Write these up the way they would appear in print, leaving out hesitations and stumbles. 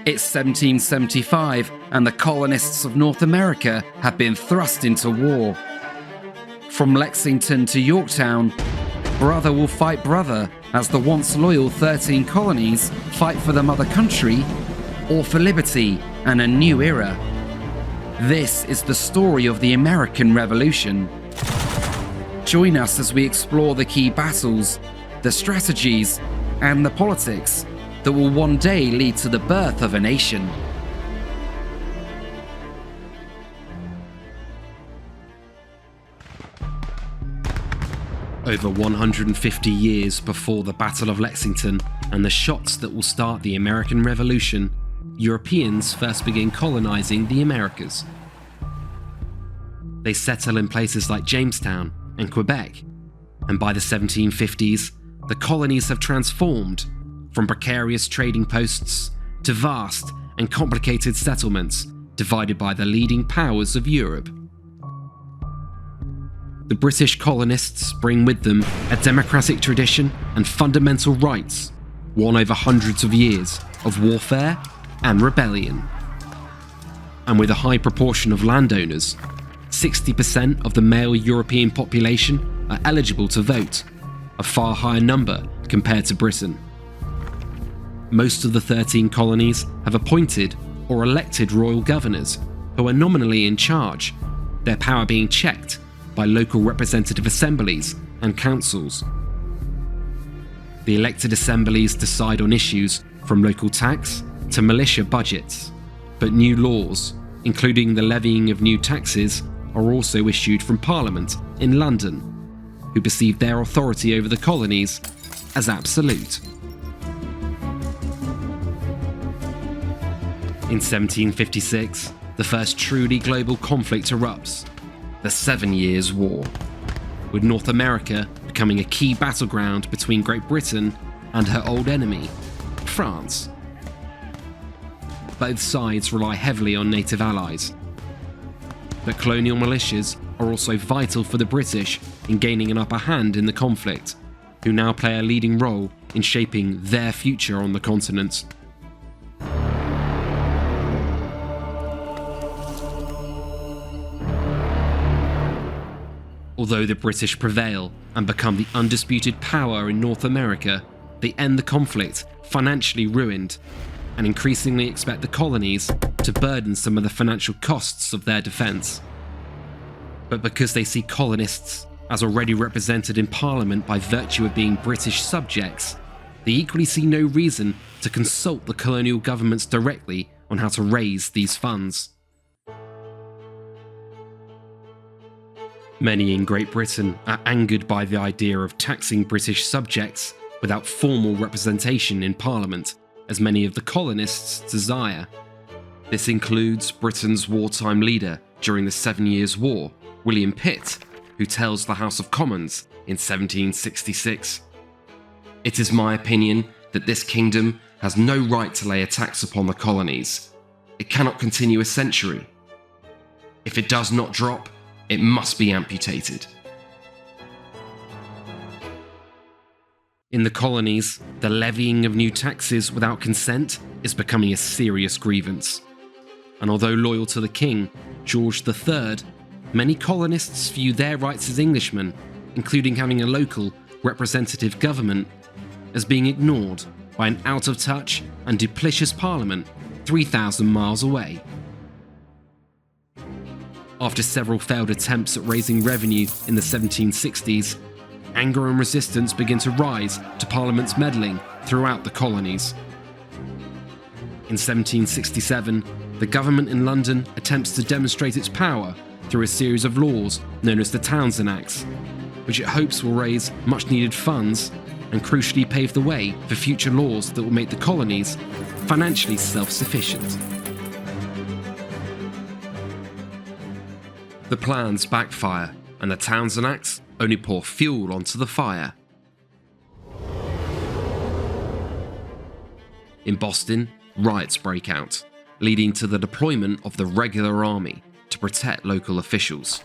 It's 1775, and the colonists of North America have been thrust into war. From Lexington to Yorktown, brother will fight brother as the once loyal 13 colonies fight for the mother country or for liberty and a new era. This is the story of the American Revolution. Join us as we explore the key battles, the strategies, and the politics that will one day lead to the birth of a nation. Over 150 years before the Battle of Lexington and the shots that will start the American Revolution, Europeans first begin colonizing the Americas. They settle in places like Jamestown and Quebec, and by the 1750s, the colonies have transformed from precarious trading posts to vast and complicated settlements divided by the leading powers of Europe. The British colonists bring with them a democratic tradition and fundamental rights won over hundreds of years of warfare and rebellion. And with a high proportion of landowners, 60% of the male European population are eligible to vote, a far higher number compared to Britain. Most of the 13 colonies have appointed or elected royal governors who are nominally in charge, their power being checked by local representative assemblies and councils. The elected assemblies decide on issues from local tax to militia budgets, but new laws, including the levying of new taxes, are also issued from Parliament in London, who perceive their authority over the colonies as absolute. In 1756, the first truly global conflict erupts, the 7 Years' War, with North America becoming a key battleground between Great Britain and her old enemy, France. Both sides rely heavily on native allies, but colonial militias are also vital for the British in gaining an upper hand in the conflict, who now play a leading role in shaping their future on the continent. Although the British prevail and become the undisputed power in North America, they end the conflict financially ruined and increasingly expect the colonies to burden some of the financial costs of their defence. But because they see colonists as already represented in Parliament by virtue of being British subjects, they equally see no reason to consult the colonial governments directly on how to raise these funds. Many in Great Britain are angered by the idea of taxing British subjects without formal representation in Parliament, as many of the colonists desire. This includes Britain's wartime leader during the 7 Years' War, William Pitt, who tells the House of Commons in 1766, "It is my opinion that this kingdom has no right to lay a tax upon the colonies. It cannot continue a century. If it does not drop, it must be amputated." In the colonies, the levying of new taxes without consent is becoming a serious grievance. And although loyal to the King, George III, many colonists view their rights as Englishmen, including having a local representative government, as being ignored by an out-of-touch and duplicitous Parliament 3,000 miles away. After several failed attempts at raising revenue in the 1760s, anger and resistance begin to rise to Parliament's meddling throughout the colonies. In 1767, the government in London attempts to demonstrate its power through a series of laws known as the Townshend Acts, which it hopes will raise much-needed funds and crucially pave the way for future laws that will make the colonies financially self-sufficient. The plans backfire, and the Townshend Acts only pour fuel onto the fire. In Boston, riots break out, leading to the deployment of the regular army to protect local officials.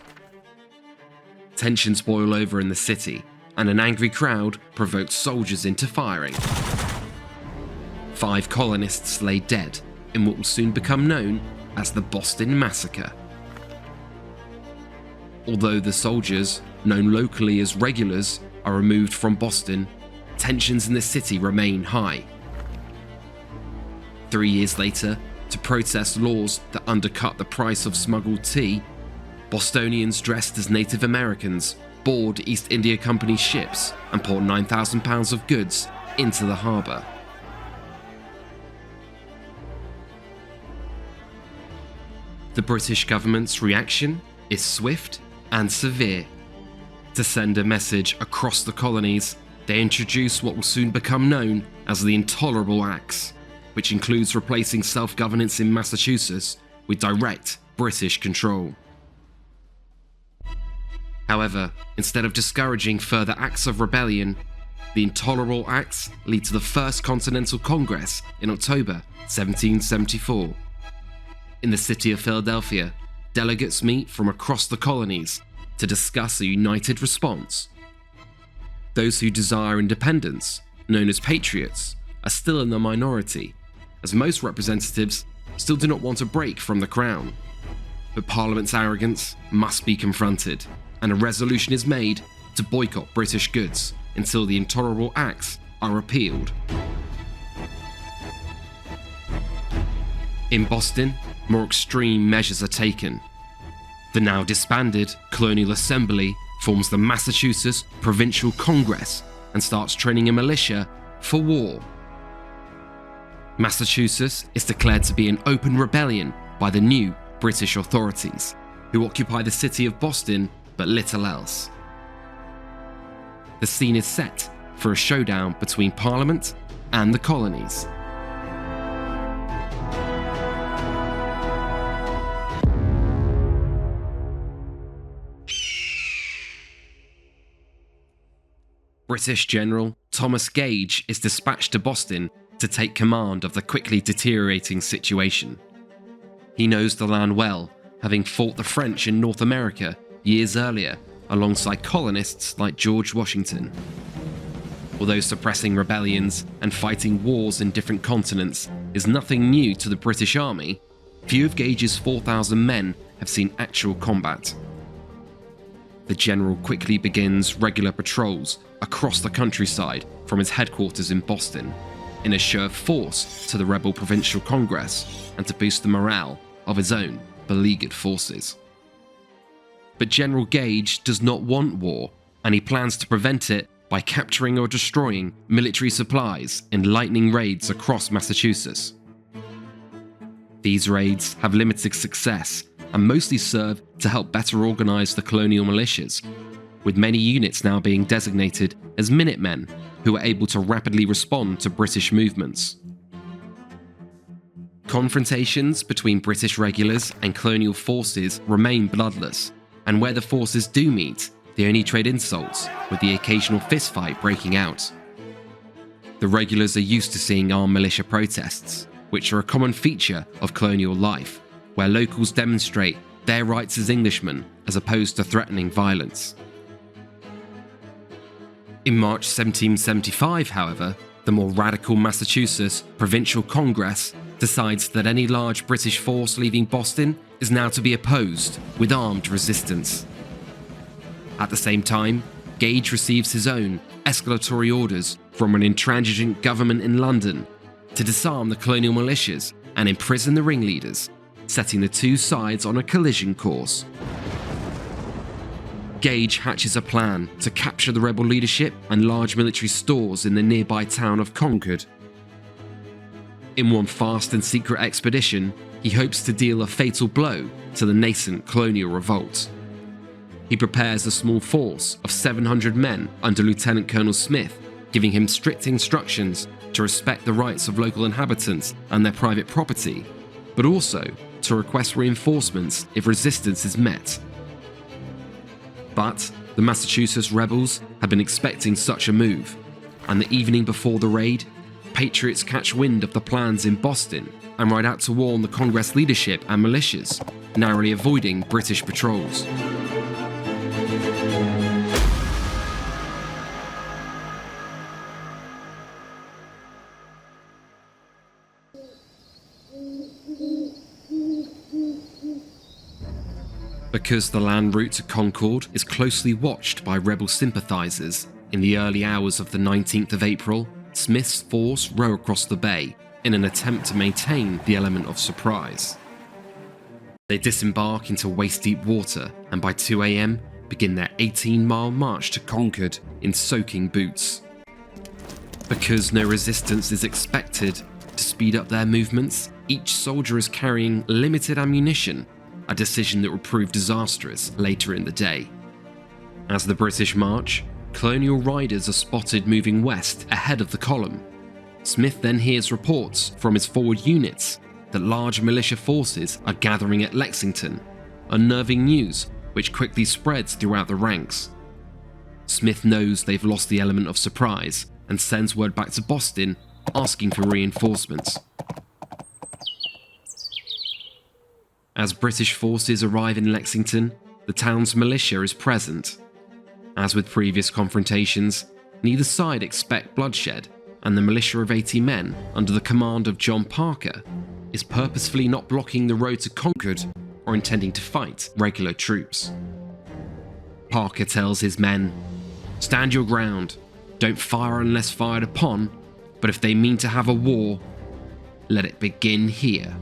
Tensions boil over in the city, and an angry crowd provokes soldiers into firing. 5 colonists lay dead, in what will soon become known as the Boston Massacre. Although the soldiers, known locally as regulars, are removed from Boston, tensions in the city remain high. 3 years later, to protest laws that undercut the price of smuggled tea, Bostonians dressed as Native Americans board East India Company ships and pour £9,000 of goods into the harbour. The British government's reaction is swift and severe. To send a message across the colonies, they introduce what will soon become known as the Intolerable Acts, which includes replacing self-governance in Massachusetts with direct British control. However, instead of discouraging further acts of rebellion, the Intolerable Acts lead to the First Continental Congress in October 1774. In the city of Philadelphia, delegates meet from across the colonies to discuss a united response. Those who desire independence, known as patriots, are still in the minority, as most representatives still do not want to break from the crown. But Parliament's arrogance must be confronted, and a resolution is made to boycott British goods until the Intolerable Acts are repealed. In Boston, more extreme measures are taken. The now disbanded Colonial Assembly forms the Massachusetts Provincial Congress and starts training a militia for war. Massachusetts is declared to be an open rebellion by the new British authorities, who occupy the city of Boston but little else. The scene is set for a showdown between Parliament and the colonies. British General Thomas Gage is dispatched to Boston to take command of the quickly deteriorating situation. He knows the land well, having fought the French in North America years earlier alongside colonists like George Washington. Although suppressing rebellions and fighting wars in different continents is nothing new to the British Army, few of Gage's 4,000 men have seen actual combat. The general quickly begins regular patrols across the countryside from his headquarters in Boston, in a show of force to the rebel Provincial Congress and to boost the morale of his own beleaguered forces. But General Gage does not want war, and he plans to prevent it by capturing or destroying military supplies in lightning raids across Massachusetts. These raids have limited success and mostly serve to help better organize the colonial militias, with many units now being designated as Minutemen, who are able to rapidly respond to British movements. Confrontations between British regulars and colonial forces remain bloodless, and where the forces do meet, they only trade insults, with the occasional fistfight breaking out. The regulars are used to seeing armed militia protests, which are a common feature of colonial life, where locals demonstrate their rights as Englishmen as opposed to threatening violence. In March 1775, however, the more radical Massachusetts Provincial Congress decides that any large British force leaving Boston is now to be opposed with armed resistance. At the same time, Gage receives his own escalatory orders from an intransigent government in London to disarm the colonial militias and imprison the ringleaders, setting the two sides on a collision course. Gage hatches a plan to capture the rebel leadership and large military stores in the nearby town of Concord. In one fast and secret expedition, he hopes to deal a fatal blow to the nascent colonial revolt. He prepares a small force of 700 men under Lieutenant Colonel Smith, giving him strict instructions to respect the rights of local inhabitants and their private property, but also to request reinforcements if resistance is met. But the Massachusetts rebels had been expecting such a move, and the evening before the raid, patriots catch wind of the plans in Boston and ride out to warn the Congress leadership and militias, narrowly avoiding British patrols. Because the land route to Concord is closely watched by rebel sympathizers, in the early hours of the 19th of April, Smith's force row across the bay in an attempt to maintain the element of surprise. They disembark into waist-deep water and by 2 a.m. begin their 18-mile march to Concord in soaking boots. Because no resistance is expected to speed up their movements, each soldier is carrying limited ammunition, a decision that would prove disastrous later in the day. As the British march, colonial riders are spotted moving west ahead of the column. Smith then hears reports from his forward units that large militia forces are gathering at Lexington, unnerving news which quickly spreads throughout the ranks. Smith knows they've lost the element of surprise and sends word back to Boston asking for reinforcements. As British forces arrive in Lexington, the town's militia is present. As with previous confrontations, neither side expect bloodshed, and the militia of 80 men under the command of John Parker is purposefully not blocking the road to Concord or intending to fight regular troops. Parker tells his men, "Stand your ground, don't fire unless fired upon, but if they mean to have a war, let it begin here."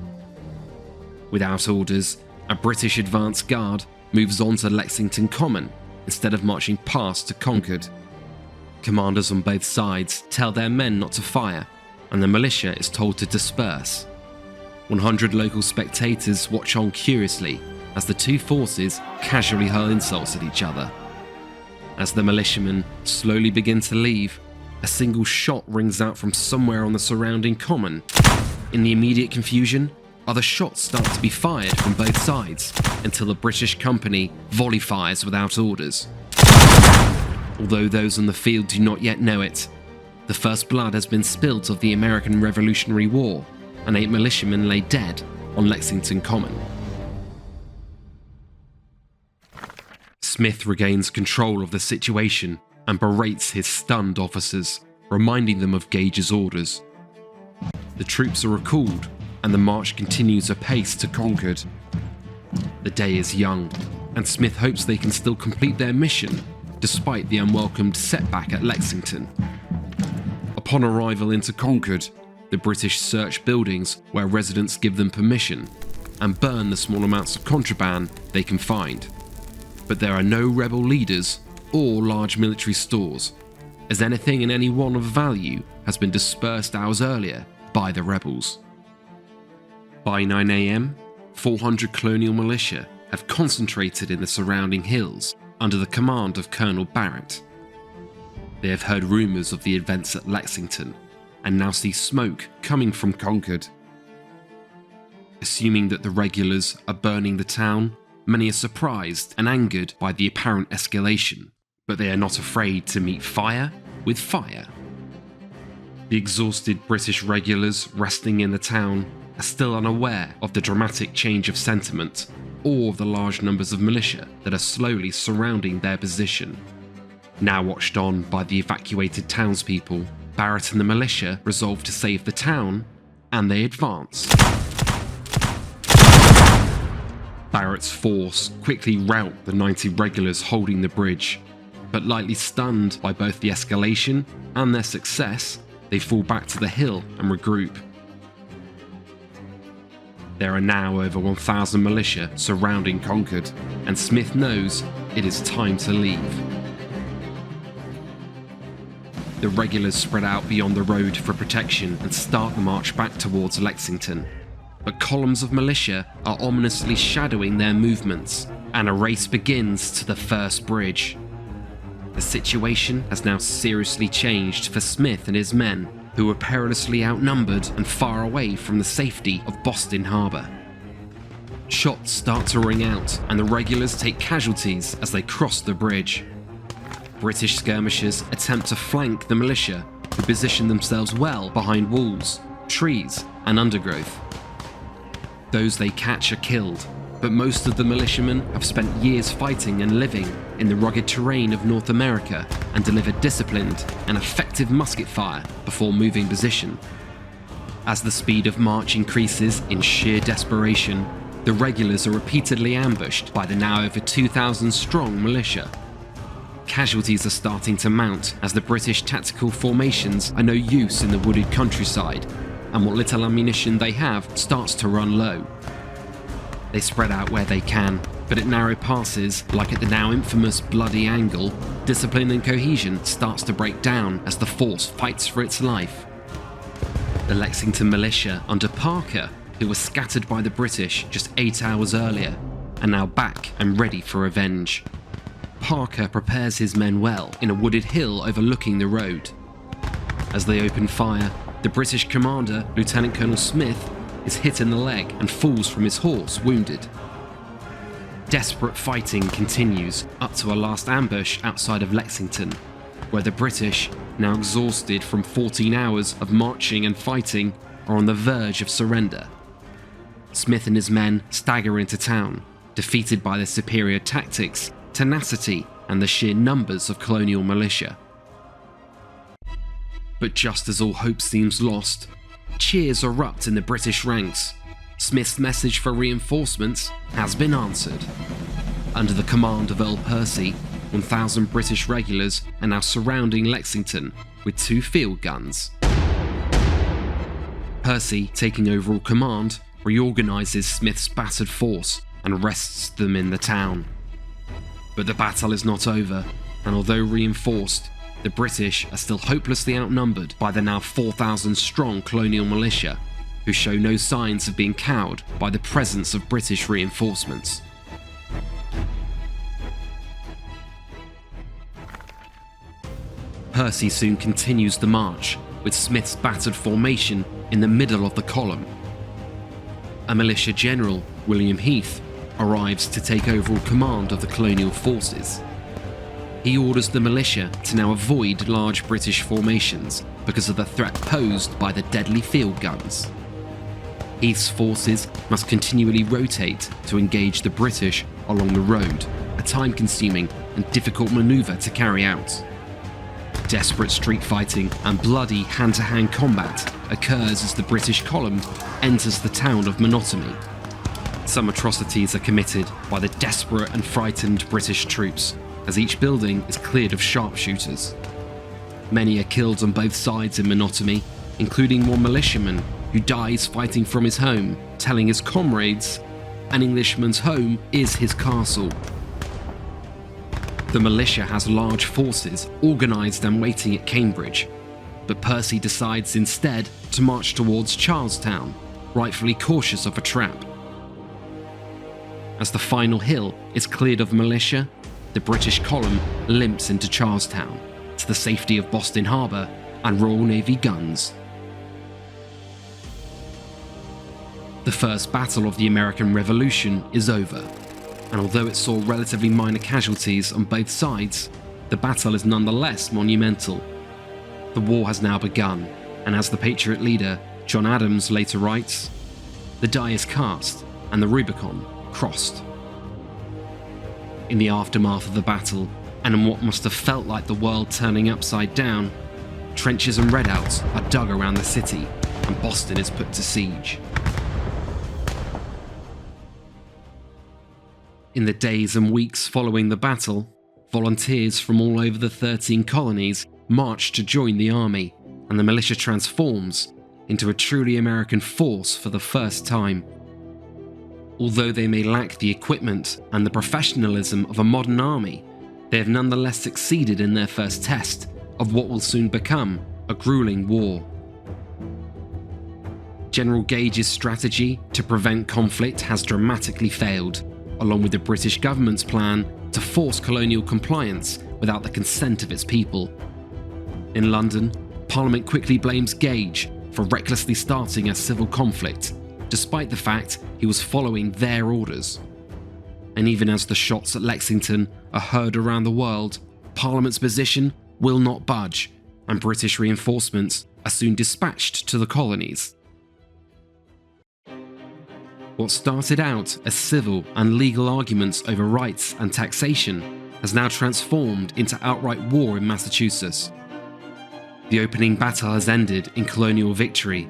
Without orders, a British advance guard moves on to Lexington Common instead of marching past to Concord. Commanders on both sides tell their men not to fire, and the militia is told to disperse. 100 local spectators watch on curiously as the two forces casually hurl insults at each other. As the militiamen slowly begin to leave, a single shot rings out from somewhere on the surrounding common. In the immediate confusion, other shots start to be fired from both sides until the British company volley fires without orders. Although those on the field do not yet know it, the first blood has been spilt of the American Revolutionary War, and 8 militiamen lay dead on Lexington Common. Smith regains control of the situation and berates his stunned officers, reminding them of Gage's orders. The troops are recalled, and the march continues apace to Concord. The day is young, and Smith hopes they can still complete their mission, despite the unwelcomed setback at Lexington. Upon arrival into Concord, the British search buildings where residents give them permission and burn the small amounts of contraband they can find. But there are no rebel leaders or large military stores, as anything and anyone of value has been dispersed hours earlier by the rebels. By 9 a.m, 400 colonial militia have concentrated in the surrounding hills under the command of Colonel Barrett. They have heard rumours of the events at Lexington and now see smoke coming from Concord. Assuming that the regulars are burning the town, many are surprised and angered by the apparent escalation, but they are not afraid to meet fire with fire. The exhausted British regulars resting in the town are still unaware of the dramatic change of sentiment or of the large numbers of militia that are slowly surrounding their position. Now watched on by the evacuated townspeople, Barrett and the militia resolve to save the town, and they advance. Barrett's force quickly rout the 90 regulars holding the bridge, but lightly stunned by both the escalation and their success, they fall back to the hill and regroup. There are now over 1,000 militia surrounding Concord, and Smith knows it is time to leave. The regulars spread out beyond the road for protection and start the march back towards Lexington. But columns of militia are ominously shadowing their movements, and a race begins to the first bridge. The situation has now seriously changed for Smith and his men, who were perilously outnumbered and far away from the safety of Boston Harbor. Shots start to ring out, and the regulars take casualties as they cross the bridge. British skirmishers attempt to flank the militia, who position themselves well behind walls, trees, and undergrowth. Those they catch are killed, but most of the militiamen have spent years fighting and living in the rugged terrain of North America and delivered disciplined and effective musket fire before moving position. As the speed of march increases in sheer desperation, the regulars are repeatedly ambushed by the now over 2,000 strong militia. Casualties are starting to mount as the British tactical formations are no use in the wooded countryside, and what little ammunition they have starts to run low. They spread out where they can, but at narrow passes, like at the now infamous Bloody Angle, discipline and cohesion starts to break down as the force fights for its life. The Lexington militia under Parker, who was scattered by the British just 8 hours earlier, are now back and ready for revenge. Parker prepares his men well in a wooded hill overlooking the road. As they open fire, the British commander, Lieutenant Colonel Smith, is hit in the leg and falls from his horse wounded. Desperate fighting continues up to a last ambush outside of Lexington, where the British, now exhausted from 14 hours of marching and fighting, are on the verge of surrender. Smith and his men stagger into town, defeated by their superior tactics, tenacity, and the sheer numbers of colonial militia. But just as all hope seems lost, cheers erupt in the British ranks. Smith's message for reinforcements has been answered. Under the command of Earl Percy, 1,000 British regulars are now surrounding Lexington with 2 field guns. Percy, taking overall command, reorganises Smith's battered force and rests them in the town. But the battle is not over, and although reinforced, the British are still hopelessly outnumbered by the now 4,000 strong colonial militia, who show no signs of being cowed by the presence of British reinforcements. Percy soon continues the march, with Smith's battered formation in the middle of the column. A militia general, William Heath, arrives to take overall command of the colonial forces. He orders the militia to now avoid large British formations because of the threat posed by the deadly field guns. Heath's forces must continually rotate to engage the British along the road, a time-consuming and difficult manoeuvre to carry out. Desperate street fighting and bloody hand-to-hand combat occurs as the British column enters the town of Monmouth. Some atrocities are committed by the desperate and frightened British troops, as each building is cleared of sharpshooters. Many are killed on both sides in Monmouth, including one militiaman who dies fighting from his home, telling his comrades, "An Englishman's home is his castle." The militia has large forces organised and waiting at Cambridge, but Percy decides instead to march towards Charlestown, rightfully cautious of a trap. As the final hill is cleared of militia, the British column limps into Charlestown, to the safety of Boston Harbour and Royal Navy guns. The first battle of the American Revolution is over, and although it saw relatively minor casualties on both sides, the battle is nonetheless monumental. The war has now begun, and as the Patriot leader, John Adams, later writes, "The die is cast, and the Rubicon crossed." In the aftermath of the battle, and in what must have felt like the world turning upside down, trenches and redouts are dug around the city, and Boston is put to siege. In the days and weeks following the battle, volunteers from all over the 13 colonies march to join the army, and the militia transforms into a truly American force for the first time. Although they may lack the equipment and the professionalism of a modern army, they have nonetheless succeeded in their first test of what will soon become a grueling war. General Gage's strategy to prevent conflict has dramatically failed, along with the British government's plan to force colonial compliance without the consent of its people. In London, Parliament quickly blames Gage for recklessly starting a civil conflict, despite the fact he was following their orders. And even as the shots at Lexington are heard around the world, Parliament's position will not budge, and British reinforcements are soon dispatched to the colonies. What started out as civil and legal arguments over rights and taxation has now transformed into outright war in Massachusetts. The opening battle has ended in colonial victory,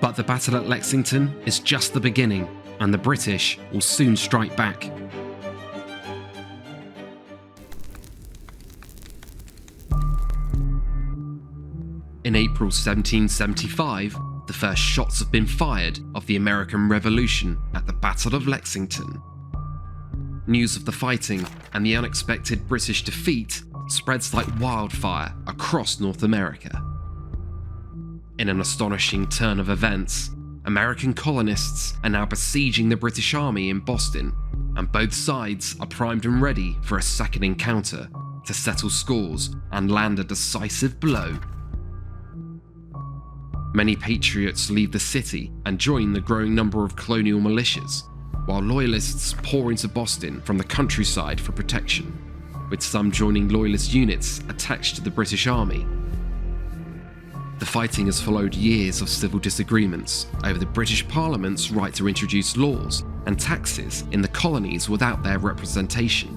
but the battle at Lexington is just the beginning, and the British will soon strike back. In April 1775, the first shots have been fired of the American Revolution at the Battle of Lexington. News of the fighting and the unexpected British defeat spreads like wildfire across North America. In an astonishing turn of events, American colonists are now besieging the British Army in Boston, and both sides are primed and ready for a second encounter to settle scores and land a decisive blow. Many patriots leave the city and join the growing number of colonial militias, while loyalists pour into Boston from the countryside for protection, with some joining loyalist units attached to the British Army. The fighting has followed years of civil disagreements over the British Parliament's right to introduce laws and taxes in the colonies without their representation.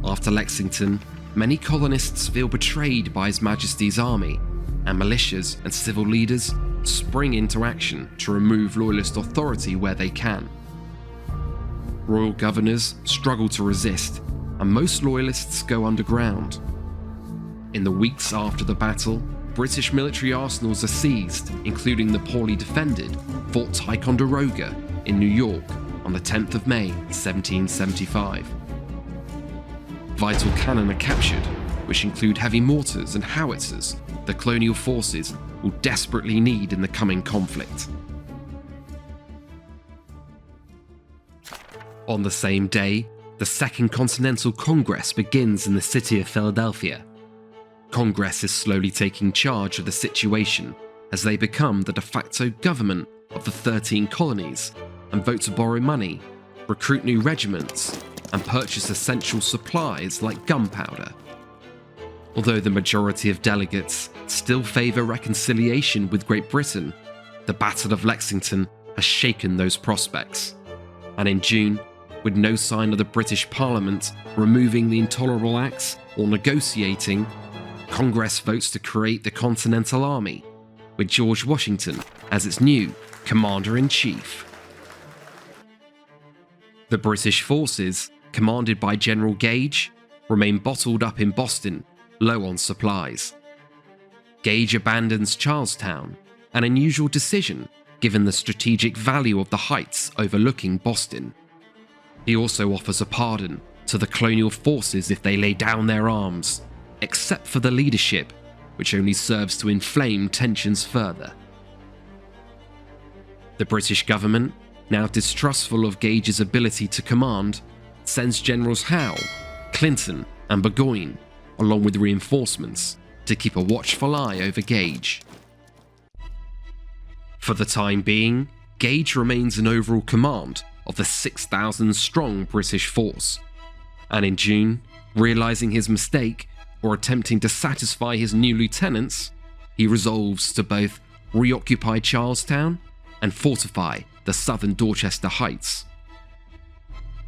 After Lexington, many colonists feel betrayed by His Majesty's army, and militias and civil leaders spring into action to remove loyalist authority where they can. Royal governors struggle to resist, and most loyalists go underground. In the weeks after the battle, British military arsenals are seized, including the poorly defended Fort Ticonderoga in New York on the 10th of May 1775. Vital cannon are captured, which include heavy mortars and howitzers the colonial forces will desperately need in the coming conflict. On the same day, the Second Continental Congress begins in the city of Philadelphia. Congress is slowly taking charge of the situation as they become the de facto government of the 13 colonies and vote to borrow money, recruit new regiments, and purchase essential supplies like gunpowder. Although the majority of delegates still favour reconciliation with Great Britain, the Battle of Lexington has shaken those prospects. And in June, with no sign of the British Parliament removing the intolerable acts or negotiating, Congress votes to create the Continental Army, with George Washington as its new Commander-in-Chief. The British forces, commanded by General Gage, remain bottled up in Boston, low on supplies. Gage abandons Charlestown, an unusual decision given the strategic value of the heights overlooking Boston. He also offers a pardon to the colonial forces if they lay down their arms, except for the leadership, which only serves to inflame tensions further. The British government, now distrustful of Gage's ability to command, sends Generals Howe, Clinton, and Burgoyne, along with reinforcements, to keep a watchful eye over Gage. For the time being, Gage remains in overall command of the 6,000-strong British force, and in June, realising his mistake or attempting to satisfy his new lieutenants, he resolves to both reoccupy Charlestown and fortify the southern Dorchester Heights.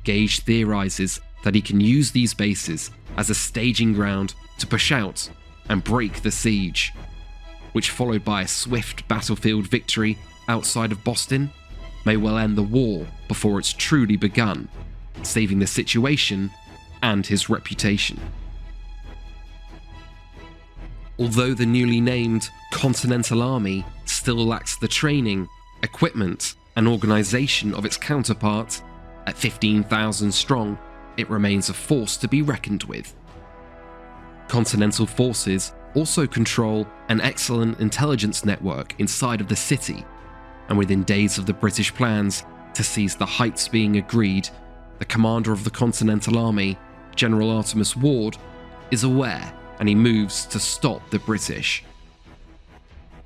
Gage theorises that he can use these bases as a staging ground to push out and break the siege, which, followed by a swift battlefield victory outside of Boston, may well end the war before it's truly begun, saving the situation and his reputation. Although the newly named Continental Army still lacks the training, equipment, and organisation of its counterpart, at 15,000 strong, it remains a force to be reckoned with. Continental forces also control an excellent intelligence network inside of the city, and within days of the British plans to seize the heights being agreed, the commander of the Continental Army, General Artemus Ward, is aware, and he moves to stop the British.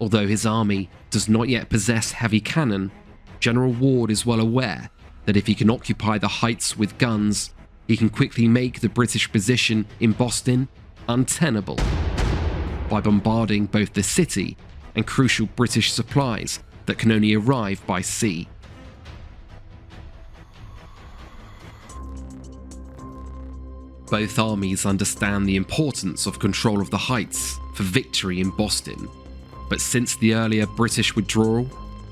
Although his army does not yet possess heavy cannon, General Ward is well aware that if he can occupy the heights with guns, he can quickly make the British position in Boston untenable by bombarding both the city and crucial British supplies that can only arrive by sea. Both armies understand the importance of control of the heights for victory in Boston, but since the earlier British withdrawal,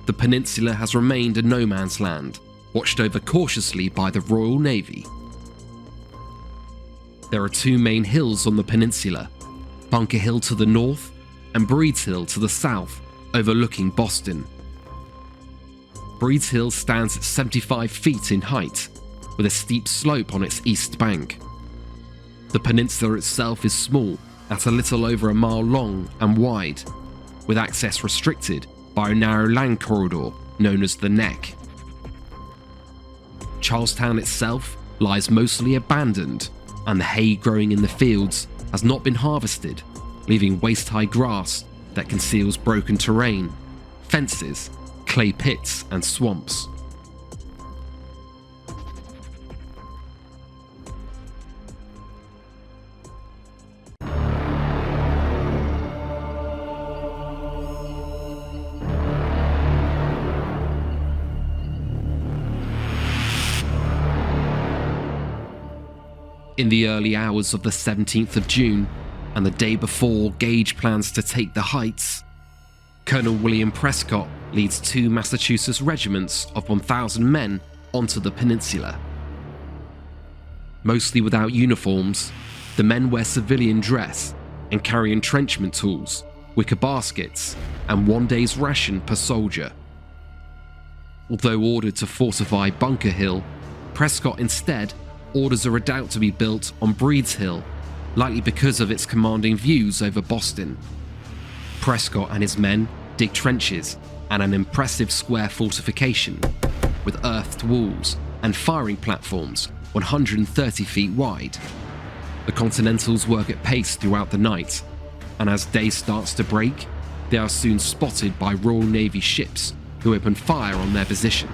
the peninsula has remained a no man's land, watched over cautiously by the Royal Navy. There are two main hills on the peninsula, Bunker Hill to the north and Breeds Hill to the south, overlooking Boston. Breeds Hill stands at 75 feet in height, with a steep slope on its east bank. The peninsula itself is small, at a little over a mile long and wide, with access restricted by a narrow land corridor known as the Neck. Charlestown itself lies mostly abandoned, and the hay growing in the fields has not been harvested, leaving waist-high grass that conceals broken terrain, fences, clay pits and swamps. In the early hours of the 17th of June, and the day before Gage plans to take the Heights, Colonel William Prescott leads 2 Massachusetts regiments of 1,000 men onto the peninsula. Mostly without uniforms, the men wear civilian dress and carry entrenchment tools, wicker baskets, and 1 day's ration per soldier. Although ordered to fortify Bunker Hill, Prescott instead orders a redoubt to be built on Breeds Hill, likely because of its commanding views over Boston. Prescott and his men dig trenches and an impressive square fortification, with earthed walls and firing platforms 130 feet wide. The Continentals work at pace throughout the night, and as day starts to break, they are soon spotted by Royal Navy ships who open fire on their position.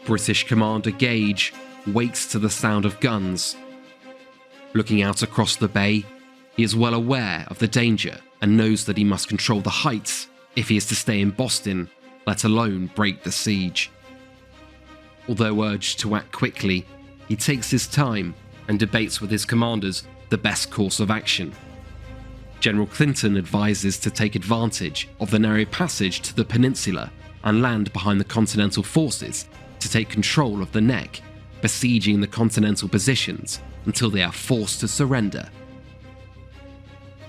British Commander Gage wakes to the sound of guns. Looking out across the bay, he is well aware of the danger and knows that he must control the Heights if he is to stay in Boston, let alone break the siege. Although urged to act quickly, he takes his time and debates with his commanders the best course of action. General Clinton advises to take advantage of the narrow passage to the peninsula and land behind the Continental forces to take control of the Neck, besieging the Continental positions until they are forced to surrender.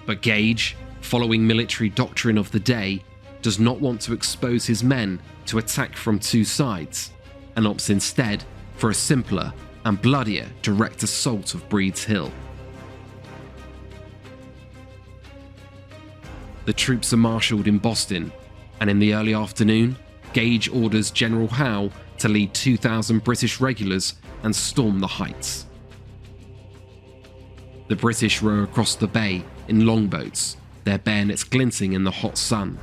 But Gage, following military doctrine of the day, does not want to expose his men to attack from 2 sides, and opts instead for a simpler and bloodier direct assault of Breeds Hill. The troops are marshalled in Boston, and in the early afternoon, Gage orders General Howe to lead 2,000 British regulars and storm the Heights. The British row across the bay in longboats, their bayonets glinting in the hot sun.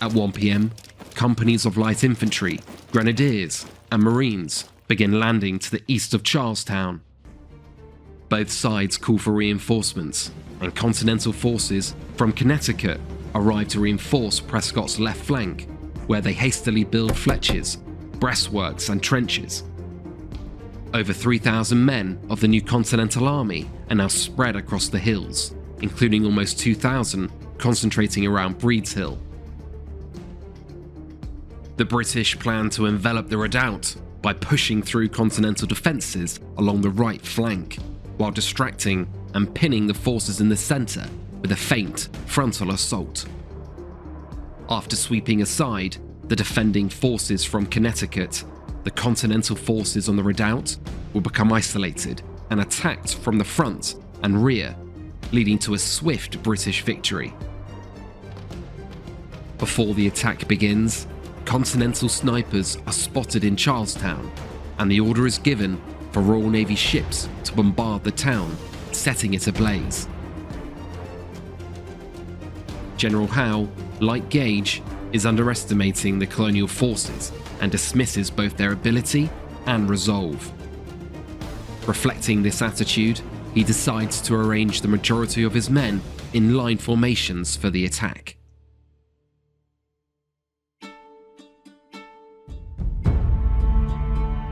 At 1 p.m, companies of light infantry, grenadiers, and marines begin landing to the east of Charlestown. Both sides call for reinforcements, and Continental forces from Connecticut arrive to reinforce Prescott's left flank, where they hastily build fletches, breastworks, and trenches. Over 3,000 men of the new Continental Army are now spread across the hills, including almost 2,000 concentrating around Breeds Hill. The British plan to envelop the redoubt by pushing through Continental defences along the right flank, while distracting and pinning the forces in the centre with a feint frontal assault. After sweeping aside the defending forces from Connecticut, the Continental forces on the redoubt will become isolated and attacked from the front and rear, leading to a swift British victory. Before the attack begins, Continental snipers are spotted in Charlestown, and the order is given for Royal Navy ships to bombard the town, setting it ablaze. General Howe, like Gage, is underestimating the colonial forces and dismisses both their ability and resolve. Reflecting this attitude, he decides to arrange the majority of his men in line formations for the attack.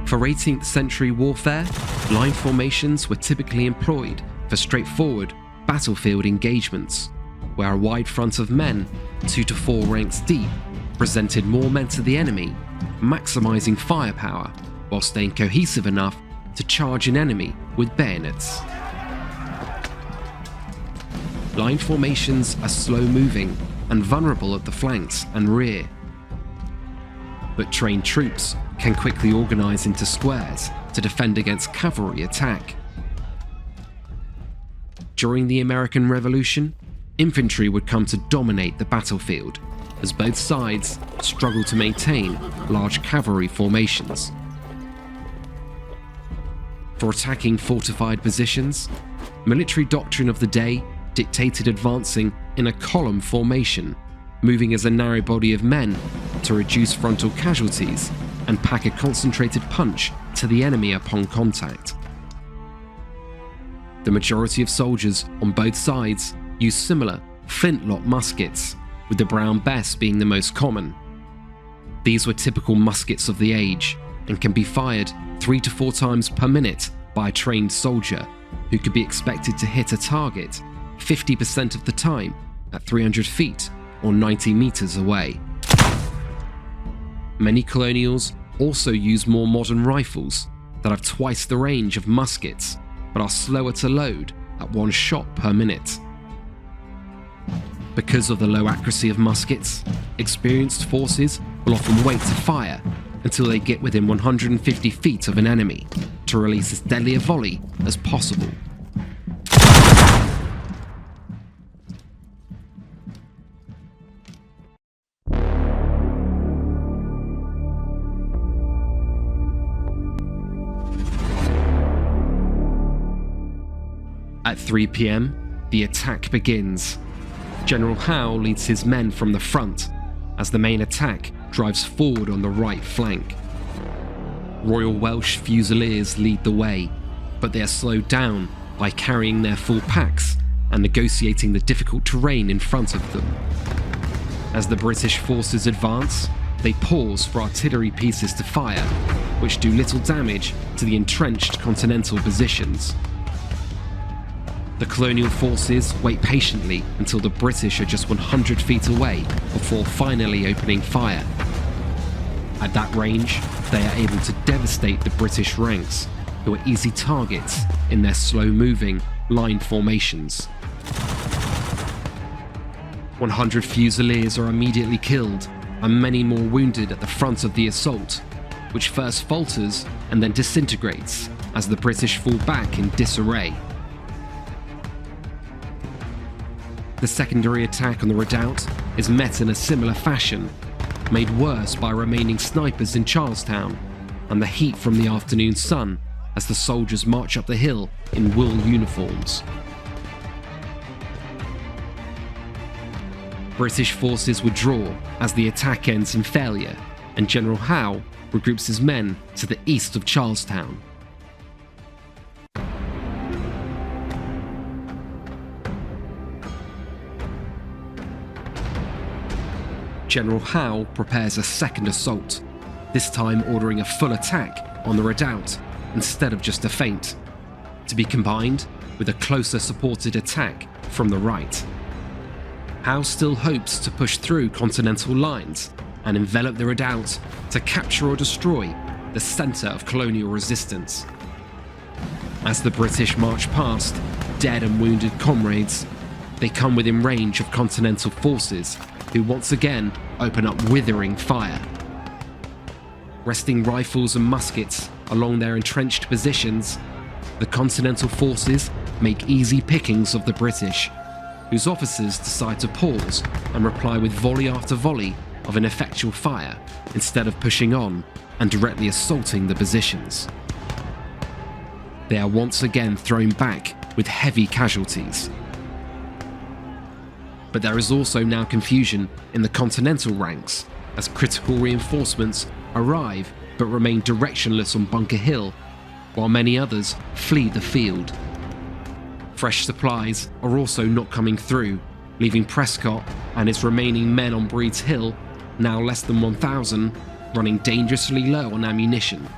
For 18th century warfare, line formations were typically employed for straightforward, battlefield engagements, where a wide front of men, 2 to 4 ranks deep, presented more men to the enemy, maximising firepower while staying cohesive enough to charge an enemy with bayonets. Line formations are slow-moving and vulnerable at the flanks and rear, but trained troops can quickly organise into squares to defend against cavalry attack. During the American Revolution, infantry would come to dominate the battlefield, as both sides struggled to maintain large cavalry formations. For attacking fortified positions, military doctrine of the day dictated advancing in a column formation, moving as a narrow body of men to reduce frontal casualties and pack a concentrated punch to the enemy upon contact. The majority of soldiers on both sides used similar flintlock muskets, with the Brown Bess being the most common. These were typical muskets of the age and can be fired 3 to 4 times per minute by a trained soldier who could be expected to hit a target 50% of the time at 300 feet or 90 meters away. Many colonials also use more modern rifles that have twice the range of muskets but are slower to load at 1 shot per minute. Because of the low accuracy of muskets, experienced forces will often wait to fire until they get within 150 feet of an enemy to release as deadly a volley as possible. At 3 p.m, the attack begins. General Howe leads his men from the front as the main attack drives forward on the right flank. Royal Welsh Fusiliers lead the way, but they are slowed down by carrying their full packs and negotiating the difficult terrain in front of them. As the British forces advance, they pause for artillery pieces to fire, which do little damage to the entrenched continental positions. The colonial forces wait patiently until the British are just 100 feet away before finally opening fire. At that range, they are able to devastate the British ranks, who are easy targets in their slow-moving line formations. 100 Fusiliers are immediately killed and many more wounded at the front of the assault, which first falters and then disintegrates as the British fall back in disarray. The secondary attack on the redoubt is met in a similar fashion, made worse by remaining snipers in Charlestown and the heat from the afternoon sun as the soldiers march up the hill in wool uniforms. British forces withdraw as the attack ends in failure, and General Howe regroups his men to the east of Charlestown. General Howe prepares a second assault, this time ordering a full attack on the redoubt instead of just a feint, to be combined with a closer supported attack from the right. Howe still hopes to push through continental lines and envelop the redoubt to capture or destroy the centre of colonial resistance. As the British march past dead and wounded comrades, they come within range of continental forces who once again open up withering fire. Resting rifles and muskets along their entrenched positions, the continental forces make easy pickings of the British, whose officers decide to pause and reply with volley after volley of ineffectual fire instead of pushing on and directly assaulting the positions. They are once again thrown back with heavy casualties. But there is also now confusion in the continental ranks as critical reinforcements arrive but remain directionless on Bunker Hill, while many others flee the field. Fresh supplies are also not coming through, leaving Prescott and his remaining men on Breed's Hill, now less than 1,000, running dangerously low on ammunition.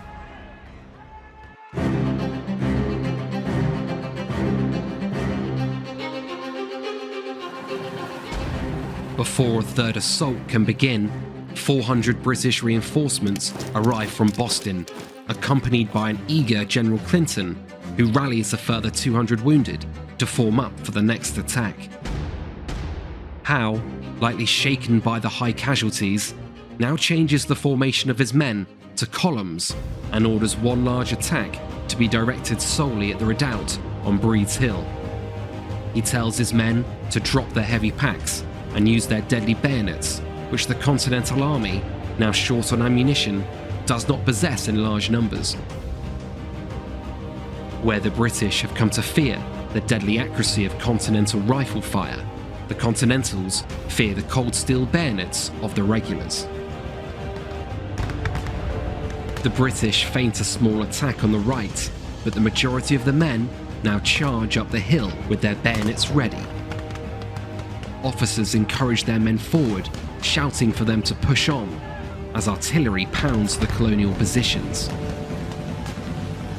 Before a third assault can begin, 400 British reinforcements arrive from Boston, accompanied by an eager General Clinton, who rallies a further 200 wounded to form up for the next attack. Howe, lightly shaken by the high casualties, now changes the formation of his men to columns and orders one large attack to be directed solely at the redoubt on Breed's Hill. He tells his men to drop their heavy packs and use their deadly bayonets, which the Continental Army, now short on ammunition, does not possess in large numbers. Where the British have come to fear the deadly accuracy of Continental rifle fire, the Continentals fear the cold steel bayonets of the regulars. The British feint a small attack on the right, but the majority of the men now charge up the hill with their bayonets ready. Officers encourage their men forward, shouting for them to push on, as artillery pounds the colonial positions.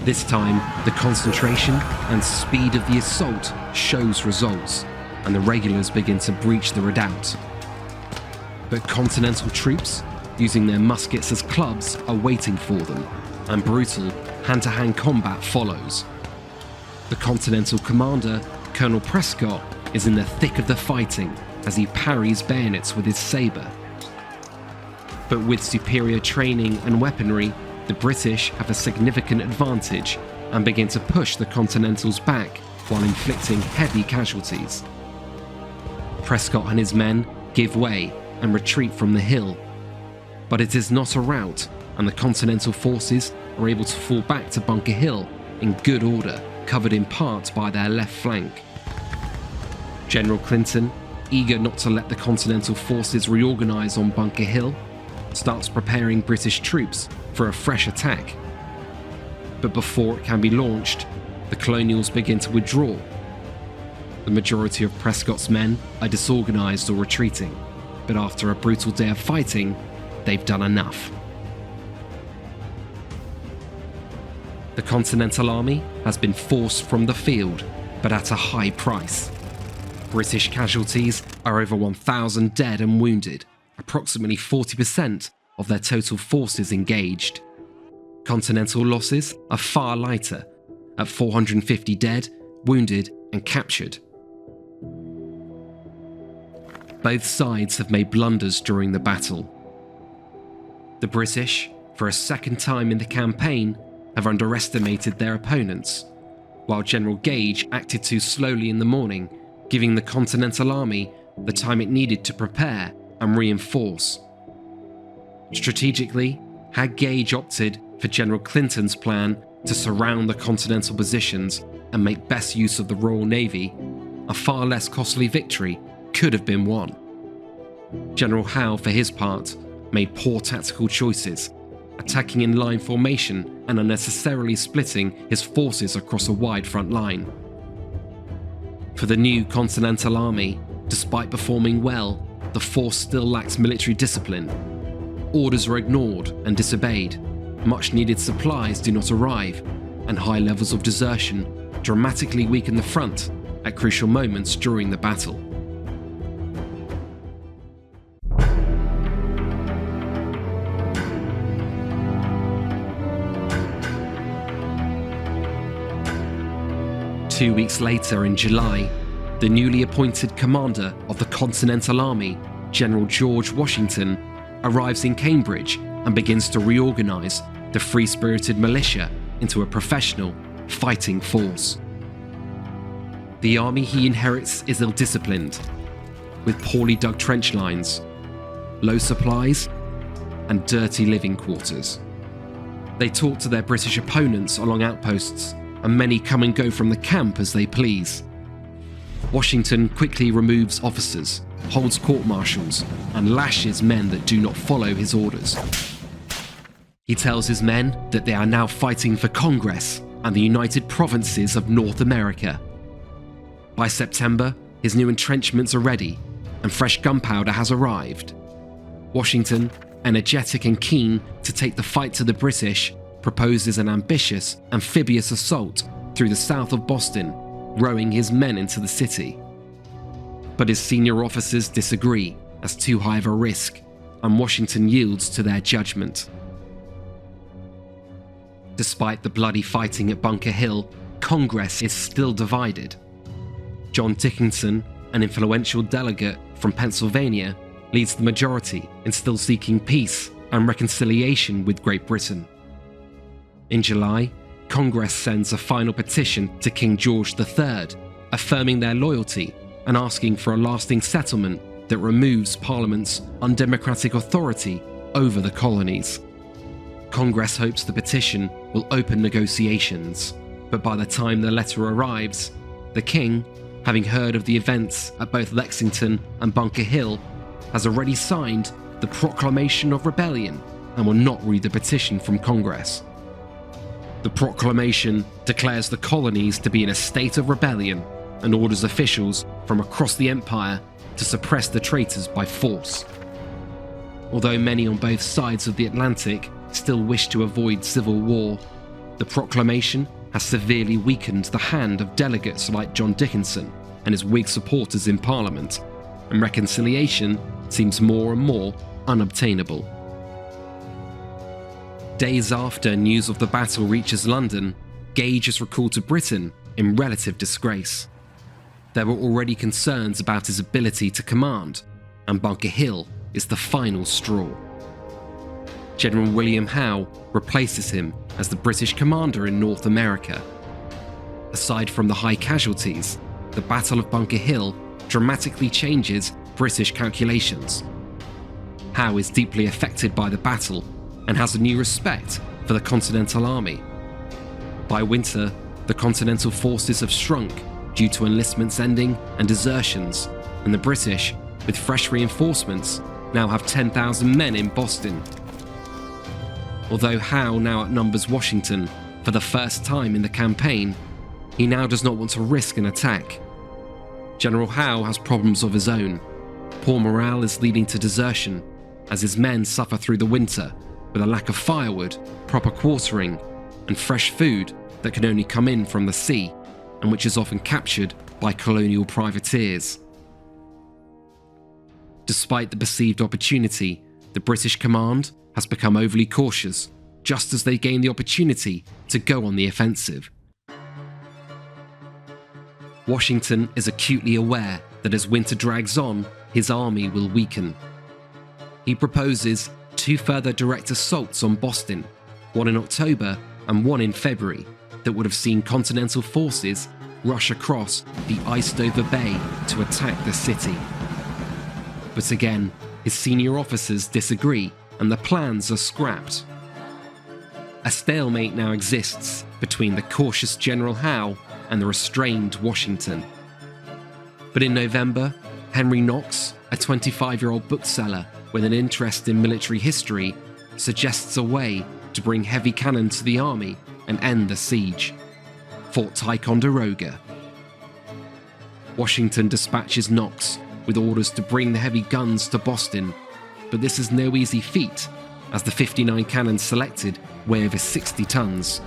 This time, the concentration and speed of the assault shows results, and the regulars begin to breach the redoubt. But Continental troops, using their muskets as clubs, are waiting for them, and brutal hand-to-hand combat follows. The Continental commander, Colonel Prescott, is in the thick of the fighting as he parries bayonets with his sabre. But with superior training and weaponry, the British have a significant advantage and begin to push the Continentals back while inflicting heavy casualties. Prescott and his men give way and retreat from the hill, but it is not a rout, and the Continental forces are able to fall back to Bunker Hill in good order, covered in part by their left flank. General Clinton, eager not to let the Continental forces reorganize on Bunker Hill, starts preparing British troops for a fresh attack. But before it can be launched, the Colonials begin to withdraw. The majority of Prescott's men are disorganized or retreating, but after a brutal day of fighting, they've done enough. The Continental Army has been forced from the field, but at a high price. British casualties are over 1,000 dead and wounded, approximately 40% of their total forces engaged. Continental losses are far lighter, at 450 dead, wounded and captured. Both sides have made blunders during the battle. The British, for a second time in the campaign, have underestimated their opponents, while General Gage acted too slowly in the morning, giving the Continental Army the time it needed to prepare and reinforce. Strategically, had Gage opted for General Clinton's plan to surround the Continental positions and make best use of the Royal Navy, a far less costly victory could have been won. General Howe, for his part, made poor tactical choices, attacking in line formation and unnecessarily splitting his forces across a wide front line. For the new Continental Army, despite performing well, the force still lacks military discipline. Orders are ignored and disobeyed, much-needed supplies do not arrive, and high levels of desertion dramatically weaken the front at crucial moments during the battle. Two weeks later, in July, the newly appointed commander of the Continental Army, General George Washington, arrives in Cambridge and begins to reorganize the free-spirited militia into a professional, fighting force. The army he inherits is ill-disciplined, with poorly dug trench lines, low supplies, and dirty living quarters. They talk to their British opponents along outposts, and many come and go from the camp as they please. Washington quickly removes officers, holds court-martials, and lashes men that do not follow his orders. He tells his men that they are now fighting for Congress and the United Provinces of North America. By September, his new entrenchments are ready, and fresh gunpowder has arrived. Washington, energetic and keen to take the fight to the British, proposes an ambitious, amphibious assault through the south of Boston, rowing his men into the city. But his senior officers disagree as too high of a risk, and Washington yields to their judgment. Despite the bloody fighting at Bunker Hill, Congress is still divided. John Dickinson, an influential delegate from Pennsylvania, leads the majority in still seeking peace and reconciliation with Great Britain. In July, Congress sends a final petition to King George III, affirming their loyalty and asking for a lasting settlement that removes Parliament's undemocratic authority over the colonies. Congress hopes the petition will open negotiations, but by the time the letter arrives, the King, having heard of the events at both Lexington and Bunker Hill, has already signed the Proclamation of Rebellion and will not read the petition from Congress. The proclamation declares the colonies to be in a state of rebellion and orders officials from across the empire to suppress the traitors by force. Although many on both sides of the Atlantic still wish to avoid civil war, the proclamation has severely weakened the hand of delegates like John Dickinson and his Whig supporters in Parliament, and reconciliation seems more and more unobtainable. Days after news of the battle reaches London, Gage is recalled to Britain in relative disgrace. There were already concerns about his ability to command, and Bunker Hill is the final straw. General William Howe replaces him as the British commander in North America. Aside from the high casualties, the Battle of Bunker Hill dramatically changes British calculations. Howe is deeply affected by the battle and has a new respect for the Continental Army. By winter, the Continental forces have shrunk due to enlistments ending and desertions, and the British, with fresh reinforcements, now have 10,000 men in Boston. Although Howe now outnumbers Washington for the first time in the campaign, he now does not want to risk an attack. General Howe has problems of his own. Poor morale is leading to desertion, as his men suffer through the winter with a lack of firewood, proper quartering, and fresh food that can only come in from the sea, and which is often captured by colonial privateers. Despite the perceived opportunity, the British command has become overly cautious just as they gain the opportunity to go on the offensive. Washington is acutely aware that as winter drags on, his army will weaken. He proposes 2 further direct assaults on Boston, one in October and one in February, that would have seen Continental forces rush across the iced-over bay to attack the city. But again, his senior officers disagree and the plans are scrapped. A stalemate now exists between the cautious General Howe and the restrained Washington. But in November, Henry Knox, a 25-year-old bookseller with an interest in military history, suggests a way to bring heavy cannon to the army and end the siege: Fort Ticonderoga. Washington dispatches Knox with orders to bring the heavy guns to Boston, but this is no easy feat, as the 59 cannons selected weigh over 60 tons.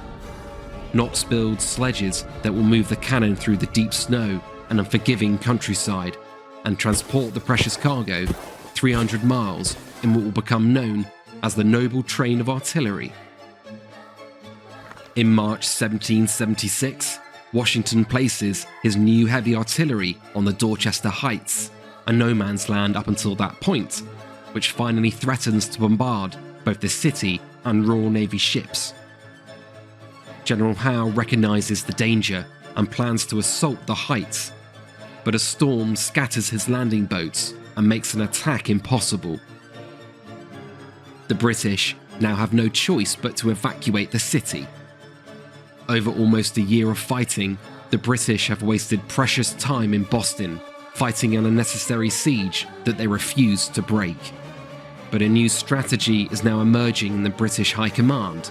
Knox builds sledges that will move the cannon through the deep snow and unforgiving countryside, and transport the precious cargo 300 miles in what will become known as the Noble Train of Artillery. In March 1776, Washington places his new heavy artillery on the Dorchester Heights, a no man's land up until that point, which finally threatens to bombard both the city and Royal Navy ships. General Howe recognizes the danger and plans to assault the heights, but a storm scatters his landing boats and makes an attack impossible. The British now have no choice but to evacuate the city. Over almost a year of fighting, the British have wasted precious time in Boston, fighting an unnecessary siege that they refused to break. But a new strategy is now emerging in the British High Command,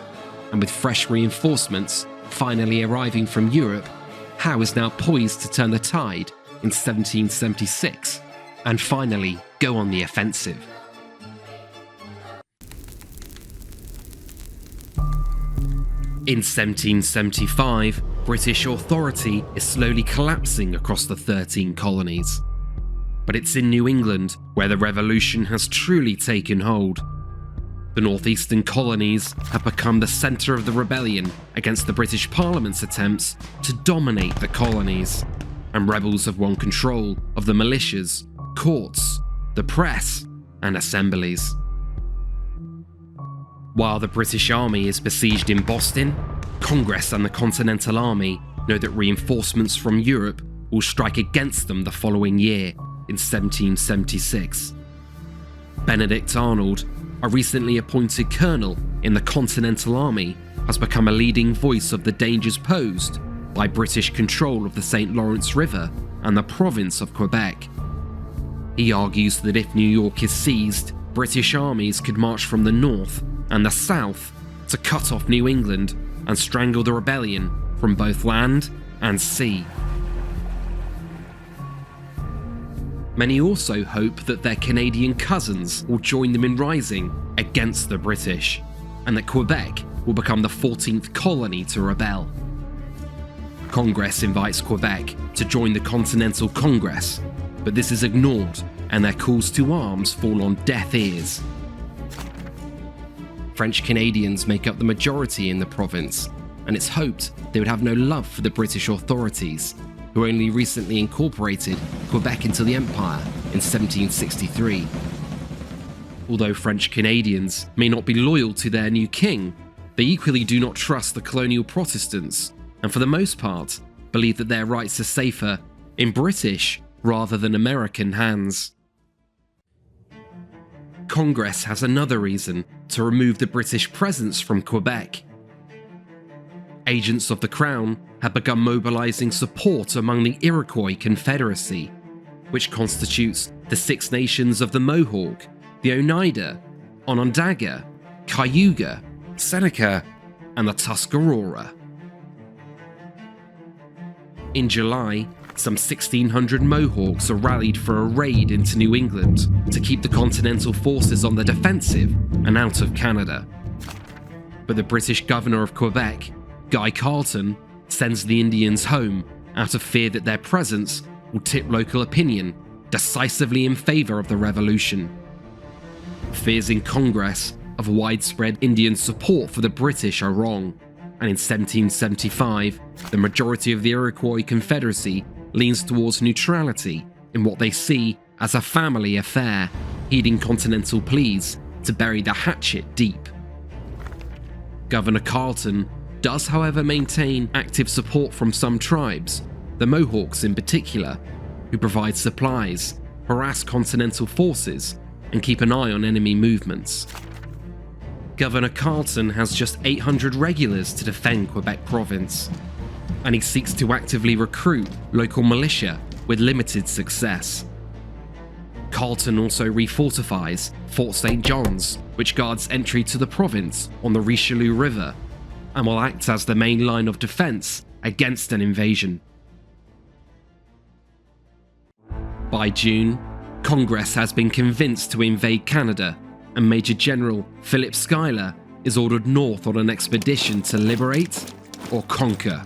and with fresh reinforcements finally arriving from Europe, Howe is now poised to turn the tide in 1776 and finally go on the offensive. In 1775, British authority is slowly collapsing across the 13 colonies. but it's in New England where the revolution has truly taken hold. The northeastern colonies have become the centre of the rebellion against the British Parliament's attempts to dominate the colonies, and rebels have won control of the militias, courts, the press, and assemblies. While the British Army is besieged in Boston, Congress and the Continental Army know that reinforcements from Europe will strike against them the following year, in 1776. Benedict Arnold, a recently appointed colonel in the Continental Army, has become a leading voice of the dangers posed by British control of the St. Lawrence River and the province of Quebec. He argues that if New York is seized, British armies could march from the north and the south to cut off New England and strangle the rebellion from both land and sea. Many also hope that their Canadian cousins will join them in rising against the British, and that Quebec will become the 14th colony to rebel. Congress invites Quebec to join the Continental Congress, but this is ignored and their calls to arms fall on deaf ears. French Canadians make up the majority in the province, and it's hoped they would have no love for the British authorities, who only recently incorporated Quebec into the Empire in 1763. Although French Canadians may not be loyal to their new king, they equally do not trust the colonial Protestants, and for the most part, believe that their rights are safer in British rather than American hands. Congress has another reason to remove the British presence from Quebec. Agents of the Crown had begun mobilizing support among the Iroquois Confederacy, which constitutes the Six Nations of the Mohawk, the Oneida, Onondaga, Cayuga, Seneca, and the Tuscarora. In July, some 1,600 Mohawks are rallied for a raid into New England to keep the Continental forces on the defensive and out of Canada. But the British governor of Quebec, Guy Carleton, sends the Indians home out of fear that their presence will tip local opinion decisively in favour of the revolution. Fears in Congress of widespread Indian support for the British are wrong, and in 1775, the majority of the Iroquois Confederacy leans towards neutrality in what they see as a family affair, heeding Continental pleas to bury the hatchet deep. Governor Carleton does, however, maintain active support from some tribes, the Mohawks in particular, who provide supplies, harass Continental forces, and keep an eye on enemy movements. Governor Carleton has just 800 regulars to defend Quebec province, and he seeks to actively recruit local militia with limited success. Carleton also refortifies Fort St. John's, which guards entry to the province on the Richelieu River, and will act as the main line of defence against an invasion. By June, Congress has been convinced to invade Canada, and Major General Philip Schuyler is ordered north on an expedition to liberate or conquer.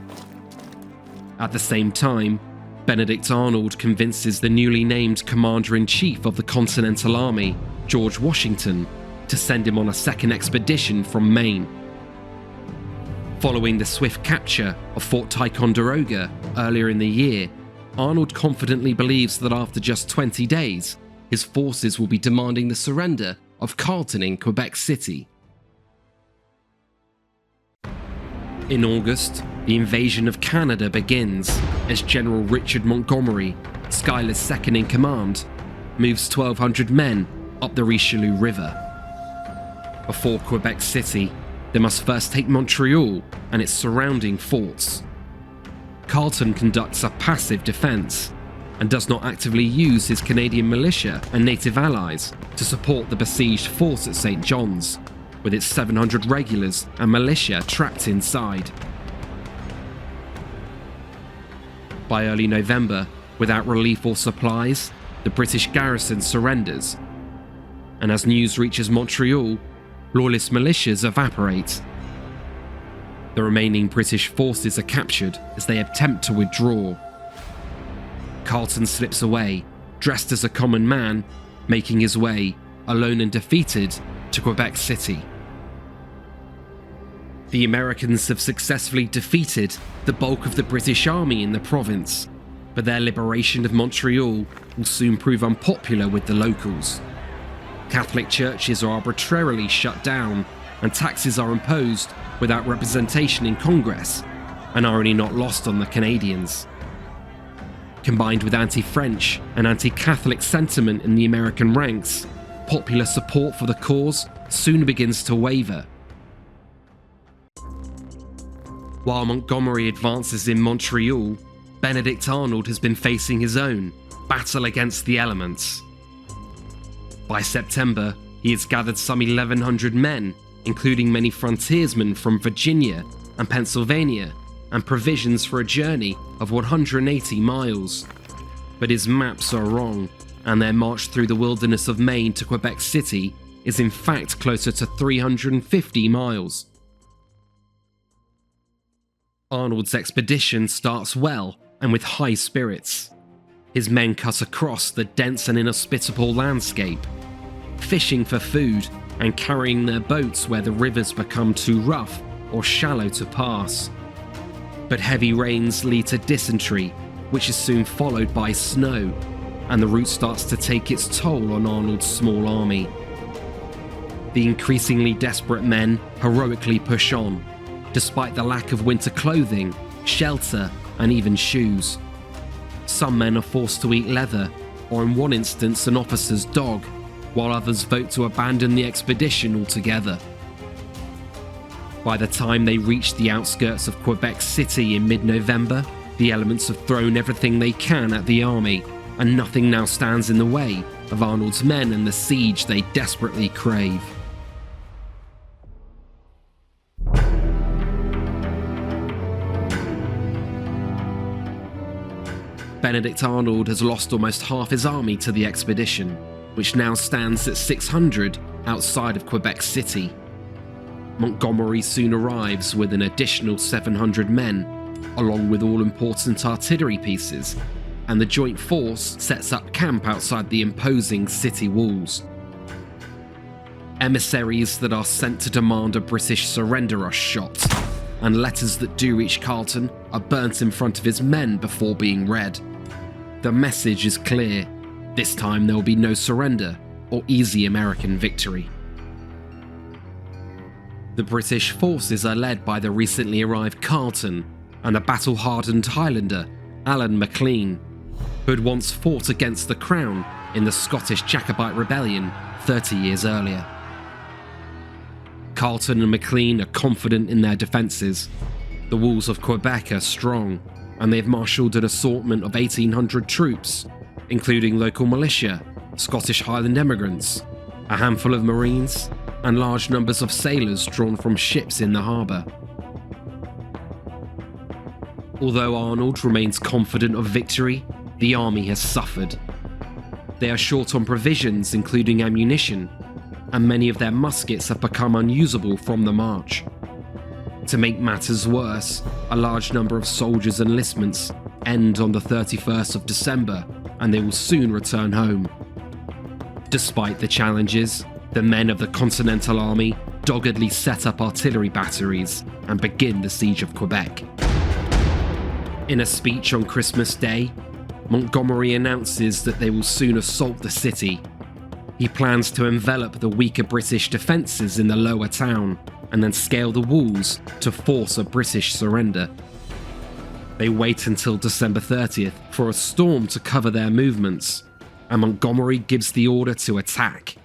At the same time, Benedict Arnold convinces the newly named Commander-in-Chief of the Continental Army, George Washington, to send him on a second expedition from Maine. Following the swift capture of Fort Ticonderoga earlier in the year, Arnold confidently believes that after just 20 days, his forces will be demanding the surrender of Carleton in Quebec City. In August, the invasion of Canada begins as General Richard Montgomery, Schuyler's second in command, moves 1,200 men up the Richelieu River. Before Quebec City, they must first take Montreal and its surrounding forts. Carleton conducts a passive defence and does not actively use his Canadian militia and native allies to support the besieged fort at St. John's, with its 700 regulars and militia trapped inside. By early November, without relief or supplies, the British garrison surrenders, and as news reaches Montreal, Loyalist militias evaporate. The remaining British forces are captured as they attempt to withdraw. Carleton slips away, dressed as a common man, making his way, alone and defeated, to Quebec City. The Americans have successfully defeated the bulk of the British army in the province, but their liberation of Montreal will soon prove unpopular with the locals. Catholic churches are arbitrarily shut down, and taxes are imposed without representation in Congress, an irony not lost on the Canadians. Combined with anti-French and anti-Catholic sentiment in the American ranks, popular support for the cause soon begins to waver. While Montgomery advances in Montreal, Benedict Arnold has been facing his own battle against the elements. By September, he has gathered some 1,100 men, including many frontiersmen from Virginia and Pennsylvania, and provisions for a journey of 180 miles. But his maps are wrong, and their march through the wilderness of Maine to Quebec City is in fact closer to 350 miles. Arnold's expedition starts well and with high spirits. His men cut across the dense and inhospitable landscape, fishing for food and carrying their boats where the rivers become too rough or shallow to pass. But heavy rains lead to dysentery, which is soon followed by snow, and the route starts to take its toll on Arnold's small army. The increasingly desperate men heroically push on, despite the lack of winter clothing, shelter, and even shoes. Some men are forced to eat leather, or in one instance an officer's dog, while others vote to abandon the expedition altogether. By the time they reach the outskirts of Quebec City in mid-November, the elements have thrown everything they can at the army, and nothing now stands in the way of Arnold's men and the siege they desperately crave. Benedict Arnold has lost almost half his army to the expedition, which now stands at 600 outside of Quebec City. Montgomery soon arrives with an additional 700 men, along with all-important artillery pieces, and the joint force sets up camp outside the imposing city walls. Emissaries that are sent to demand a British surrender are shot, and letters that do reach Carleton are burnt in front of his men before being read. The message is clear: this time there will be no surrender or easy American victory. The British forces are led by the recently arrived Carleton and a battle-hardened Highlander, Alan Maclean, who had once fought against the Crown in the Scottish Jacobite Rebellion 30 years earlier. Carleton and Maclean are confident in their defences. The walls of Quebec are strong, and they've marshalled an assortment of 1,800 troops, including local militia, Scottish Highland emigrants, a handful of Marines, and large numbers of sailors drawn from ships in the harbour. Although Arnold remains confident of victory, the army has suffered. They are short on provisions, including ammunition, and many of their muskets have become unusable from the march. To make matters worse, a large number of soldiers' enlistments end on the 31st of December, and they will soon return home. Despite the challenges, the men of the Continental Army doggedly set up artillery batteries and begin the siege of Quebec. In a speech on Christmas Day, Montgomery announces that they will soon assault the city. He plans to envelop the weaker British defences in the lower town and then scale the walls to force a British surrender. They wait until December 30th for a storm to cover their movements, and Montgomery gives the order to attack.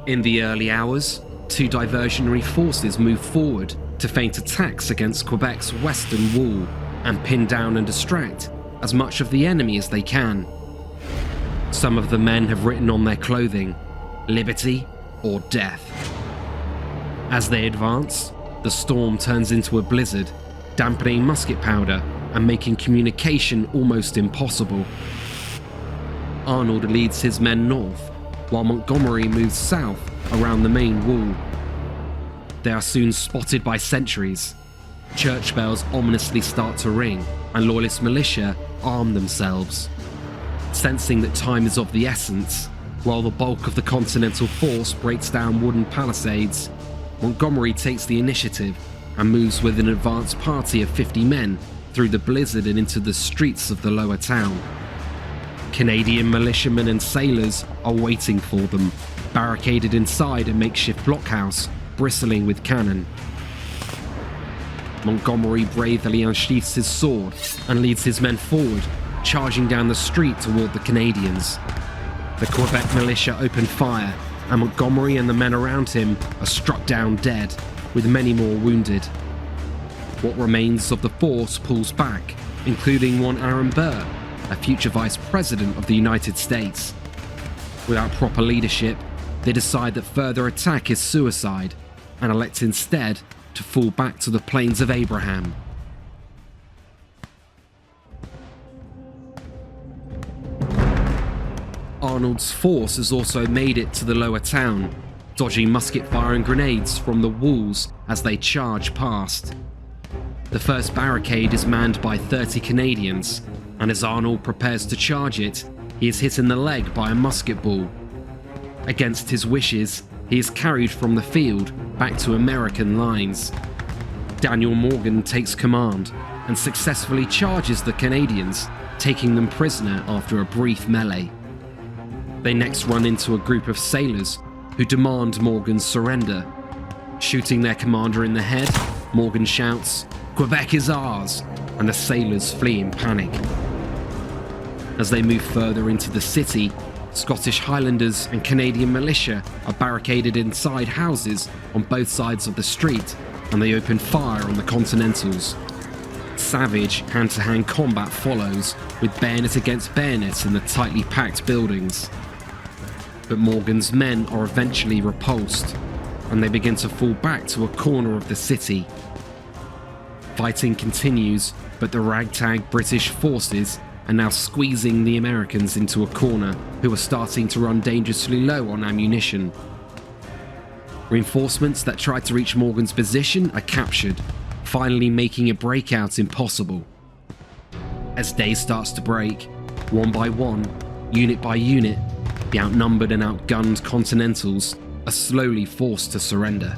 In the early hours, two diversionary forces move forward to feint attacks against Quebec's western wall and pin down and distract as much of the enemy as they can. Some of the men have written on their clothing, "Liberty or death." As they advance, the storm turns into a blizzard, dampening musket powder and making communication almost impossible. Arnold leads his men north, while Montgomery moves south around the main wall. They are soon spotted by sentries. church bells ominously start to ring, and loyalist militia arm themselves. Sensing that time is of the essence, while the bulk of the Continental force breaks down wooden palisades, Montgomery takes the initiative and moves with an advance party of 50 men through the blizzard and into the streets of the lower town. Canadian militiamen and sailors are waiting for them, barricaded inside a makeshift blockhouse bristling with cannon. Montgomery bravely unsheaths his sword and leads his men forward, charging down the street toward the Canadians. The Quebec militia open fire, and Montgomery and the men around him are struck down dead, with many more wounded. What remains of the force pulls back, including one Aaron Burr, a future vice president of the United States. Without proper leadership, they decide that further attack is suicide, and elect instead to fall back to the Plains of Abraham. Arnold's force has also made it to the lower town, dodging musket fire and grenades from the walls as they charge past. The first barricade is manned by 30 Canadians, and as Arnold prepares to charge it, he is hit in the leg by a musket ball. Against his wishes, he is carried from the field back to American lines. Daniel Morgan takes command and successfully charges the Canadians, taking them prisoner after a brief melee. They next run into a group of sailors who demand Morgan's surrender. Shooting their commander in the head, Morgan shouts, "Quebec is ours," and the sailors flee in panic. As they move further into the city, Scottish Highlanders and Canadian militia are barricaded inside houses on both sides of the street, and they open fire on the Continentals. Savage hand-to-hand combat follows, with bayonet against bayonet in the tightly packed buildings. But Morgan's men are eventually repulsed, and they begin to fall back to a corner of the city. Fighting continues, but the ragtag British forces are now squeezing the Americans into a corner, who are starting to run dangerously low on ammunition. Reinforcements that tried to reach Morgan's position are captured, finally making a breakout impossible. As day starts to break, one by one, unit by unit, the outnumbered and outgunned Continentals are slowly forced to surrender.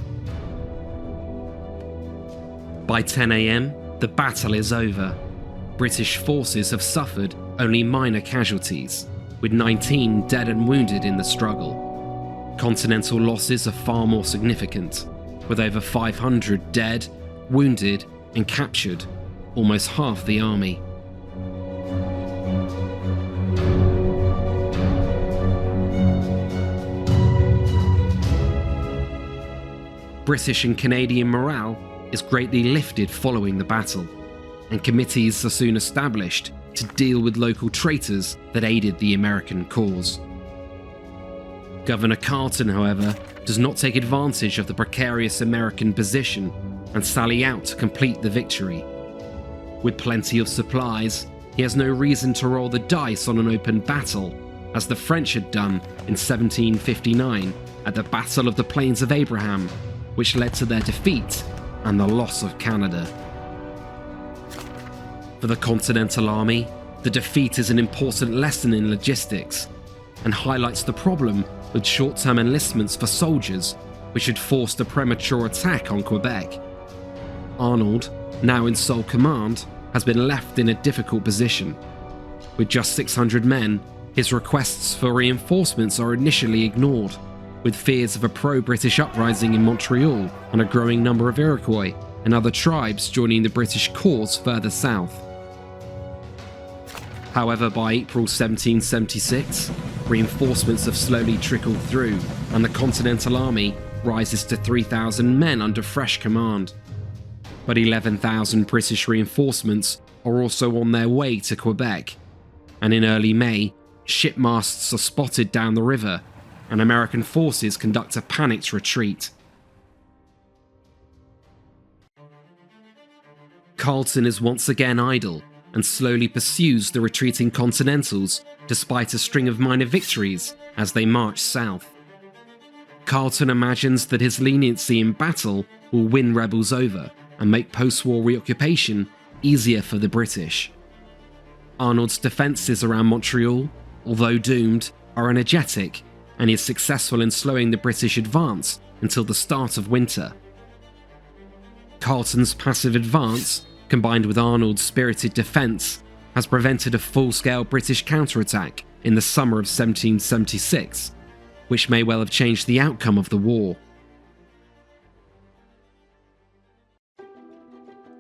By 10 a.m, the battle is over. British forces have suffered only minor casualties, with 19 dead and wounded in the struggle. Continental losses are far more significant, with over 500 dead, wounded, and captured, almost half the army. British and Canadian morale is greatly lifted following the battle, and committees are soon established to deal with local traitors that aided the American cause. Governor Carleton, however, does not take advantage of the precarious American position and sally out to complete the victory. With plenty of supplies, he has no reason to roll the dice on an open battle, as the French had done in 1759 at the Battle of the Plains of Abraham, which led to their defeat and the loss of Canada. For the Continental Army, the defeat is an important lesson in logistics and highlights the problem with short-term enlistments for soldiers, which had forced a premature attack on Quebec. Arnold, now in sole command, has been left in a difficult position. With just 600 men, his requests for reinforcements are initially ignored, with fears of a pro-British uprising in Montreal and a growing number of Iroquois and other tribes joining the British cause further south. However, by April 1776, reinforcements have slowly trickled through, and the Continental Army rises to 3,000 men under fresh command. But 11,000 British reinforcements are also on their way to Quebec, and in early May, shipmasts are spotted down the river, and American forces conduct a panicked retreat. Carleton is once again idle and slowly pursues the retreating Continentals despite a string of minor victories as they march south. Carleton imagines that his leniency in battle will win rebels over, and make post-war reoccupation easier for the British. Arnold's defences around Montreal, although doomed, are energetic, and he is successful in slowing the British advance until the start of winter. Carleton's passive advance, combined with Arnold's spirited defence, has prevented a full-scale British counterattack in the summer of 1776, which may well have changed the outcome of the war.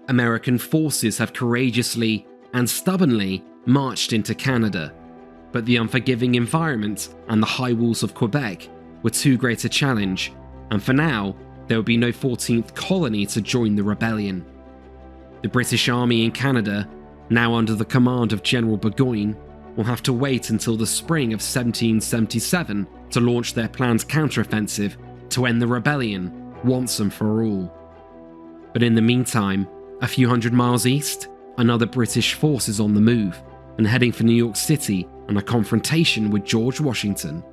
American forces have courageously and stubbornly marched into Canada, but the unforgiving environment and the high walls of Quebec were too great a challenge, and for now, there would be no 14th colony to join the rebellion. The British Army in Canada, now under the command of General Burgoyne, will have to wait until the spring of 1777 to launch their planned counteroffensive to end the rebellion once and for all. But in the meantime, a few hundred miles east, another British force is on the move and heading for New York City on a confrontation with George Washington.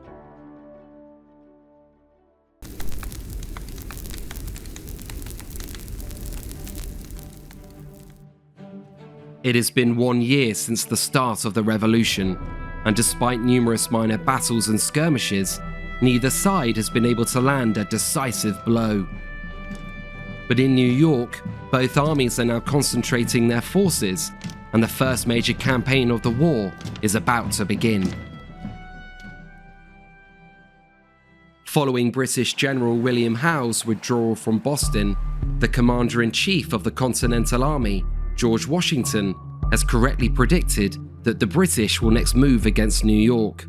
It has been 1 year since the start of the revolution, and despite numerous minor battles and skirmishes, neither side has been able to land a decisive blow. But in New York, both armies are now concentrating their forces, and the first major campaign of the war is about to begin. Following British General William Howe's withdrawal from Boston, the Commander-in-Chief of the Continental Army, George Washington, has correctly predicted that the British will next move against New York.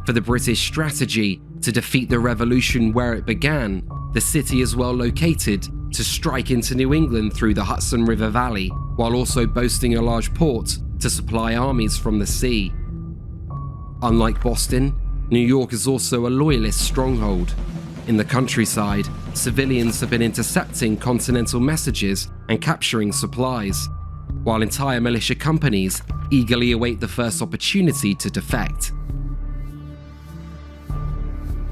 For the British strategy to defeat the revolution where it began, the city is well located to strike into New England through the Hudson River Valley, while also boasting a large port to supply armies from the sea. Unlike Boston, New York is also a loyalist stronghold. In the countryside, civilians have been intercepting Continental messages and capturing supplies, while entire militia companies eagerly await the first opportunity to defect.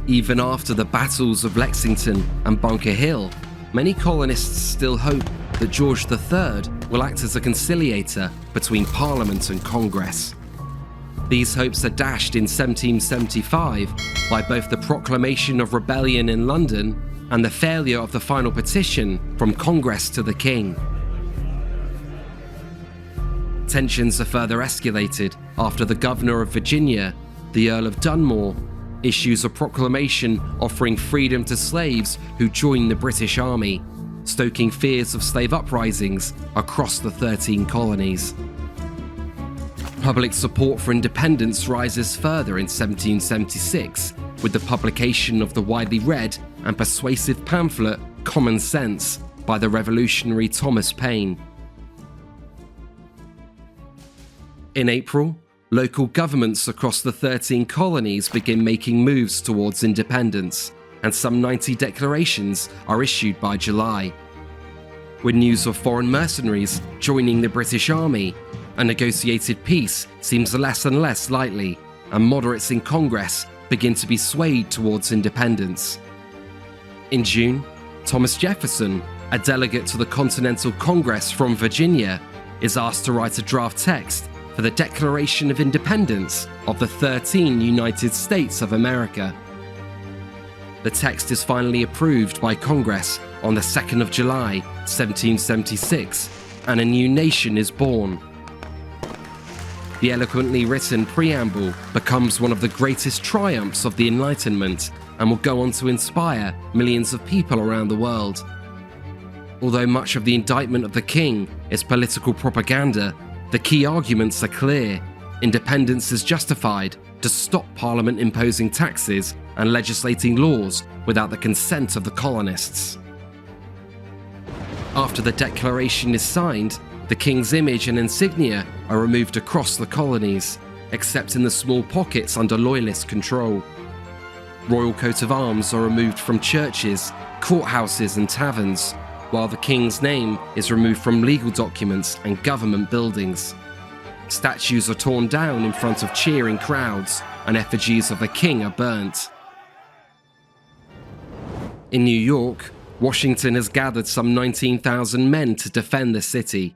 Even after the battles of Lexington and Bunker Hill, many colonists still hope that George III will act as a conciliator between Parliament and Congress. These hopes are dashed in 1775 by both the proclamation of rebellion in London and the failure of the final petition from Congress to the King. Tensions are further escalated after the Governor of Virginia, the Earl of Dunmore, issues a proclamation offering freedom to slaves who join the British Army, stoking fears of slave uprisings across the 13 colonies. Public support for independence rises further in 1776 with the publication of the widely read and persuasive pamphlet Common Sense by the revolutionary Thomas Paine. In April, local governments across the 13 colonies begin making moves towards independence, and some 90 declarations are issued by July. With news of foreign mercenaries joining the British Army, a negotiated peace seems less and less likely, and moderates in Congress begin to be swayed towards independence. In June, Thomas Jefferson, a delegate to the Continental Congress from Virginia, is asked to write a draft text for the Declaration of Independence of the 13 United States of America. The text is finally approved by Congress on the 2nd of July, 1776, and a new nation is born. The eloquently written preamble becomes one of the greatest triumphs of the Enlightenment and will go on to inspire millions of people around the world. Although much of the indictment of the king is political propaganda, the key arguments are clear. Independence is justified to stop Parliament imposing taxes and legislating laws without the consent of the colonists. After the declaration is signed, the king's image and insignia are removed across the colonies, except in the small pockets under loyalist control. Royal coat of arms are removed from churches, courthouses and taverns, while the king's name is removed from legal documents and government buildings. Statues are torn down in front of cheering crowds, and effigies of the king are burnt. In New York, Washington has gathered some 19,000 men to defend the city.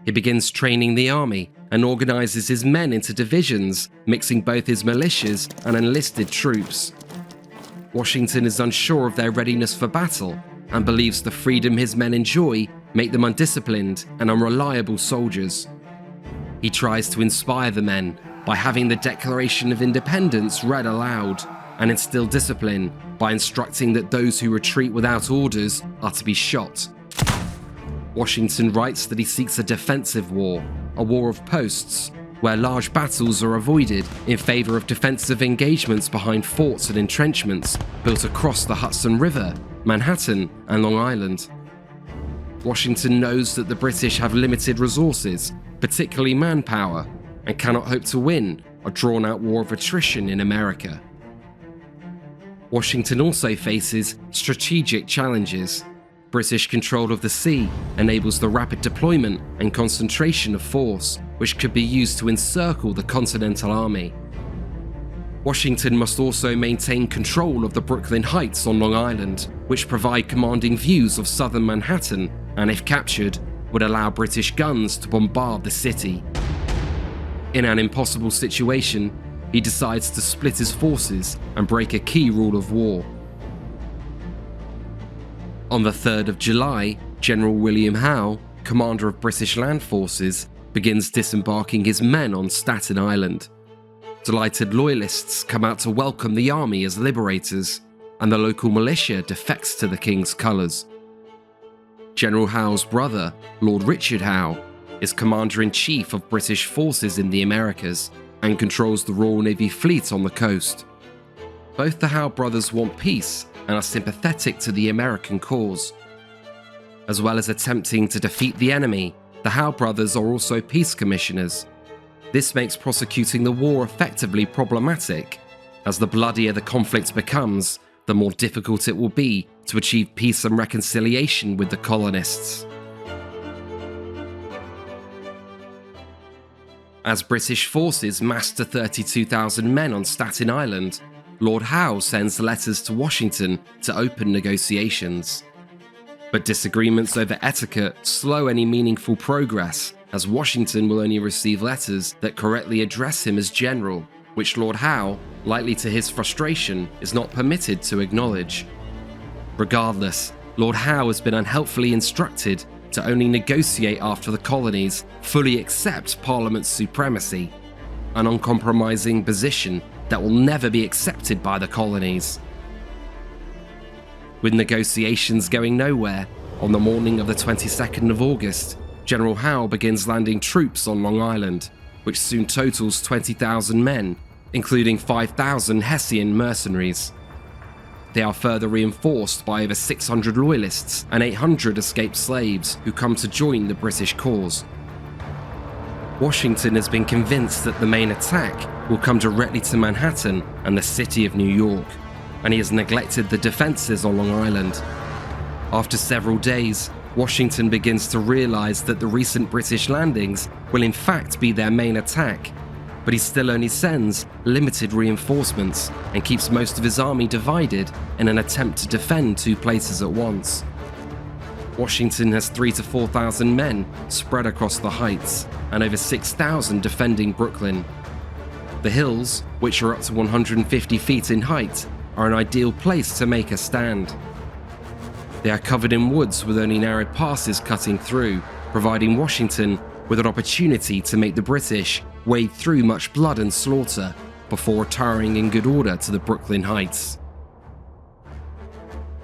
He begins training the army and organizes his men into divisions, mixing both his militias and enlisted troops. Washington is unsure of their readiness for battle and believes the freedom his men enjoy make them undisciplined and unreliable soldiers. He tries to inspire the men by having the Declaration of Independence read aloud and instill discipline by instructing that those who retreat without orders are to be shot. Washington writes that he seeks a defensive war, a war of posts, where large battles are avoided in favor of defensive engagements behind forts and entrenchments built across the Hudson River, Manhattan, and Long Island. Washington knows that the British have limited resources, particularly manpower, and cannot hope to win a drawn-out war of attrition in America. Washington also faces strategic challenges. British control of the sea enables the rapid deployment and concentration of force, which could be used to encircle the Continental Army. Washington must also maintain control of the Brooklyn Heights on Long Island, which provide commanding views of southern Manhattan and, if captured, would allow British guns to bombard the city. In an impossible situation, he decides to split his forces and break a key rule of war. On the 3rd of July, General William Howe, commander of British land forces, begins disembarking his men on Staten Island. Delighted loyalists come out to welcome the army as liberators, and the local militia defects to the king's colours. General Howe's brother, Lord Richard Howe, is commander-in-chief of British forces in the Americas and controls the Royal Navy fleet on the coast. Both the Howe brothers want peace and are sympathetic to the American cause. As well as attempting to defeat the enemy, the Howe brothers are also peace commissioners. This makes prosecuting the war effectively problematic, as the bloodier the conflict becomes, the more difficult it will be to achieve peace and reconciliation with the colonists. As British forces mass to 32,000 men on Staten Island, Lord Howe sends letters to Washington to open negotiations. But disagreements over etiquette slow any meaningful progress, as Washington will only receive letters that correctly address him as general, which Lord Howe, likely to his frustration, is not permitted to acknowledge. Regardless, Lord Howe has been unhelpfully instructed to only negotiate after the colonies fully accept Parliament's supremacy, an uncompromising position that will never be accepted by the colonies. With negotiations going nowhere, on the morning of the 22nd of August, General Howe begins landing troops on Long Island, which soon totals 20,000 men, including 5,000 Hessian mercenaries. They are further reinforced by over 600 loyalists and 800 escaped slaves who come to join the British cause. Washington has been convinced that the main attack will come directly to Manhattan and the city of New York, and he has neglected the defenses on Long Island. After several days, Washington begins to realize that the recent British landings will in fact be their main attack, but he still only sends limited reinforcements and keeps most of his army divided in an attempt to defend two places at once. Washington has 3,000 to 4,000 men spread across the heights and over 6,000 defending Brooklyn. The hills, which are up to 150 feet in height, are an ideal place to make a stand. They are covered in woods with only narrow passes cutting through, providing Washington with an opportunity to make the British wade through much blood and slaughter before retiring in good order to the Brooklyn Heights.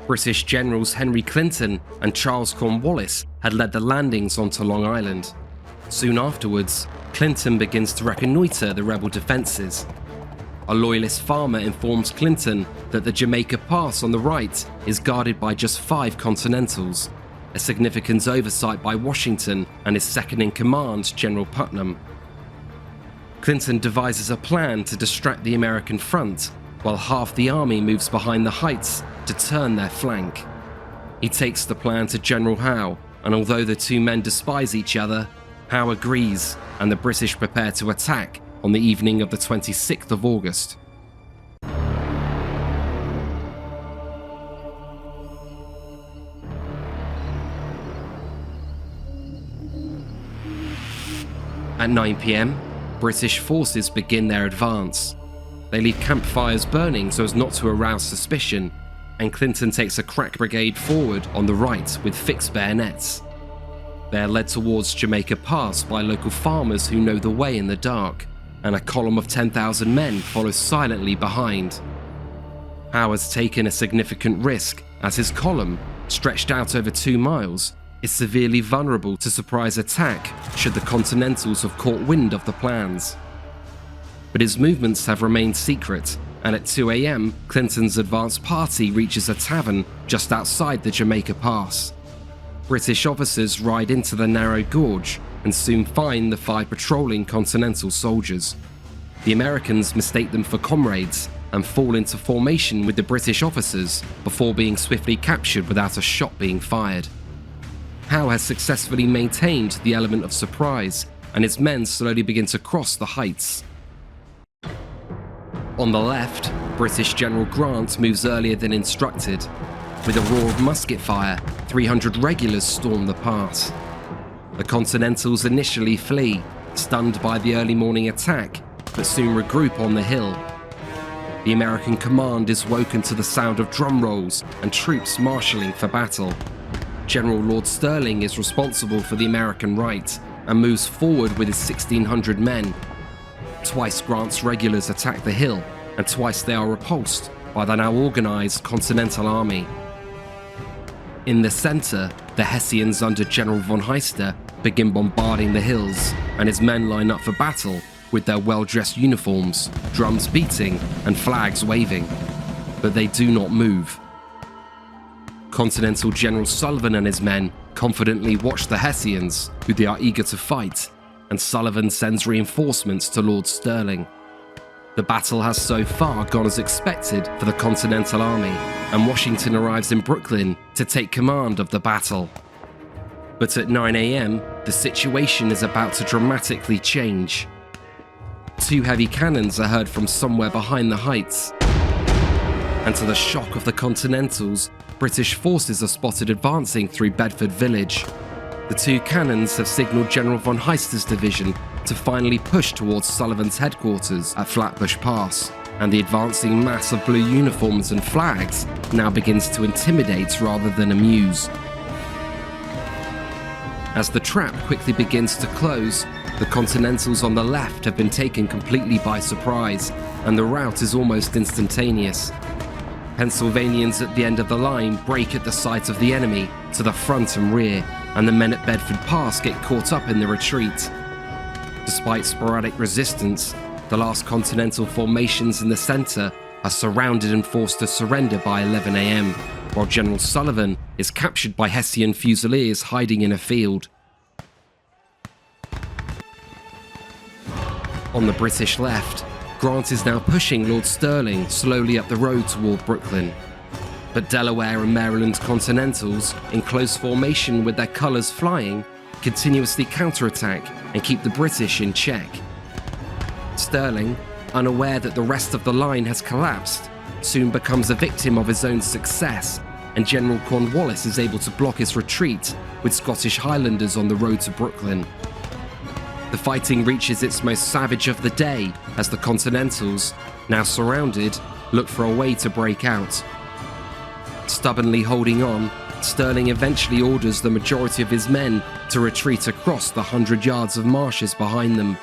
British generals Henry Clinton and Charles Cornwallis had led the landings onto Long Island. Soon afterwards, Clinton begins to reconnoiter the rebel defenses. A loyalist farmer informs Clinton that the Jamaica Pass on the right is guarded by just 5 Continentals, a significant oversight by Washington and his second-in-command, General Putnam. Clinton devises a plan to distract the American front, while half the army moves behind the heights to turn their flank. He takes the plan to General Howe, and although the two men despise each other, Howe agrees, and the British prepare to attack on the evening of the 26th of August. At 9 p.m, British forces begin their advance. They leave campfires burning so as not to arouse suspicion, and Clinton takes a crack brigade forward on the right with fixed bayonets. They are led towards Jamaica Pass by local farmers who know the way in the dark, and a column of 10,000 men follows silently behind. Howe has taken a significant risk as his column, stretched out over 2 miles, is severely vulnerable to surprise attack should the Continentals have caught wind of the plans. But his movements have remained secret, and at 2 a.m, Clinton's advance party reaches a tavern just outside the Jamaica Pass. British officers ride into the narrow gorge and soon find the 5 patrolling Continental soldiers. The Americans mistake them for comrades and fall into formation with the British officers before being swiftly captured without a shot being fired. Howe has successfully maintained the element of surprise, and his men slowly begin to cross the heights. On the left, British General Grant moves earlier than instructed. With a roar of musket fire, 300 regulars storm the pass. The Continentals initially flee, stunned by the early morning attack, but soon regroup on the hill. The American command is woken to the sound of drum rolls and troops marshalling for battle. General Lord Stirling is responsible for the American right and moves forward with his 1,600 men. Twice Grant's regulars attack the hill, and twice they are repulsed by the now organized Continental Army. In the center, the Hessians under General von Heister begin bombarding the hills, and his men line up for battle with their well-dressed uniforms, drums beating and flags waving. But they do not move. Continental General Sullivan and his men confidently watch the Hessians, who they are eager to fight, and Sullivan sends reinforcements to Lord Stirling. The battle has so far gone as expected for the Continental Army, and Washington arrives in Brooklyn to take command of the battle. But at 9 a.m, the situation is about to dramatically change. 2 heavy cannons are heard from somewhere behind the heights, and to the shock of the Continentals, British forces are spotted advancing through Bedford Village. The 2 cannons have signalled General von Heister's division to finally push towards Sullivan's headquarters at Flatbush Pass, and the advancing mass of blue uniforms and flags now begins to intimidate rather than amuse. As the trap quickly begins to close, the Continentals on the left have been taken completely by surprise, and the rout is almost instantaneous. Pennsylvanians at the end of the line break at the sight of the enemy to the front and rear, and the men at Bedford Pass get caught up in the retreat. Despite sporadic resistance, the last Continental formations in the center are surrounded and forced to surrender by 11 a.m, while General Sullivan is captured by Hessian Fusiliers hiding in a field. On the British left, Grant is now pushing Lord Stirling slowly up the road toward Brooklyn. But Delaware and Maryland Continentals, in close formation with their colours flying, continuously counterattack and keep the British in check. Stirling, unaware that the rest of the line has collapsed, soon becomes a victim of his own success, and General Cornwallis is able to block his retreat with Scottish Highlanders on the road to Brooklyn. The fighting reaches its most savage of the day as the Continentals, now surrounded, look for a way to break out. Stubbornly holding on, Stirling eventually orders the majority of his men to retreat across the 100 yards of marshes behind them.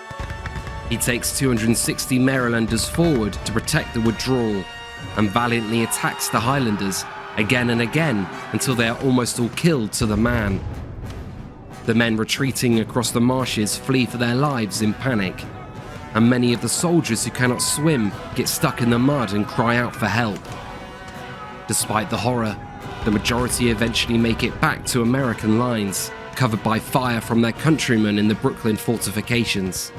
He takes 260 Marylanders forward to protect the withdrawal, and valiantly attacks the Highlanders again and again until they are almost all killed to the man. The men retreating across the marshes flee for their lives in panic, and many of the soldiers who cannot swim get stuck in the mud and cry out for help. Despite the horror, the majority eventually make it back to American lines, covered by fire from their countrymen in the Brooklyn fortifications.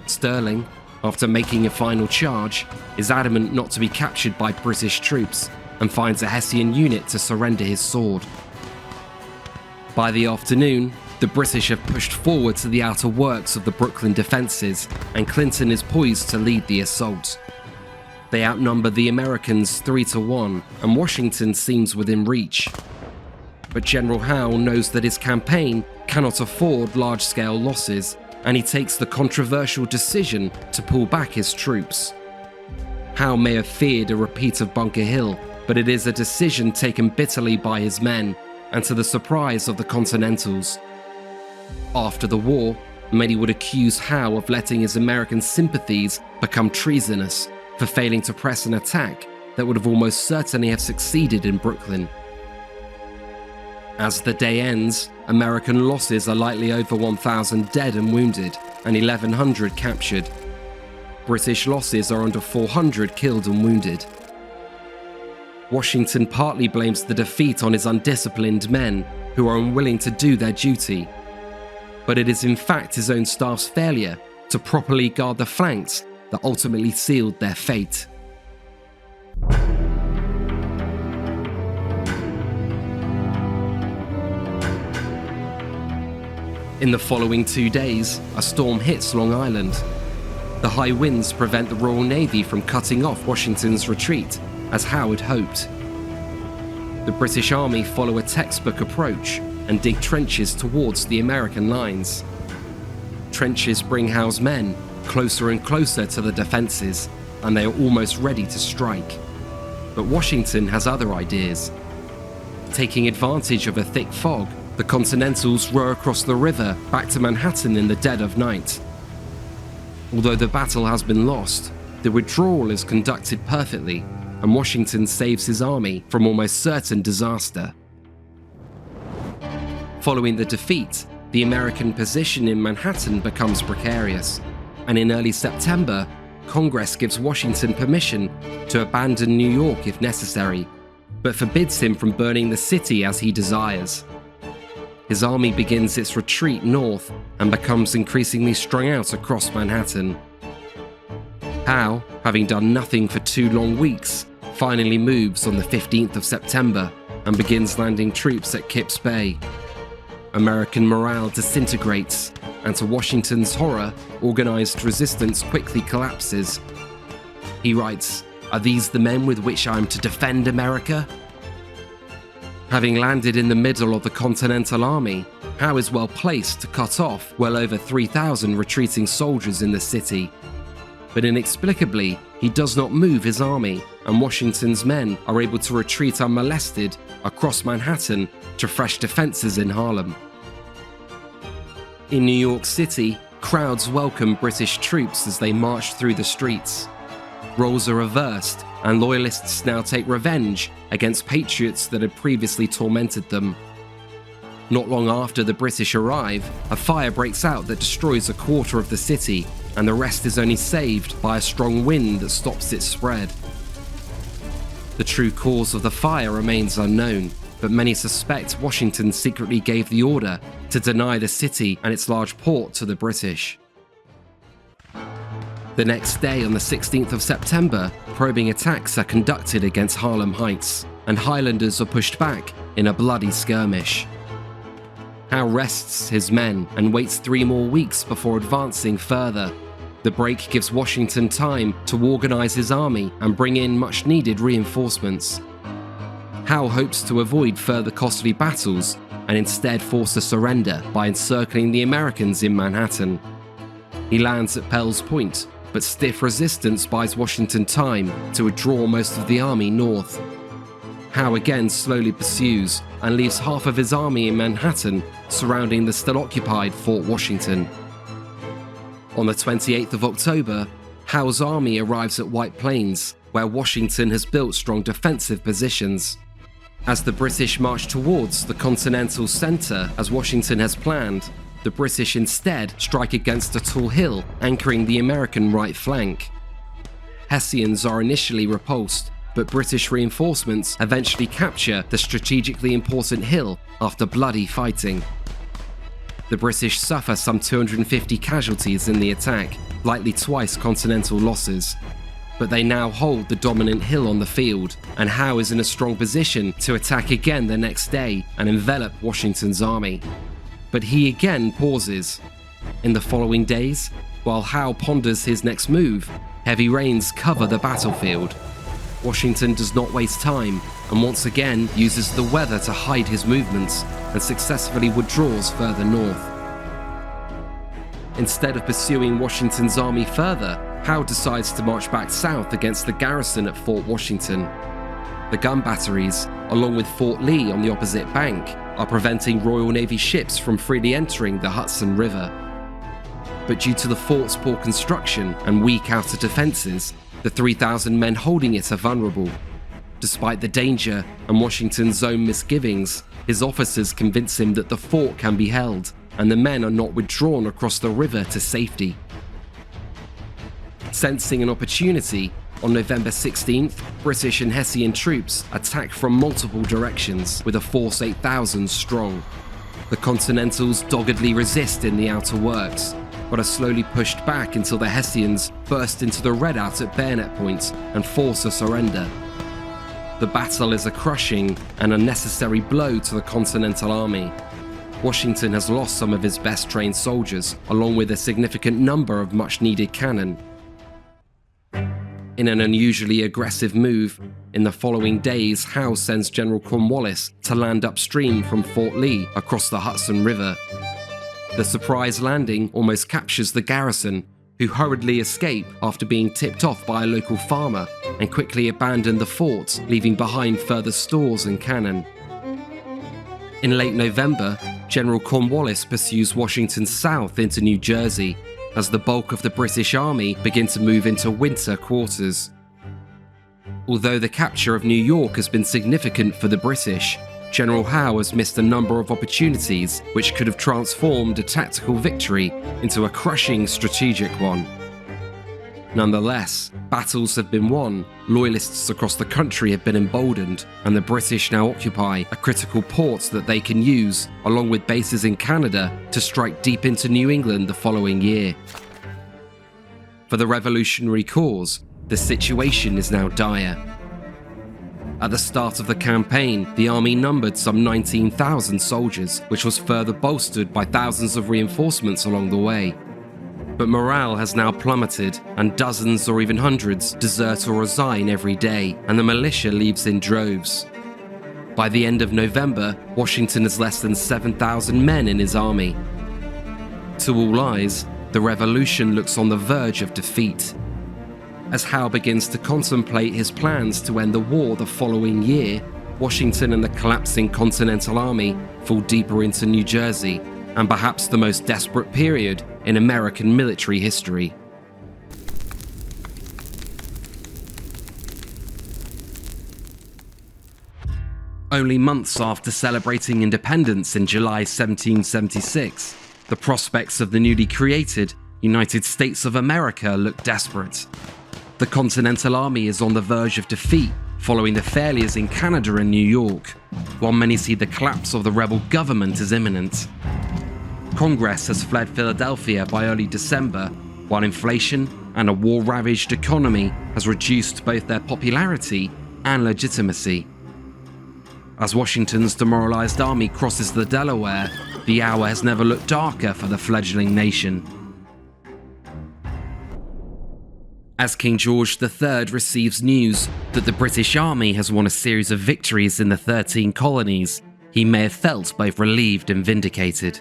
Stirling, after making a final charge, is adamant not to be captured by British troops and finds a Hessian unit to surrender his sword. By the afternoon, the British have pushed forward to the outer works of the Brooklyn defences, and Clinton is poised to lead the assault. They outnumber the Americans 3-1, and Washington seems within reach. But General Howe knows that his campaign cannot afford large-scale losses, and he takes the controversial decision to pull back his troops. Howe may have feared a repeat of Bunker Hill, but it is a decision taken bitterly by his men, and to the surprise of the Continentals. After the war, many would accuse Howe of letting his American sympathies become treasonous for failing to press an attack that would have almost certainly have succeeded in Brooklyn. As the day ends, American losses are likely over 1,000 dead and wounded, and 1,100 captured. British losses are under 400 killed and wounded. Washington partly blames the defeat on his undisciplined men, who are unwilling to do their duty. But it is in fact his own staff's failure to properly guard the flanks that ultimately sealed their fate. In the following 2 days, a storm hits Long Island. The high winds prevent the Royal Navy from cutting off Washington's retreat, as Howe had hoped. The British Army follow a textbook approach and dig trenches towards the American lines. Trenches bring Howe's men closer and closer to the defences, and they are almost ready to strike. But Washington has other ideas. Taking advantage of a thick fog, the Continentals row across the river back to Manhattan in the dead of night. Although the battle has been lost, the withdrawal is conducted perfectly, and Washington saves his army from almost certain disaster. Following the defeat, the American position in Manhattan becomes precarious, and in early September, Congress gives Washington permission to abandon New York if necessary, but forbids him from burning the city as he desires. His army begins its retreat north and becomes increasingly strung out across Manhattan. Howe, having done nothing for 2 long weeks, finally moves on the 15th of September and begins landing troops at Kips Bay. American morale disintegrates, and to Washington's horror, organized resistance quickly collapses. He writes, "Are these the men with which I am to defend America?" Having landed in the middle of the Continental Army, Howe is well placed to cut off well over 3,000 retreating soldiers in the city. But inexplicably, he does not move his army, and Washington's men are able to retreat unmolested across Manhattan to fresh defenses in Harlem. In New York City, crowds welcome British troops as they march through the streets. Roles are reversed, and loyalists now take revenge against patriots that had previously tormented them. Not long after the British arrive, a fire breaks out that destroys a quarter of the city, and the rest is only saved by a strong wind that stops its spread. The true cause of the fire remains unknown, but many suspect Washington secretly gave the order to deny the city and its large port to the British. The next day, on the 16th of September, probing attacks are conducted against Harlem Heights, and Highlanders are pushed back in a bloody skirmish. Howe rests his men and waits 3 more weeks before advancing further. The break gives Washington time to organize his army and bring in much-needed reinforcements. Howe hopes to avoid further costly battles and instead force a surrender by encircling the Americans in Manhattan. He lands at Pell's Point, but stiff resistance buys Washington time to withdraw most of the army north. Howe again slowly pursues and leaves half of his army in Manhattan, surrounding the still occupied Fort Washington. On the 28th of October, Howe's army arrives at White Plains, where Washington has built strong defensive positions. As the British march towards the Continental center as Washington has planned, the British instead strike against a tall hill anchoring the American right flank. Hessians are initially repulsed, but British reinforcements eventually capture the strategically important hill after bloody fighting. The British suffer some 250 casualties in the attack, likely twice Continental losses. But they now hold the dominant hill on the field, and Howe is in a strong position to attack again the next day and envelop Washington's army. But he again pauses. In the following days, while Howe ponders his next move, heavy rains cover the battlefield. Washington does not waste time and once again uses the weather to hide his movements and successfully withdraws further north. Instead of pursuing Washington's army further, Howe decides to march back south against the garrison at Fort Washington. The gun batteries, along with Fort Lee on the opposite bank, are preventing Royal Navy ships from freely entering the Hudson River. But due to the fort's poor construction and weak outer defences, the 3,000 men holding it are vulnerable. Despite the danger and Washington's own misgivings, his officers convince him that the fort can be held, and the men are not withdrawn across the river to safety. Sensing an opportunity, on November 16th, British and Hessian troops attack from multiple directions with a force 8,000 strong. The Continentals doggedly resist in the outer works, but are slowly pushed back until the Hessians burst into the redoubt at bayonet point and force a surrender. The battle is a crushing and unnecessary blow to the Continental Army. Washington has lost some of his best trained soldiers, along with a significant number of much-needed cannon. In an unusually aggressive move, in the following days, Howe sends General Cornwallis to land upstream from Fort Lee across the Hudson River. The surprise landing almost captures the garrison, who hurriedly escape after being tipped off by a local farmer and quickly abandon the fort, leaving behind further stores and cannon. In late November, General Cornwallis pursues Washington south into New Jersey, as the bulk of the British Army begin to move into winter quarters. Although the capture of New York has been significant for the British, General Howe has missed a number of opportunities which could have transformed a tactical victory into a crushing strategic one. Nonetheless, battles have been won, loyalists across the country have been emboldened, and the British now occupy a critical port that they can use, along with bases in Canada, to strike deep into New England the following year. For the revolutionary cause, the situation is now dire. At the start of the campaign, the army numbered some 19,000 soldiers, which was further bolstered by thousands of reinforcements along the way. But morale has now plummeted, and dozens or even hundreds desert or resign every day, and the militia leaves in droves. By the end of November, Washington has less than 7,000 men in his army. To all eyes, the revolution looks on the verge of defeat. As Howe begins to contemplate his plans to end the war the following year, Washington and the collapsing Continental Army fall deeper into New Jersey, and perhaps the most desperate period in American military history. Only months after celebrating independence in July 1776, the prospects of the newly created United States of America look desperate. The Continental Army is on the verge of defeat following the failures in Canada and New York, while many see the collapse of the rebel government as imminent. Congress has fled Philadelphia by early December, while inflation and a war-ravaged economy has reduced both their popularity and legitimacy. As Washington's demoralized army crosses the Delaware, the hour has never looked darker for the fledgling nation. As King George III receives news that the British Army has won a series of victories in the 13 colonies, he may have felt both relieved and vindicated.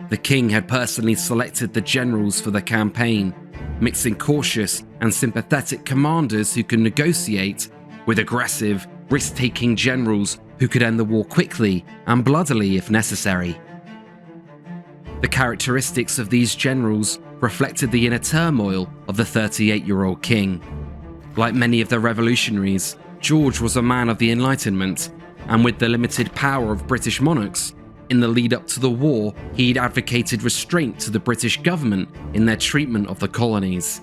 The king had personally selected the generals for the campaign, mixing cautious and sympathetic commanders who can negotiate with aggressive, risk-taking generals who could end the war quickly and bloodily if necessary. The characteristics of these generals reflected the inner turmoil of the 38-year-old king. Like many of the revolutionaries, George was a man of the Enlightenment, and with the limited power of British monarchs, in the lead-up to the war, he'd advocated restraint to the British government in their treatment of the colonies.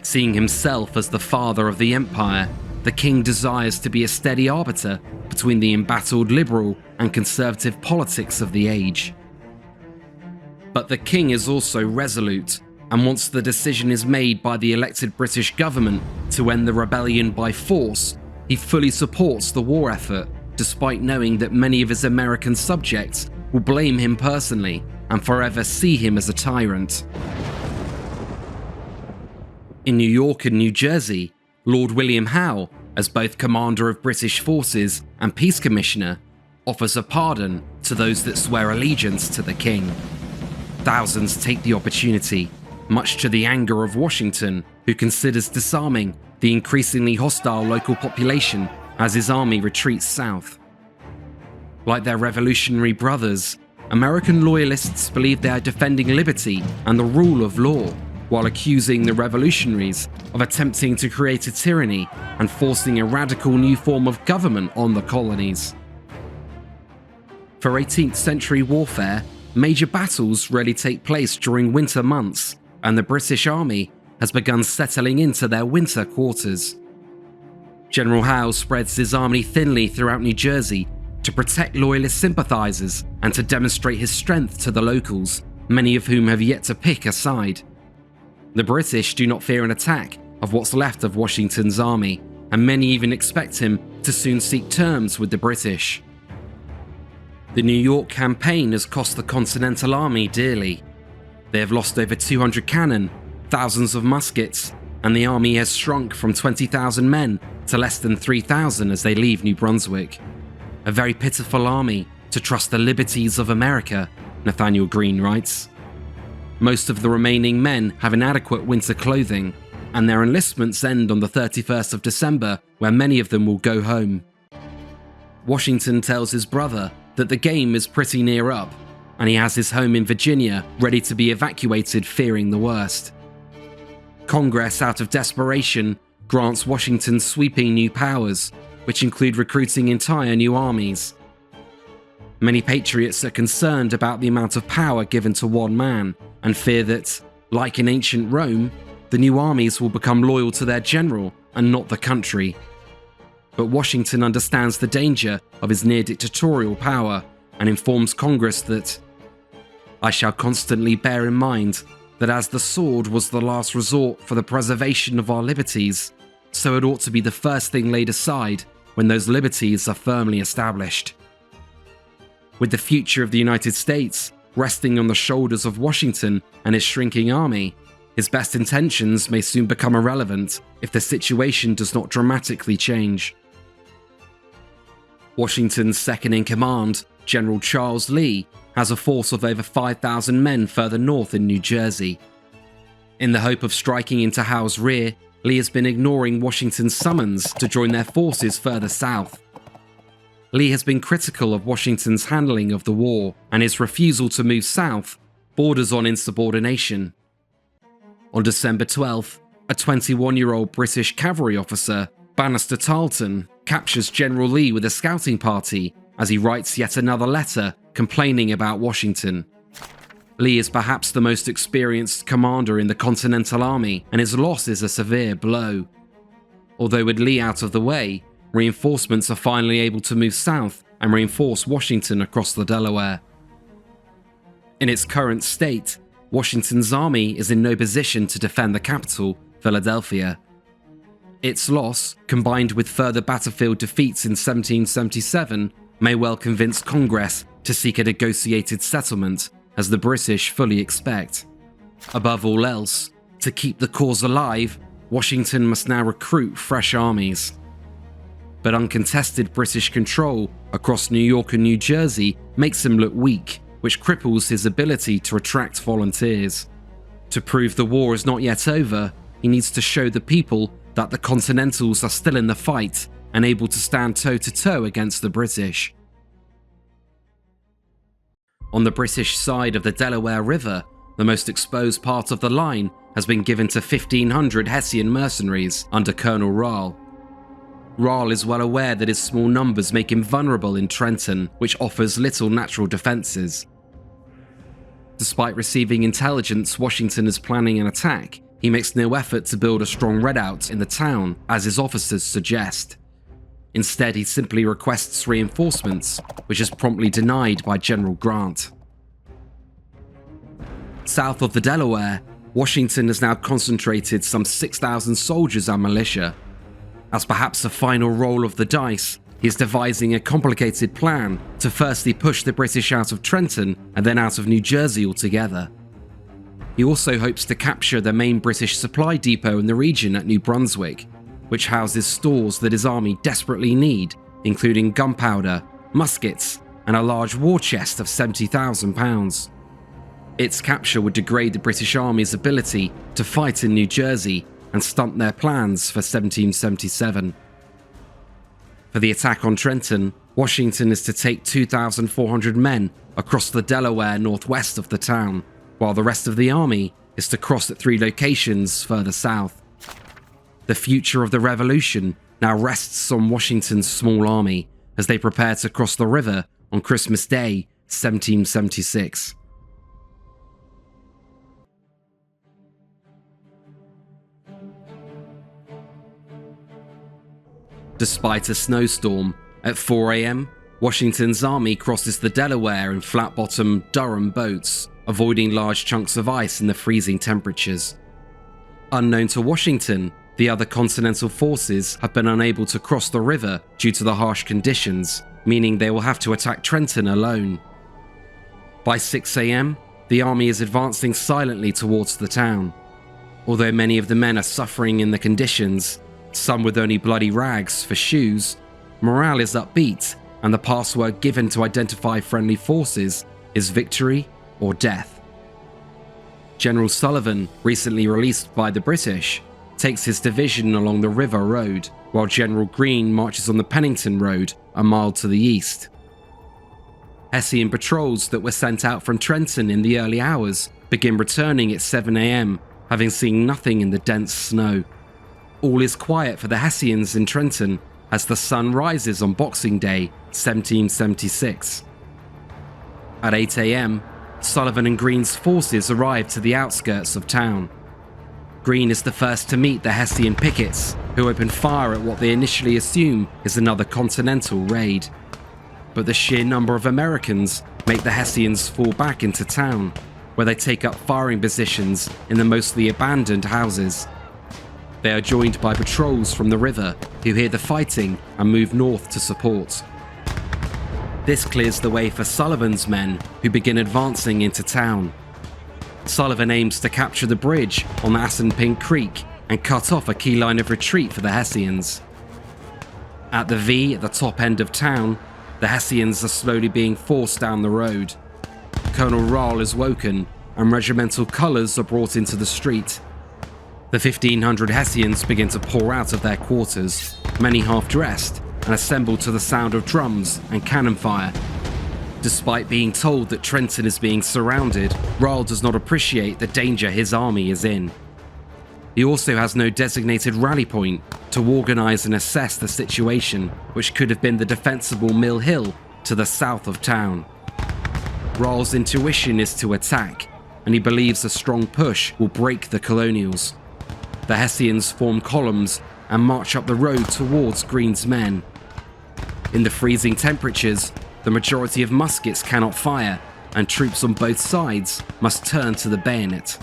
Seeing himself as the father of the empire, the king desires to be a steady arbiter between the embattled liberal and conservative politics of the age. But the king is also resolute, and once the decision is made by the elected British government to end the rebellion by force, he fully supports the war effort, despite knowing that many of his American subjects will blame him personally and forever see him as a tyrant. In New York and New Jersey, Lord William Howe, as both commander of British forces and peace commissioner, offers a pardon to those that swear allegiance to the king. thousands take the opportunity, much to the anger of Washington, who considers disarming the increasingly hostile local population as his army retreats south. Like their revolutionary brothers, American loyalists believe they are defending liberty and the rule of law, while accusing the revolutionaries of attempting to create a tyranny and forcing a radical new form of government on the colonies. For 18th century warfare, major battles rarely take place during winter months, and the British Army has begun settling into their winter quarters. General Howe spreads his army thinly throughout New Jersey to protect loyalist sympathizers and to demonstrate his strength to the locals, many of whom have yet to pick a side. The British do not fear an attack of what's left of Washington's army, and many even expect him to soon seek terms with the British. The New York campaign has cost the Continental Army dearly. They have lost over 200 cannon, thousands of muskets, and the army has shrunk from 20,000 men to less than 3,000 as they leave New Brunswick. A very pitiful army to trust the liberties of America, Nathaniel Greene writes. Most of the remaining men have inadequate winter clothing, and their enlistments end on the 31st of December, where many of them will go home. Washington tells his brother that the game is pretty near up, and he has his home in Virginia ready to be evacuated, fearing the worst. Congress, out of desperation, grants Washington sweeping new powers, which include recruiting entire new armies. Many patriots are concerned about the amount of power given to one man, and fear that, like in ancient Rome, the new armies will become loyal to their general and not the country. But Washington understands the danger of his near-dictatorial power and informs Congress that, "I shall constantly bear in mind that as the sword was the last resort for the preservation of our liberties, so it ought to be the first thing laid aside when those liberties are firmly established." With the future of the United States resting on the shoulders of Washington and his shrinking army, his best intentions may soon become irrelevant if the situation does not dramatically change. Washington's second-in-command, General Charles Lee, has a force of over 5,000 men further north in New Jersey. In the hope of striking into Howe's rear, Lee has been ignoring Washington's summons to join their forces further south. Lee has been critical of Washington's handling of the war, and his refusal to move south borders on insubordination. On December 12th, a 21-year-old British cavalry officer, Bannister Tarleton, captures General Lee with a scouting party as he writes yet another letter complaining about Washington. Lee is perhaps the most experienced commander in the Continental Army, and his loss is a severe blow. Although with Lee out of the way, reinforcements are finally able to move south and reinforce Washington across the Delaware. In its current state, Washington's army is in no position to defend the capital, Philadelphia. Its loss, combined with further battlefield defeats in 1777, may well convince Congress to seek a negotiated settlement, as the British fully expect. Above all else, to keep the cause alive, Washington must now recruit fresh armies. But uncontested British control across New York and New Jersey makes him look weak, which cripples his ability to attract volunteers. To prove the war is not yet over, he needs to show the people that the Continentals are still in the fight and able to stand toe-to-toe against the British. On the British side of the Delaware River, the most exposed part of the line has been given to 1,500 Hessian mercenaries under Colonel Rall. Rall is well aware that his small numbers make him vulnerable in Trenton, which offers little natural defences. Despite receiving intelligence Washington is planning an attack, he makes no effort to build a strong redoubt in the town, as his officers suggest. Instead, he simply requests reinforcements, which is promptly denied by General Grant. South of the Delaware, Washington has now concentrated some 6,000 soldiers and militia. As perhaps a final roll of the dice, he is devising a complicated plan to firstly push the British out of Trenton and then out of New Jersey altogether. He also hopes to capture the main British supply depot in the region at New Brunswick, which houses stores that his army desperately need, including gunpowder, muskets, and a large war chest of £70,000. Its capture would degrade the British Army's ability to fight in New Jersey and stunt their plans for 1777. For the attack on Trenton, Washington is to take 2,400 men across the Delaware northwest of the town, while the rest of the army is to cross at 3 locations further south. The future of the revolution now rests on Washington's small army as they prepare to cross the river on Christmas Day, 1776. Despite a snowstorm, at 4 a.m., Washington's army crosses the Delaware in flat-bottom Durham boats, avoiding large chunks of ice in the freezing temperatures. Unknown to Washington, the other Continental forces have been unable to cross the river due to the harsh conditions, meaning they will have to attack Trenton alone. By 6 a.m., the army is advancing silently towards the town. Although many of the men are suffering in the conditions, some with only bloody rags for shoes, morale is upbeat, and the password given to identify friendly forces is victory or death. General Sullivan, recently released by the British, takes his division along the River Road, while General Greene marches on the Pennington Road a mile to the east. Hessian patrols that were sent out from Trenton in the early hours begin returning at 7 a.m., having seen nothing in the dense snow. All is quiet for the Hessians in Trenton as the sun rises on Boxing Day, 1776. At 8 a.m., Sullivan and Greene's forces arrive to the outskirts of town. Greene is the first to meet the Hessian pickets, who open fire at what they initially assume is another Continental raid. But the sheer number of Americans make the Hessians fall back into town, where they take up firing positions in the mostly abandoned houses. They are joined by patrols from the river, who hear the fighting and move north to support. This clears the way for Sullivan's men, who begin advancing into town. Sullivan aims to capture the bridge on Assunpink Creek and cut off a key line of retreat for the Hessians. At the V at the top end of town, the Hessians are slowly being forced down the road. Colonel Rall is woken, and regimental colours are brought into the street. The 1,500 Hessians begin to pour out of their quarters, many half-dressed, and assemble to the sound of drums and cannon fire. Despite being told that Trenton is being surrounded, Rall does not appreciate the danger his army is in. He also has no designated rally point to organise and assess the situation, which could have been the defensible Mill Hill to the south of town. Rall's intuition is to attack, and he believes a strong push will break the colonials. The Hessians form columns and march up the road towards Greene's men. In the freezing temperatures, the majority of muskets cannot fire, and troops on both sides must turn to the bayonet.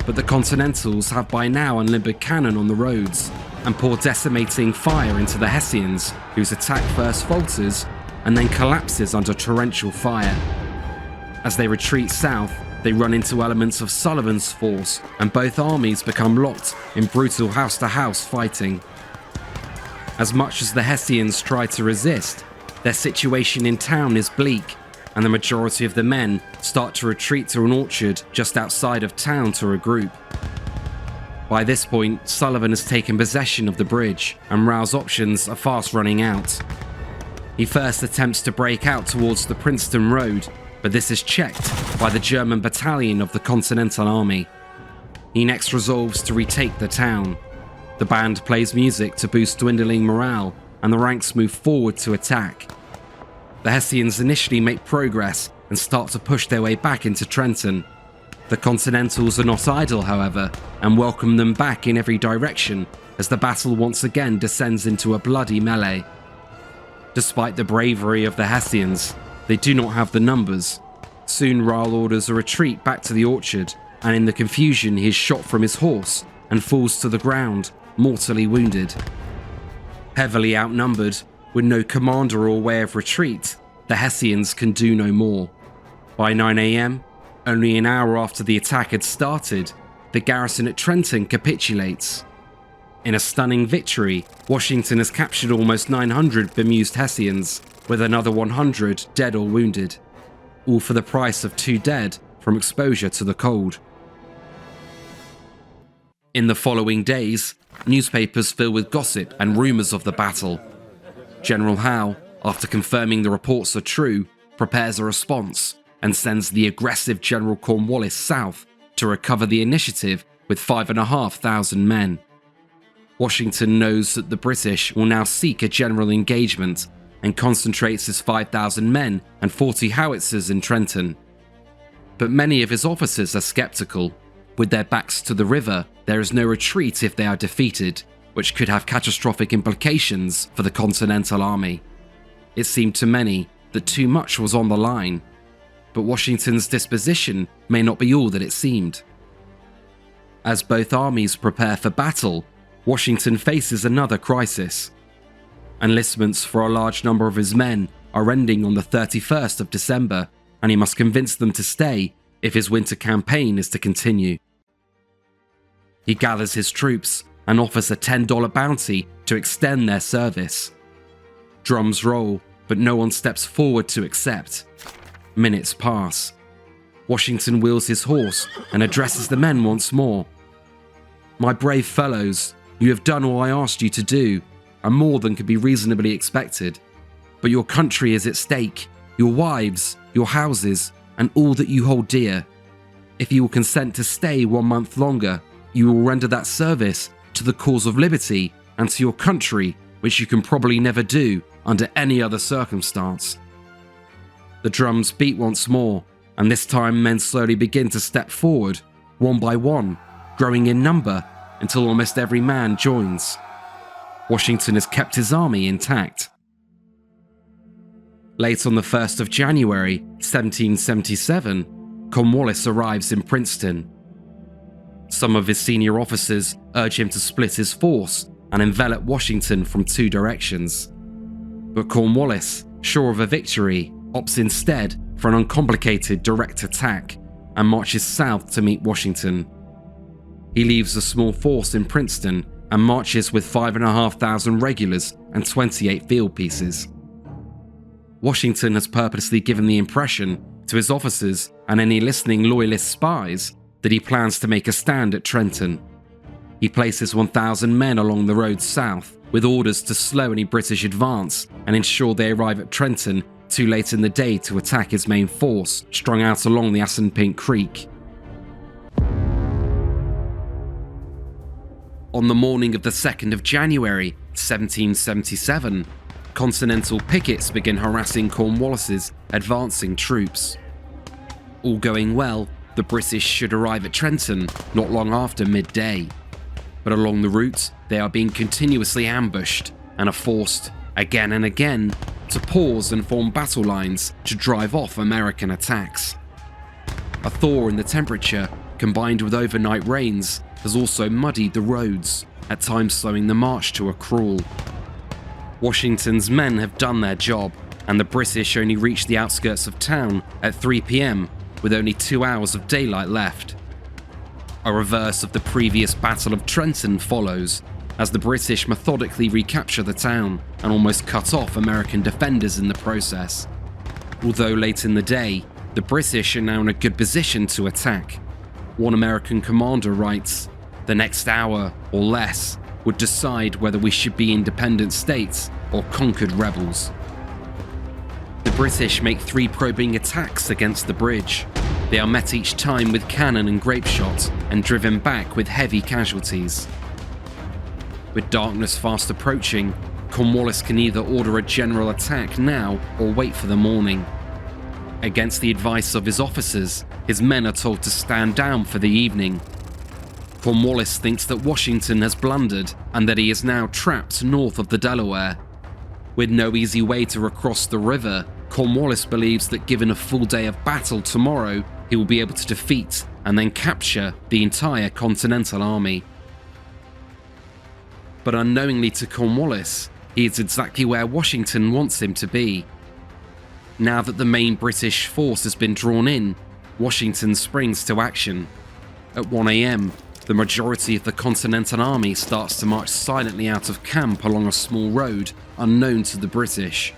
But the Continentals have by now unlimbered cannon on the roads and pour decimating fire into the Hessians, whose attack first falters and then collapses under torrential fire. As they retreat south, they run into elements of Sullivan's force, and both armies become locked in brutal house-to-house fighting. As much as the Hessians try to resist, their situation in town is bleak, and the majority of the men start to retreat to an orchard just outside of town to regroup. By this point, Sullivan has taken possession of the bridge, and Rau's options are fast running out. He first attempts to break out towards the Princeton Road, but this is checked by the German battalion of the Continental Army. He next resolves to retake the town. The band plays music to boost dwindling morale, and the ranks move forward to attack. The Hessians initially make progress and start to push their way back into Trenton. The Continentals are not idle, however, and welcome them back in every direction as the battle once again descends into a bloody melee. Despite the bravery of the Hessians, they do not have the numbers. Soon Rall orders a retreat back to the orchard, and in the confusion he is shot from his horse and falls to the ground, mortally wounded. Heavily outnumbered, with no commander or way of retreat, the Hessians can do no more. By 9 a.m, only an hour after the attack had started, the garrison at Trenton capitulates. In a stunning victory, Washington has captured almost 900 bemused Hessians, with another 100 dead or wounded, all for the price of 2 dead from exposure to the cold. In the following days, newspapers fill with gossip and rumours of the battle. General Howe, after confirming the reports are true, prepares a response and sends the aggressive General Cornwallis south to recover the initiative with 5,500 men. Washington knows that the British will now seek a general engagement and concentrates his 5,000 men and 40 howitzers in Trenton. But many of his officers are sceptical. With their backs to the river, there is no retreat if they are defeated, which could have catastrophic implications for the Continental Army. It seemed to many that too much was on the line, but Washington's disposition may not be all that it seemed. As both armies prepare for battle, Washington faces another crisis. Enlistments for a large number of his men are ending on the 31st of December, and he must convince them to stay if his winter campaign is to continue. He gathers his troops and offers a $10 bounty to extend their service. Drums roll, but no one steps forward to accept. Minutes pass. Washington wheels his horse and addresses the men once more. "My brave fellows, you have done all I asked you to do, and more than could be reasonably expected. But your country is at stake, your wives, your houses, and all that you hold dear. If you will consent to stay 1 month longer, you will render that service to the cause of liberty and to your country which you can probably never do under any other circumstance." The drums beat once more, and this time men slowly begin to step forward, one by one, growing in number until almost every man joins. Washington has kept his army intact. Late on the 1st of January, 1777, Cornwallis arrives in Princeton. Some of his senior officers urge him to split his force and envelop Washington from 2 directions. But Cornwallis, sure of a victory, opts instead for an uncomplicated direct attack and marches south to meet Washington. He leaves a small force in Princeton and marches with 5,500 regulars and 28 field pieces. Washington has purposely given the impression to his officers and any listening loyalist spies that he plans to make a stand at Trenton. He places 1,000 men along the road south with orders to slow any British advance and ensure they arrive at Trenton too late in the day to attack his main force strung out along the Assunpink Creek. On the morning of the 2nd of January, 1777, Continental pickets begin harassing Cornwallis's advancing troops. All going well, the British should arrive at Trenton not long after midday. But along the route, they are being continuously ambushed and are forced, again and again, to pause and form battle lines to drive off American attacks. A thaw in the temperature, combined with overnight rains, has also muddied the roads, at times slowing the march to a crawl. Washington's men have done their job, and the British only reach the outskirts of town at 3 p.m. with only 2 hours of daylight left. A reverse of the previous Battle of Trenton follows, as the British methodically recapture the town and almost cut off American defenders in the process. Although late in the day, the British are now in a good position to attack. One American commander writes, "The next hour, or less, would decide whether we should be independent states or conquered rebels." The British make 3 probing attacks against the bridge. They are met each time with cannon and grape shot and driven back with heavy casualties. With darkness fast approaching, Cornwallis can either order a general attack now or wait for the morning. Against the advice of his officers, his men are told to stand down for the evening. Cornwallis thinks that Washington has blundered and that he is now trapped north of the Delaware. With no easy way to recross the river, Cornwallis believes that given a full day of battle tomorrow, he will be able to defeat and then capture the entire Continental Army. But unknowingly to Cornwallis, he is exactly where Washington wants him to be. Now that the main British force has been drawn in, Washington springs to action. At 1 a.m, the majority of the Continental Army starts to march silently out of camp along a small road unknown to the British.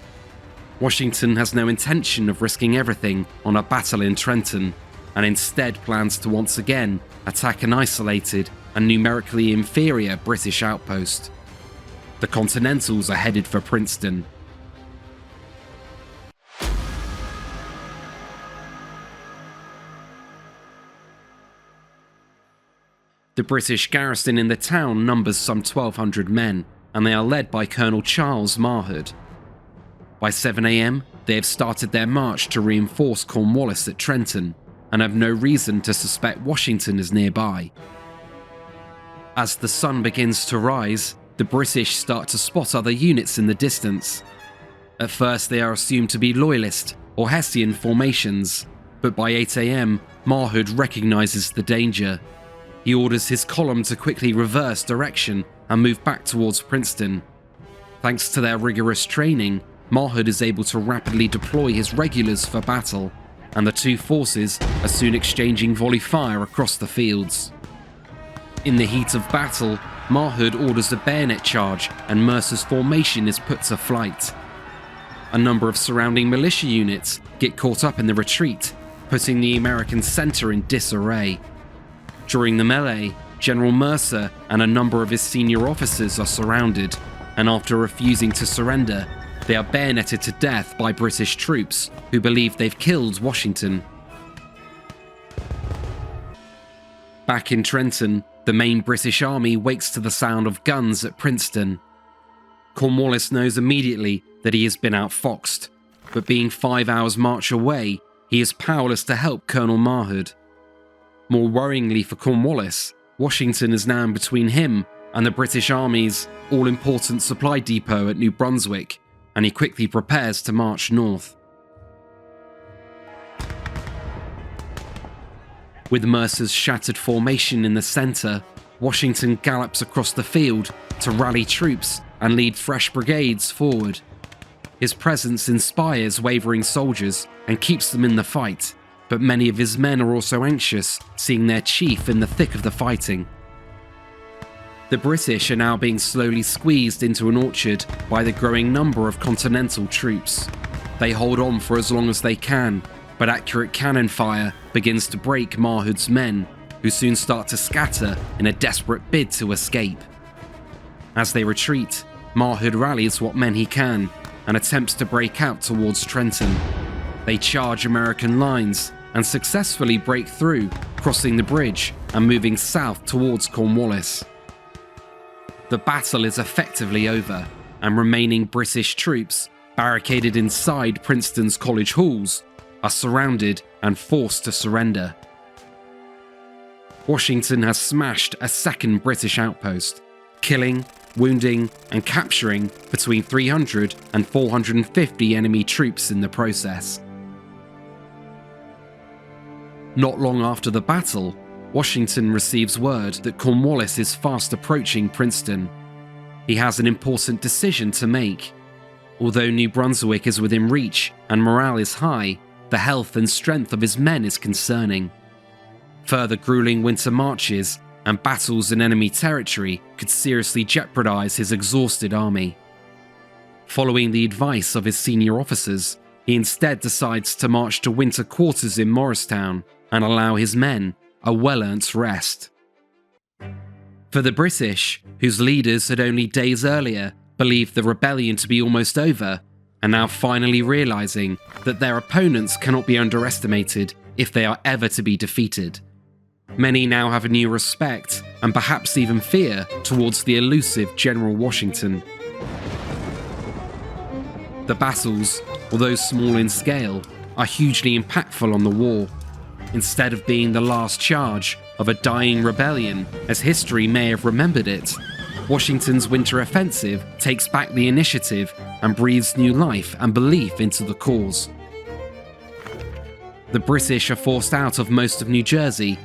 Washington has no intention of risking everything on a battle in Trenton. and instead plans to once again attack an isolated and numerically inferior British outpost. The Continentals are headed for Princeton. The British garrison in the town numbers some 1,200 men, and they are led by Colonel Charles Marhood. By 7 AM, they have started their march to reinforce Cornwallis at Trenton, and have no reason to suspect Washington is nearby. As the sun begins to rise, the British start to spot other units in the distance. At first they are assumed to be Loyalist or Hessian formations, but by 8 AM, Marhood recognises the danger. He orders his column to quickly reverse direction and move back towards Princeton. Thanks to their rigorous training, Marhood is able to rapidly deploy his regulars for battle, and the two forces are soon exchanging volley fire across the fields. In the heat of battle, Marhood orders a bayonet charge and Mercer's formation is put to flight. A number of surrounding militia units get caught up in the retreat, putting the American center in disarray. During the melee, General Mercer and a number of his senior officers are surrounded, and after refusing to surrender, they are bayoneted to death by British troops who believe they've killed Washington. Back in Trenton, the main British army wakes to the sound of guns at Princeton. Cornwallis knows immediately that he has been outfoxed, but being 5 hours' march away, he is powerless to help Colonel Marhood. More worryingly for Cornwallis, Washington is now in between him and the British Army's all-important supply depot at New Brunswick, and he quickly prepares to march north. With Mercer's shattered formation in the centre, Washington gallops across the field to rally troops and lead fresh brigades forward. His presence inspires wavering soldiers and keeps them in the fight, but many of his men are also anxious, seeing their chief in the thick of the fighting. The British are now being slowly squeezed into an orchard by the growing number of Continental troops. They hold on for as long as they can, but accurate cannon fire begins to break Marhood's men, who soon start to scatter in a desperate bid to escape. As they retreat, Marhood rallies what men he can and attempts to break out towards Trenton. They charge American lines and successfully break through, crossing the bridge and moving south towards Cornwallis. The battle is effectively over, and remaining British troops, barricaded inside Princeton's college halls, are surrounded and forced to surrender. Washington has smashed a second British outpost, killing, wounding, and capturing between 300 and 450 enemy troops in the process. Not long after the battle, Washington receives word that Cornwallis is fast approaching Princeton. He has an important decision to make. Although New Brunswick is within reach and morale is high, the health and strength of his men is concerning. Further grueling winter marches and battles in enemy territory could seriously jeopardize his exhausted army. Following the advice of his senior officers, he instead decides to march to winter quarters in Morristown and allow his men a well-earned rest. For the British, whose leaders had only days earlier believed the rebellion to be almost over, are now finally realizing that their opponents cannot be underestimated if they are ever to be defeated. Many now have a new respect, and perhaps even fear, towards the elusive General Washington. The battles, although small in scale, are hugely impactful on the war. Instead of being the last charge of a dying rebellion, as history may have remembered it, Washington's winter offensive takes back the initiative and breathes new life and belief into the cause. The British are forced out of most of New Jersey,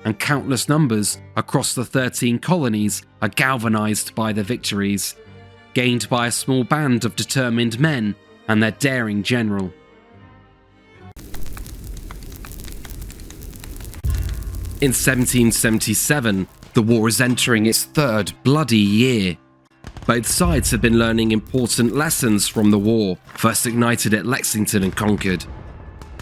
and countless numbers across the 13 colonies are galvanized by the victories, gained by a small band of determined men and their daring general. In 1777, the war is entering its third bloody year. Both sides have been learning important lessons from the war, first ignited at Lexington and Concord.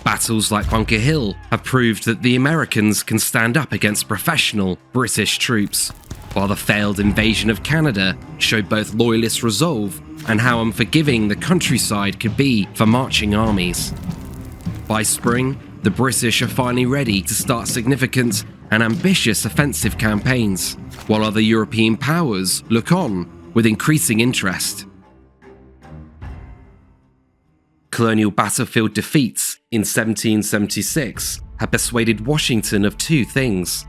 Battles like Bunker Hill have proved that the Americans can stand up against professional British troops, while the failed invasion of Canada showed both loyalist resolve and how unforgiving the countryside could be for marching armies. By spring, the British are finally ready to start significant and ambitious offensive campaigns, while other European powers look on with increasing interest. Colonial battlefield defeats in 1776 had persuaded Washington of two things.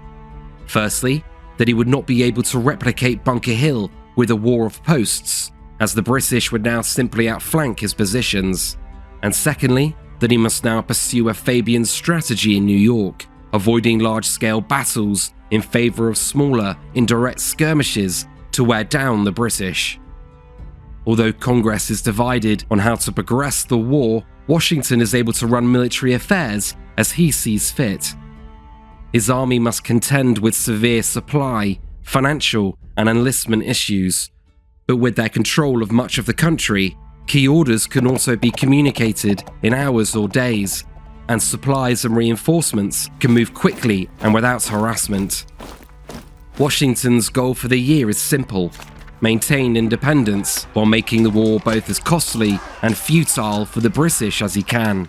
Firstly, that he would not be able to replicate Bunker Hill with a war of posts, as the British would now simply outflank his positions. And secondly, that he must now pursue a Fabian strategy in New York, avoiding large-scale battles in favour of smaller, indirect skirmishes to wear down the British. Although Congress is divided on how to progress the war, Washington is able to run military affairs as he sees fit. His army must contend with severe supply, financial, and enlistment issues, but with their control of much of the country, key orders can also be communicated in hours or days, and supplies and reinforcements can move quickly and without harassment. Washington's goal for the year is simple: maintain independence while making the war both as costly and futile for the British as he can.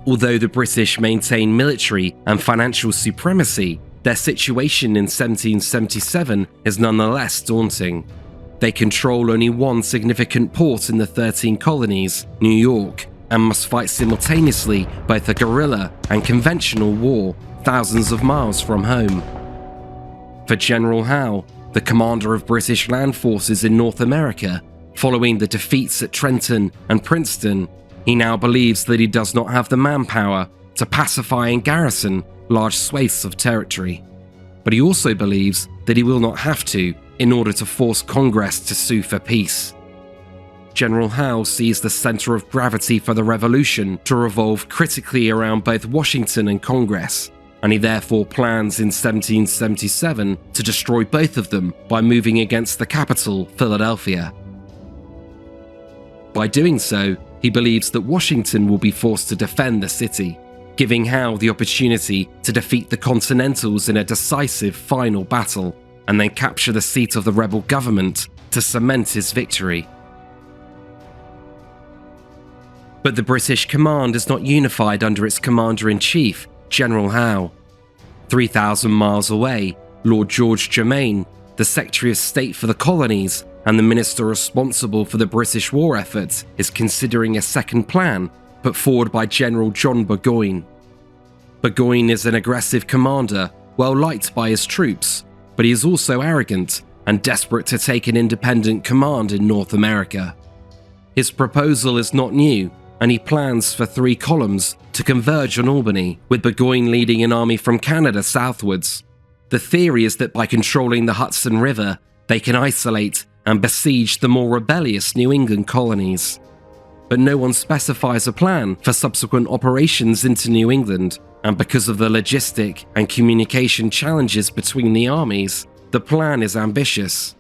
Although the British maintain military and financial supremacy, their situation in 1777 is nonetheless daunting. They control only one significant port in the 13 colonies, New York, and must fight simultaneously both a guerrilla and conventional war thousands of miles from home. For General Howe, the commander of British land forces in North America, following the defeats at Trenton and Princeton, he now believes that he does not have the manpower to pacify and garrison large swathes of territory. But he also believes that he will not have to in order to force Congress to sue for peace. General Howe sees the center of gravity for the revolution to revolve critically around both Washington and Congress, and he therefore plans in 1777 to destroy both of them by moving against the capital, Philadelphia. By doing so, he believes that Washington will be forced to defend the city, giving Howe the opportunity to defeat the Continentals in a decisive final battle, and then capture the seat of the rebel government to cement his victory. But the British command is not unified under its commander-in-chief, General Howe. 3,000 miles away, Lord George Germain, the Secretary of State for the Colonies and the minister responsible for the British war effort, is considering a second plan put forward by General John Burgoyne. Burgoyne is an aggressive commander, well liked by his troops, but he is also arrogant and desperate to take an independent command in North America. His proposal is not new, and he plans for 3 columns to converge on Albany, with Burgoyne leading an army from Canada southwards. The theory is that by controlling the Hudson River, they can isolate and besiege the more rebellious New England colonies. But no one specifies a plan for subsequent operations into New England, and because of the logistic and communication challenges between the armies, the plan is ambitious.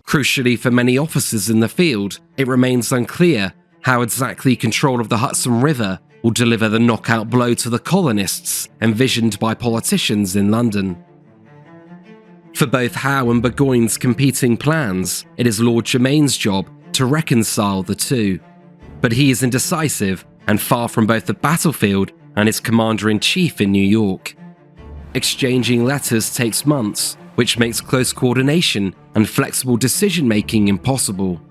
Crucially for many officers in the field, it remains unclear how exactly control of the Hudson River will deliver the knockout blow to the colonists envisioned by politicians in London. For both Howe and Burgoyne's competing plans, it is Lord Germain's job to reconcile the two. But he is indecisive and far from both the battlefield and his commander-in-chief in New York. Exchanging letters takes months, which makes close coordination and flexible decision-making impossible.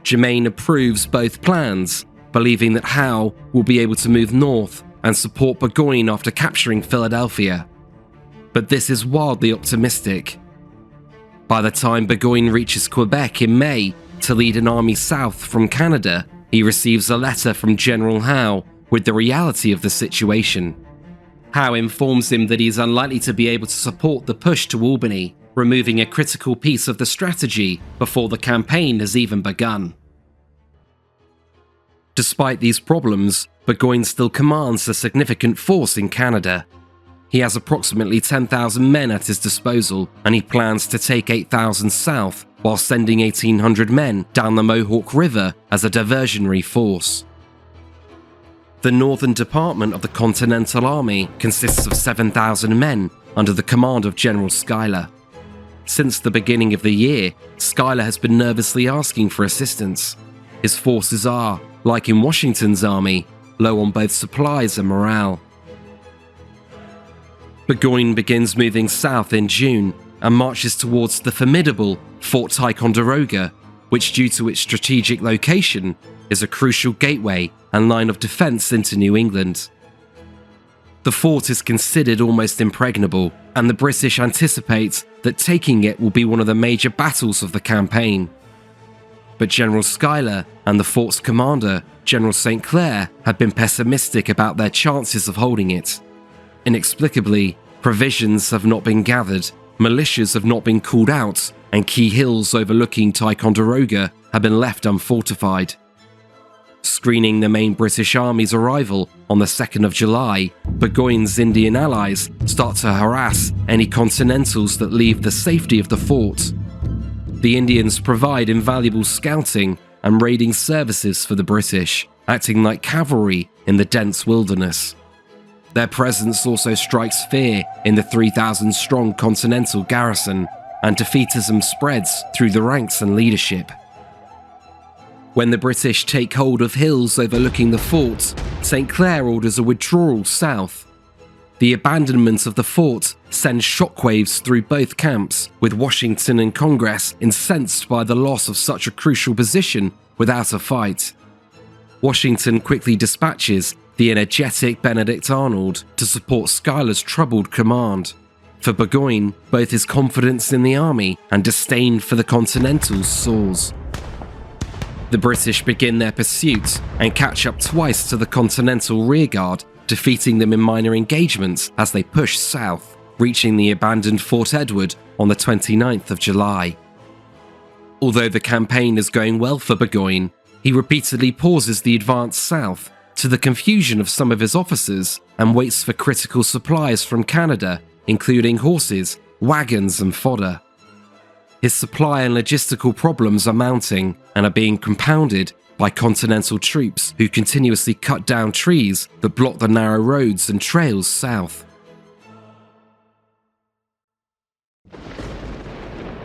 Germain approves both plans, believing that Howe will be able to move north and support Burgoyne after capturing Philadelphia. But this is wildly optimistic. By the time Burgoyne reaches Quebec in May to lead an army south from Canada, he receives a letter from General Howe with the reality of the situation. Howe informs him that he is unlikely to be able to support the push to Albany, removing a critical piece of the strategy before the campaign has even begun. Despite these problems, Burgoyne still commands a significant force in Canada. He has approximately 10,000 men at his disposal, and he plans to take 8,000 south while sending 1,800 men down the Mohawk River as a diversionary force. The Northern Department of the Continental Army consists of 7,000 men under the command of General Schuyler. Since the beginning of the year, Schuyler has been nervously asking for assistance. His forces are, like in Washington's army, low on both supplies and morale. Burgoyne begins moving south in June and marches towards the formidable Fort Ticonderoga, which, due to its strategic location, is a crucial gateway and line of defence into New England. The fort is considered almost impregnable, and the British anticipate that taking it will be one of the major battles of the campaign. But General Schuyler and the fort's commander, General St. Clair, had been pessimistic about their chances of holding it. Inexplicably, provisions have not been gathered, militias have not been called out, and key hills overlooking Ticonderoga have been left unfortified. Screening the main British Army's arrival on the 2nd of July, Burgoyne's Indian allies start to harass any Continentals that leave the safety of the fort. The Indians provide invaluable scouting and raiding services for the British, acting like cavalry in the dense wilderness. Their presence also strikes fear in the 3,000-strong Continental garrison, and defeatism spreads through the ranks and leadership. When the British take hold of hills overlooking the fort, St. Clair orders a withdrawal south. The abandonment of the fort sends shockwaves through both camps, with Washington and Congress incensed by the loss of such a crucial position without a fight. Washington quickly dispatches the energetic Benedict Arnold to support Schuyler's troubled command. For Burgoyne, both his confidence in the army and disdain for the Continentals soars. The British begin their pursuit and catch up twice to the Continental rearguard, defeating them in minor engagements as they push south, reaching the abandoned Fort Edward on the 29th of July. Although the campaign is going well for Burgoyne, he repeatedly pauses the advance south, to the confusion of some of his officers, and waits for critical supplies from Canada, including horses, wagons and fodder. His supply and logistical problems are mounting and are being compounded by Continental troops who continuously cut down trees that block the narrow roads and trails south.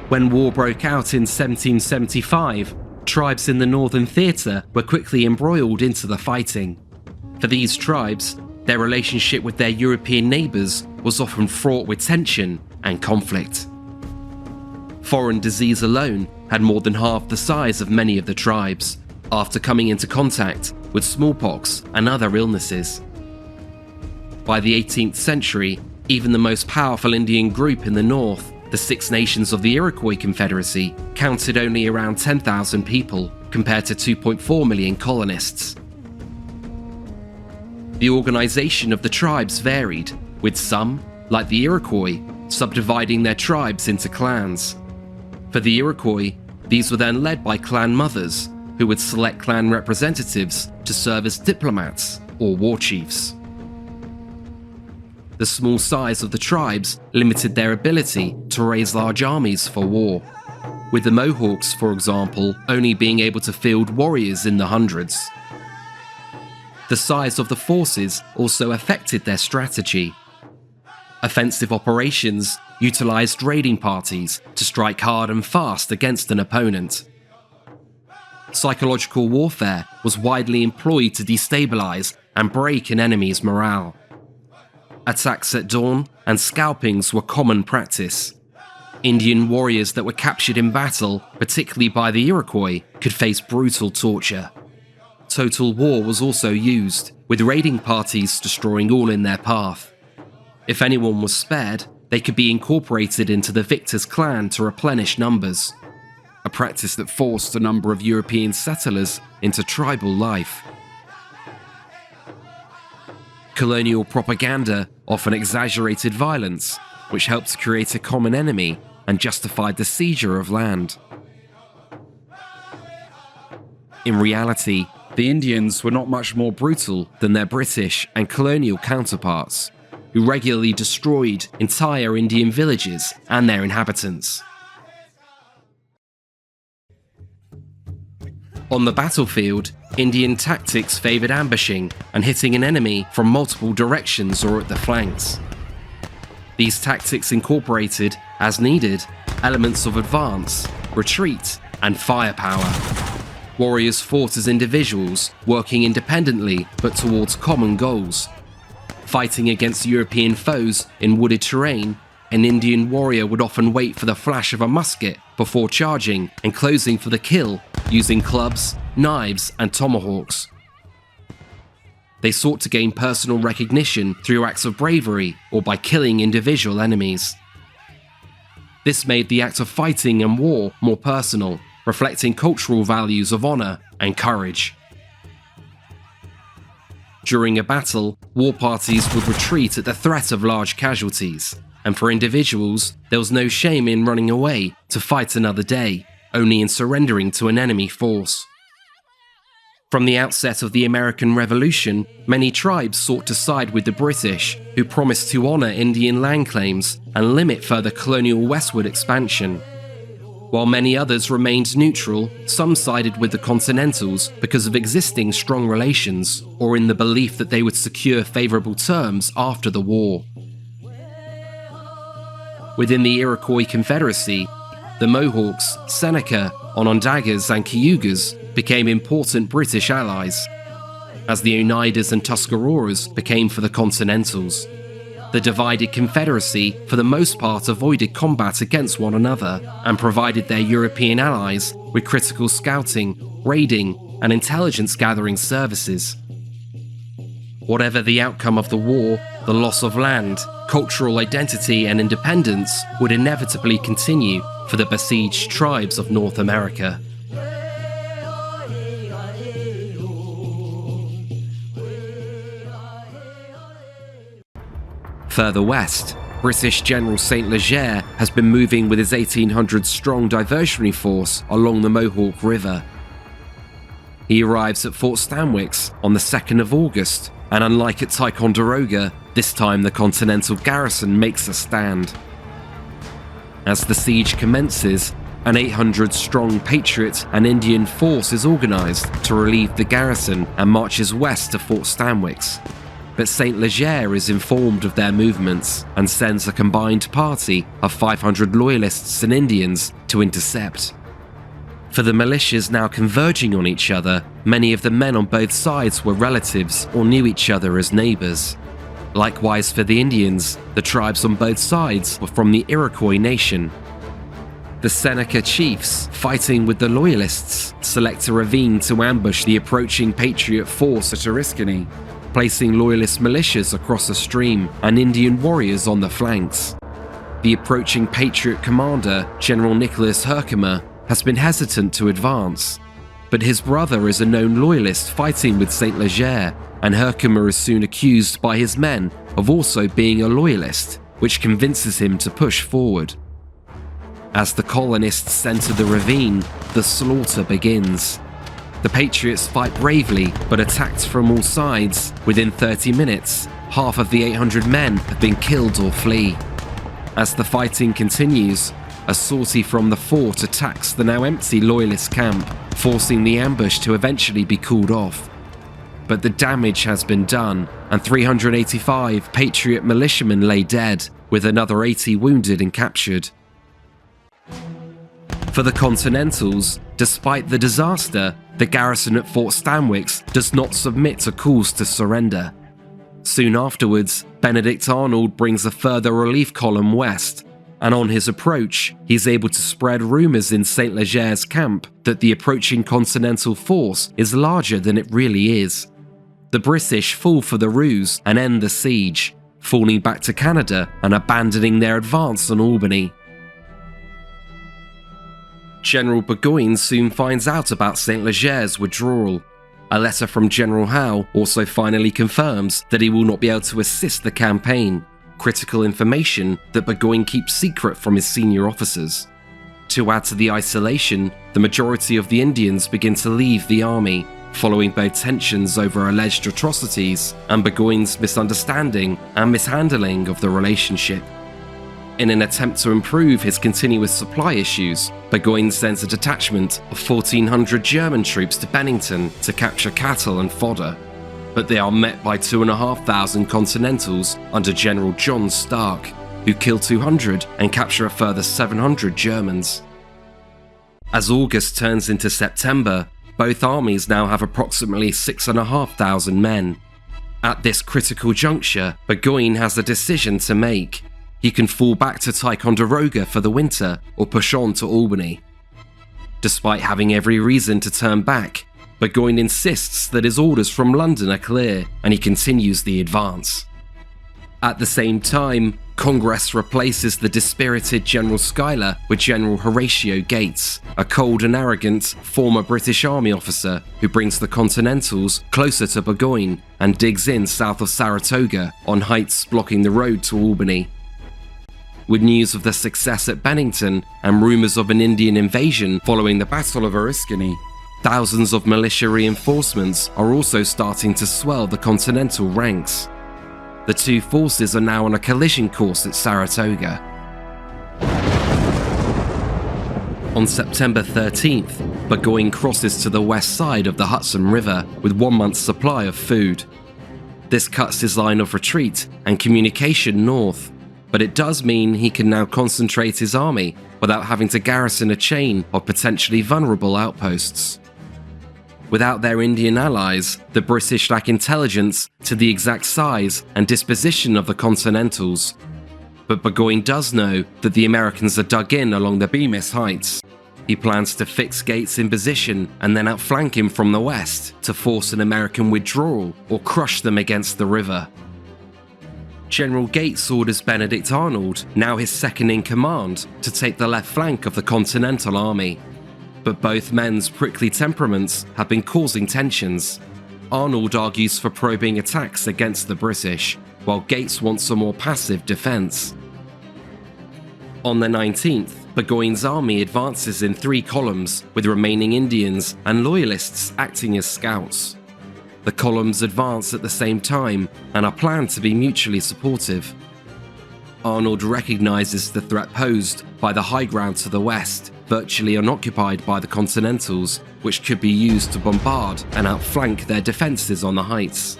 When war broke out in 1775, tribes in the Northern Theatre were quickly embroiled into the fighting. For these tribes, their relationship with their European neighbours was often fraught with tension and conflict. Foreign disease alone had more than half the size of many of the tribes, after coming into contact with smallpox and other illnesses. By the 18th century, even the most powerful Indian group in the north, the Six Nations of the Iroquois Confederacy, counted only around 10,000 people compared to 2.4 million colonists. The organisation of the tribes varied, with some, like the Iroquois, subdividing their tribes into clans. For the Iroquois, these were then led by clan mothers, who would select clan representatives to serve as diplomats or war chiefs. The small size of the tribes limited their ability to raise large armies for war, with the Mohawks, for example, only being able to field warriors in the hundreds. The size of the forces also affected their strategy. Offensive operations utilised raiding parties to strike hard and fast against an opponent. Psychological warfare was widely employed to destabilise and break an enemy's morale. Attacks at dawn and scalpings were common practice. Indian warriors that were captured in battle, particularly by the Iroquois, could face brutal torture. Total war was also used, with raiding parties destroying all in their path. If anyone was spared, they could be incorporated into the victor's clan to replenish numbers, a practice that forced a number of European settlers into tribal life. Colonial propaganda often exaggerated violence, which helped create a common enemy and justified the seizure of land. In reality, the Indians were not much more brutal than their British and colonial counterparts, who regularly destroyed entire Indian villages and their inhabitants. On the battlefield, Indian tactics favoured ambushing and hitting an enemy from multiple directions or at the flanks. These tactics incorporated, as needed, elements of advance, retreat, and firepower. Warriors fought as individuals, working independently but towards common goals. Fighting against European foes in wooded terrain, an Indian warrior would often wait for the flash of a musket before charging and closing for the kill, using clubs, knives, and tomahawks. They sought to gain personal recognition through acts of bravery or by killing individual enemies. This made the act of fighting and war more personal, reflecting cultural values of honor and courage. During a battle, war parties would retreat at the threat of large casualties, and for individuals, there was no shame in running away to fight another day, only in surrendering to an enemy force. From the outset of the American Revolution, many tribes sought to side with the British, who promised to honor Indian land claims and limit further colonial westward expansion. While many others remained neutral, some sided with the Continentals because of existing strong relations, or in the belief that they would secure favorable terms after the war. Within the Iroquois Confederacy, the Mohawks, Seneca, Onondagas, and Cayugas became important British allies, as the Oneidas and Tuscaroras became for the Continentals. The divided Confederacy, for the most part, avoided combat against one another and provided their European allies with critical scouting, raiding, and intelligence gathering services. Whatever the outcome of the war, the loss of land, cultural identity, and independence would inevitably continue for the besieged tribes of North America. Further west, British General St. Leger has been moving with his 1,800-strong diversionary force along the Mohawk River. He arrives at Fort Stanwix on the 2nd of August, and unlike at Ticonderoga, this time the Continental garrison makes a stand. As the siege commences, an 800-strong Patriot and Indian force is organized to relieve the garrison and marches west to Fort Stanwix. But St. Leger is informed of their movements and sends a combined party of 500 loyalists and Indians to intercept. For the militias now converging on each other, many of the men on both sides were relatives or knew each other as neighbors. Likewise for the Indians, the tribes on both sides were from the Iroquois nation. The Seneca chiefs, fighting with the Loyalists, select a ravine to ambush the approaching Patriot force at Oriskany, placing Loyalist militias across a stream and Indian warriors on the flanks. The approaching Patriot commander, General Nicholas Herkimer, has been hesitant to advance, but his brother is a known Loyalist fighting with St. Leger, and Herkimer is soon accused by his men of also being a Loyalist, which convinces him to push forward. As the colonists enter the ravine, the slaughter begins. The Patriots fight bravely, but attacked from all sides. Within 30 minutes, half of the 800 men have been killed or flee. As the fighting continues, a sortie from the fort attacks the now empty Loyalist camp, forcing the ambush to eventually be called off. But the damage has been done, and 385 Patriot militiamen lay dead, with another 80 wounded and captured. For the Continentals, despite the disaster, the garrison at Fort Stanwix does not submit to calls to surrender. Soon afterwards, Benedict Arnold brings a further relief column west, and on his approach, he's able to spread rumors in St. Leger's camp that the approaching Continental force is larger than it really is. The British fall for the ruse and end the siege, falling back to Canada and abandoning their advance on Albany. General Burgoyne soon finds out about St. Leger's withdrawal. A letter from General Howe also finally confirms that he will not be able to assist the campaign, critical information that Burgoyne keeps secret from his senior officers. To add to the isolation, the majority of the Indians begin to leave the army, following both tensions over alleged atrocities and Burgoyne's misunderstanding and mishandling of the relationship. In an attempt to improve his continuous supply issues, Burgoyne sends a detachment of 1,400 German troops to Bennington to capture cattle and fodder, but they are met by 2,500 Continentals under General John Stark, who kill 200 and capture a further 700 Germans. As August turns into September, both armies now have approximately 6,500 men. At this critical juncture, Burgoyne has a decision to make. He can fall back to Ticonderoga for the winter or push on to Albany. Despite having every reason to turn back, Burgoyne insists that his orders from London are clear and he continues the advance. At the same time, Congress replaces the dispirited General Schuyler with General Horatio Gates, a cold and arrogant former British Army officer who brings the Continentals closer to Burgoyne and digs in south of Saratoga on heights blocking the road to Albany. With news of the success at Bennington and rumours of an Indian invasion following the Battle of Oriskany, thousands of militia reinforcements are also starting to swell the Continental ranks. The two forces are now on a collision course at Saratoga. On September 13th, Burgoyne crosses to the west side of the Hudson River with 1 month's supply of food. This cuts his line of retreat and communication north, but it does mean he can now concentrate his army without having to garrison a chain of potentially vulnerable outposts. Without their Indian allies, the British lack intelligence to the exact size and disposition of the Continentals. But Burgoyne does know that the Americans are dug in along the Bemis Heights. He plans to fix Gates in position and then outflank him from the west to force an American withdrawal or crush them against the river. General Gates orders Benedict Arnold, now his second in command, to take the left flank of the Continental Army. But both men's prickly temperaments have been causing tensions. Arnold argues for probing attacks against the British, while Gates wants a more passive defence. On the 19th, Burgoyne's army advances in 3 columns, with remaining Indians and Loyalists acting as scouts. The columns advance at the same time and are planned to be mutually supportive. Arnold recognises the threat posed by the high ground to the west, virtually unoccupied by the Continentals, which could be used to bombard and outflank their defences on the heights.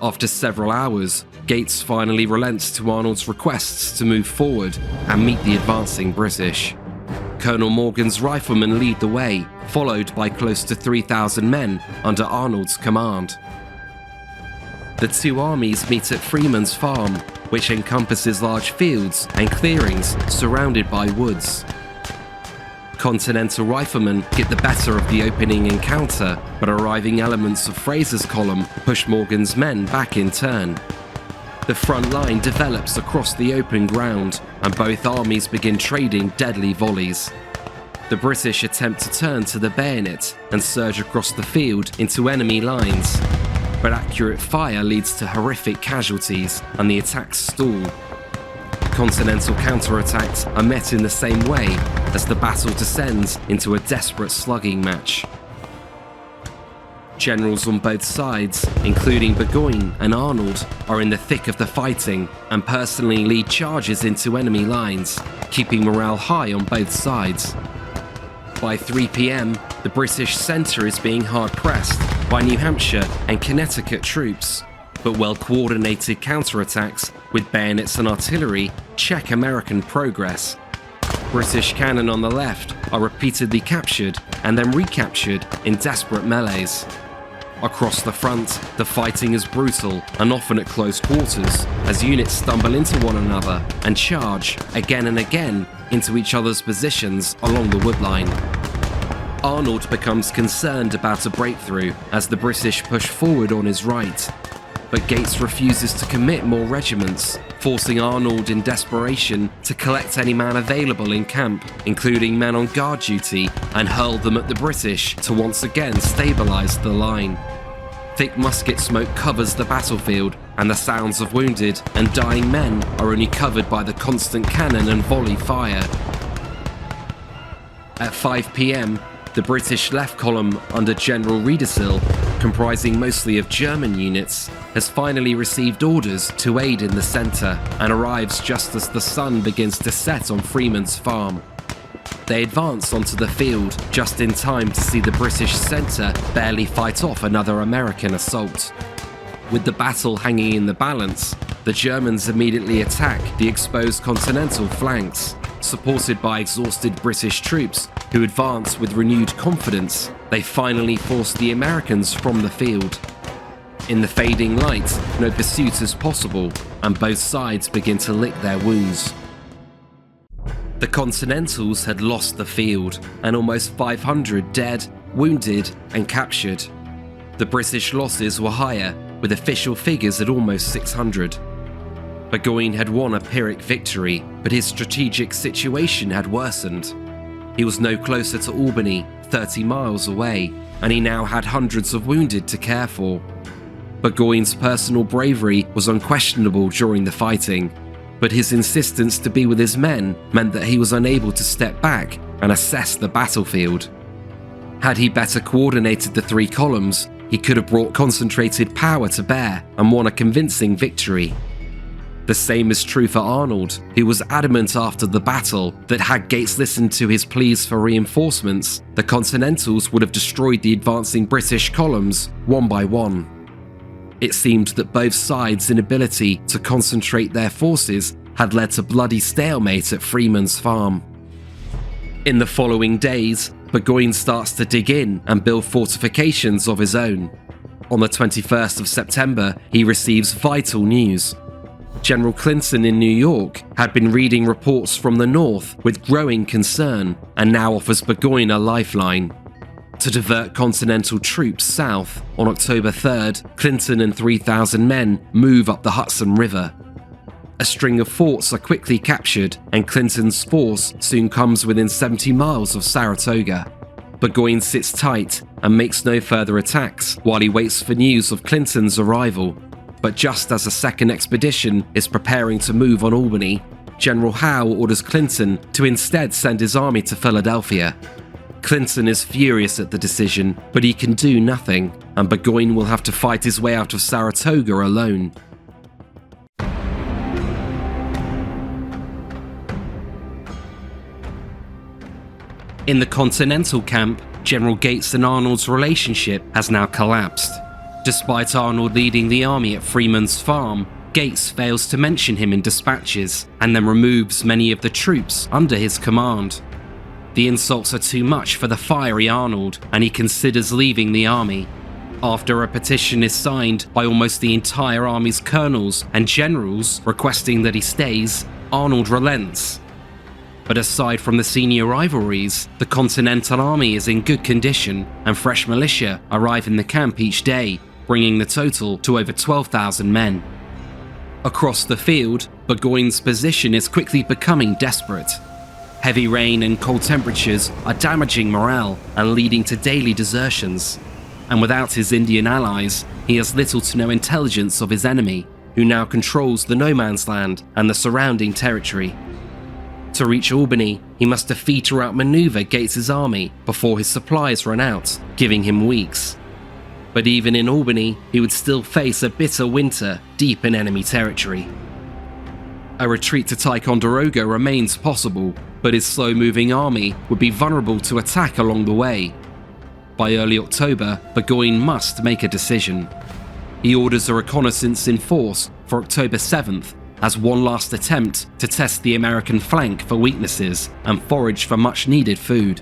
After several hours, Gates finally relents to Arnold's requests to move forward and meet the advancing British. Colonel Morgan's riflemen lead the way, followed by close to 3,000 men under Arnold's command. The two armies meet at Freeman's Farm, which encompasses large fields and clearings surrounded by woods. Continental riflemen get the better of the opening encounter, but arriving elements of Fraser's column push Morgan's men back in turn. The front line develops across the open ground, and both armies begin trading deadly volleys. The British attempt to turn to the bayonet and surge across the field into enemy lines, but accurate fire leads to horrific casualties and the attacks stall. Continental counterattacks are met in the same way as the battle descends into a desperate slugging match. Generals on both sides, including Burgoyne and Arnold, are in the thick of the fighting and personally lead charges into enemy lines, keeping morale high on both sides. By 3 p.m, the British centre is being hard-pressed by New Hampshire and Connecticut troops, but well-coordinated counterattacks with bayonets and artillery check American progress. British cannon on the left are repeatedly captured and then recaptured in desperate melees. Across the front, the fighting is brutal and often at close quarters as units stumble into one another and charge again and again into each other's positions along the woodline. Arnold becomes concerned about a breakthrough as the British push forward on his right, but Gates refuses to commit more regiments, forcing Arnold in desperation to collect any man available in camp, including men on guard duty, and hurl them at the British to once again stabilise the line. Thick musket smoke covers the battlefield, and the sounds of wounded and dying men are only covered by the constant cannon and volley fire. At 5 p.m, the British left column under General Riedesel comprising mostly of German units, has finally received orders to aid in the centre and arrives just as the sun begins to set on Freeman's Farm. They advance onto the field just in time to see the British centre barely fight off another American assault. With the battle hanging in the balance, the Germans immediately attack the exposed continental flanks. Supported by exhausted British troops who advance with renewed confidence, they finally force the Americans from the field. In the fading light, no pursuit is possible, and both sides begin to lick their wounds. The Continentals had lost the field, and almost 500 dead, wounded, and captured. The British losses were higher, with official figures at almost 600. Burgoyne had won a Pyrrhic victory, but his strategic situation had worsened. He was no closer to Albany, 30 miles away, and he now had hundreds of wounded to care for. Burgoyne's personal bravery was unquestionable during the fighting, but his insistence to be with his men meant that he was unable to step back and assess the battlefield. Had he better coordinated the three columns, he could have brought concentrated power to bear and won a convincing victory. The same is true for Arnold, who was adamant after the battle that had Gates listened to his pleas for reinforcements, the Continentals would have destroyed the advancing British columns one by one. It seemed that both sides' inability to concentrate their forces had led to bloody stalemate at Freeman's Farm. In the following days, Burgoyne starts to dig in and build fortifications of his own. On the 21st of September, he receives vital news. General Clinton in New York had been reading reports from the north with growing concern and now offers Burgoyne a lifeline. To divert Continental troops south, on October 3rd, Clinton and 3,000 men move up the Hudson River. A string of forts are quickly captured, and Clinton's force soon comes within 70 miles of Saratoga. Burgoyne sits tight and makes no further attacks while he waits for news of Clinton's arrival. But just as a second expedition is preparing to move on Albany, General Howe orders Clinton to instead send his army to Philadelphia. Clinton is furious at the decision, but he can do nothing, and Burgoyne will have to fight his way out of Saratoga alone. In the Continental camp, General Gates and Arnold's relationship has now collapsed. Despite Arnold leading the army at Freeman's Farm, Gates fails to mention him in dispatches and then removes many of the troops under his command. The insults are too much for the fiery Arnold, and he considers leaving the army. After a petition is signed by almost the entire army's colonels and generals requesting that he stays, Arnold relents. But aside from the senior rivalries, the Continental Army is in good condition, and fresh militia arrive in the camp each day, bringing the total to over 12,000 men. Across the field, Burgoyne's position is quickly becoming desperate. Heavy rain and cold temperatures are damaging morale and leading to daily desertions. And without his Indian allies, he has little to no intelligence of his enemy, who now controls the no man's land and the surrounding territory. To reach Albany, he must defeat or outmaneuver Gates's army before his supplies run out, giving him weeks. But even in Albany, he would still face a bitter winter deep in enemy territory. A retreat to Ticonderoga remains possible, but his slow-moving army would be vulnerable to attack along the way. By early October, Burgoyne must make a decision. He orders a reconnaissance in force for October 7th as one last attempt to test the American flank for weaknesses and forage for much-needed food.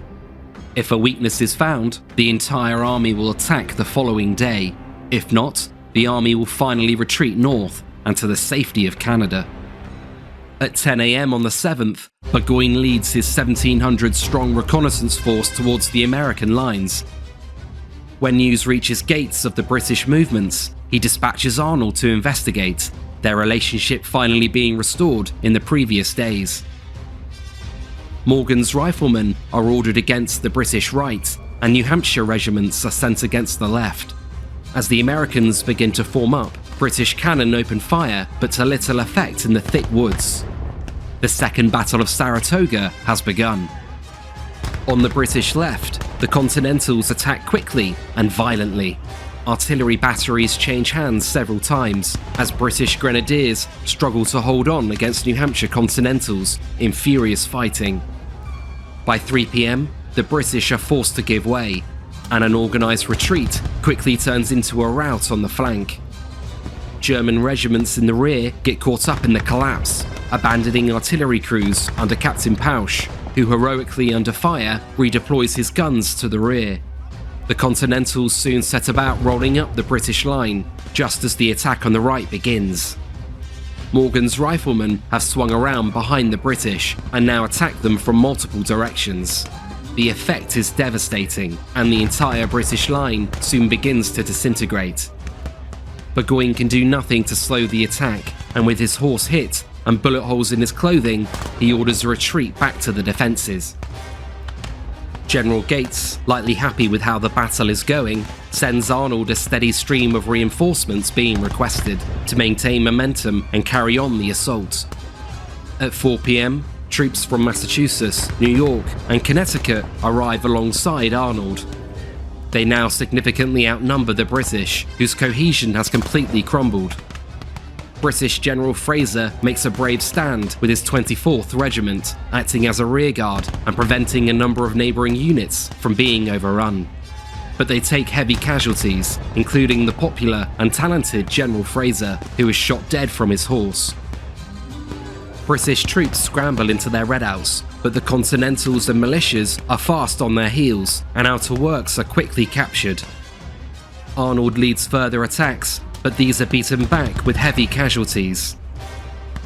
If a weakness is found, the entire army will attack the following day. If not, the army will finally retreat north and to the safety of Canada. At 10 a.m. on the 7th, Burgoyne leads his 1,700-strong reconnaissance force towards the American lines. When news reaches Gates of the British movements, he dispatches Arnold to investigate, their relationship finally being restored in the previous days. Morgan's riflemen are ordered against the British right, and New Hampshire regiments are sent against the left. As the Americans begin to form up, British cannon open fire, but to little effect in the thick woods. The Second Battle of Saratoga has begun. On the British left, the Continentals attack quickly and violently. artillery batteries change hands several times as British grenadiers struggle to hold on against New Hampshire Continentals in furious fighting. By 3 p.m, the British are forced to give way, and an organised retreat quickly turns into a rout on the flank. German regiments in the rear get caught up in the collapse, abandoning artillery crews under Captain Pausch, who heroically under fire redeploys his guns to the rear. The Continentals soon set about rolling up the British line, just as the attack on the right begins. Morgan's riflemen have swung around behind the British and now attack them from multiple directions. The effect is devastating, and the entire British line soon begins to disintegrate. Burgoyne can do nothing to slow the attack, and with his horse hit and bullet holes in his clothing, he orders a retreat back to the defences. General Gates, lightly happy with how the battle is going, sends Arnold a steady stream of reinforcements being requested to maintain momentum and carry on the assault. At 4 p.m, troops from Massachusetts, New York, and Connecticut arrive alongside Arnold. They now significantly outnumber the British, whose cohesion has completely crumbled. British General Fraser makes a brave stand with his 24th Regiment, acting as a rearguard and preventing a number of neighbouring units from being overrun. But they take heavy casualties, including the popular and talented General Fraser, who is shot dead from his horse. British troops scramble into their redouts, but the Continentals and militias are fast on their heels, and outer works are quickly captured. Arnold leads further attacks, but these are beaten back with heavy casualties.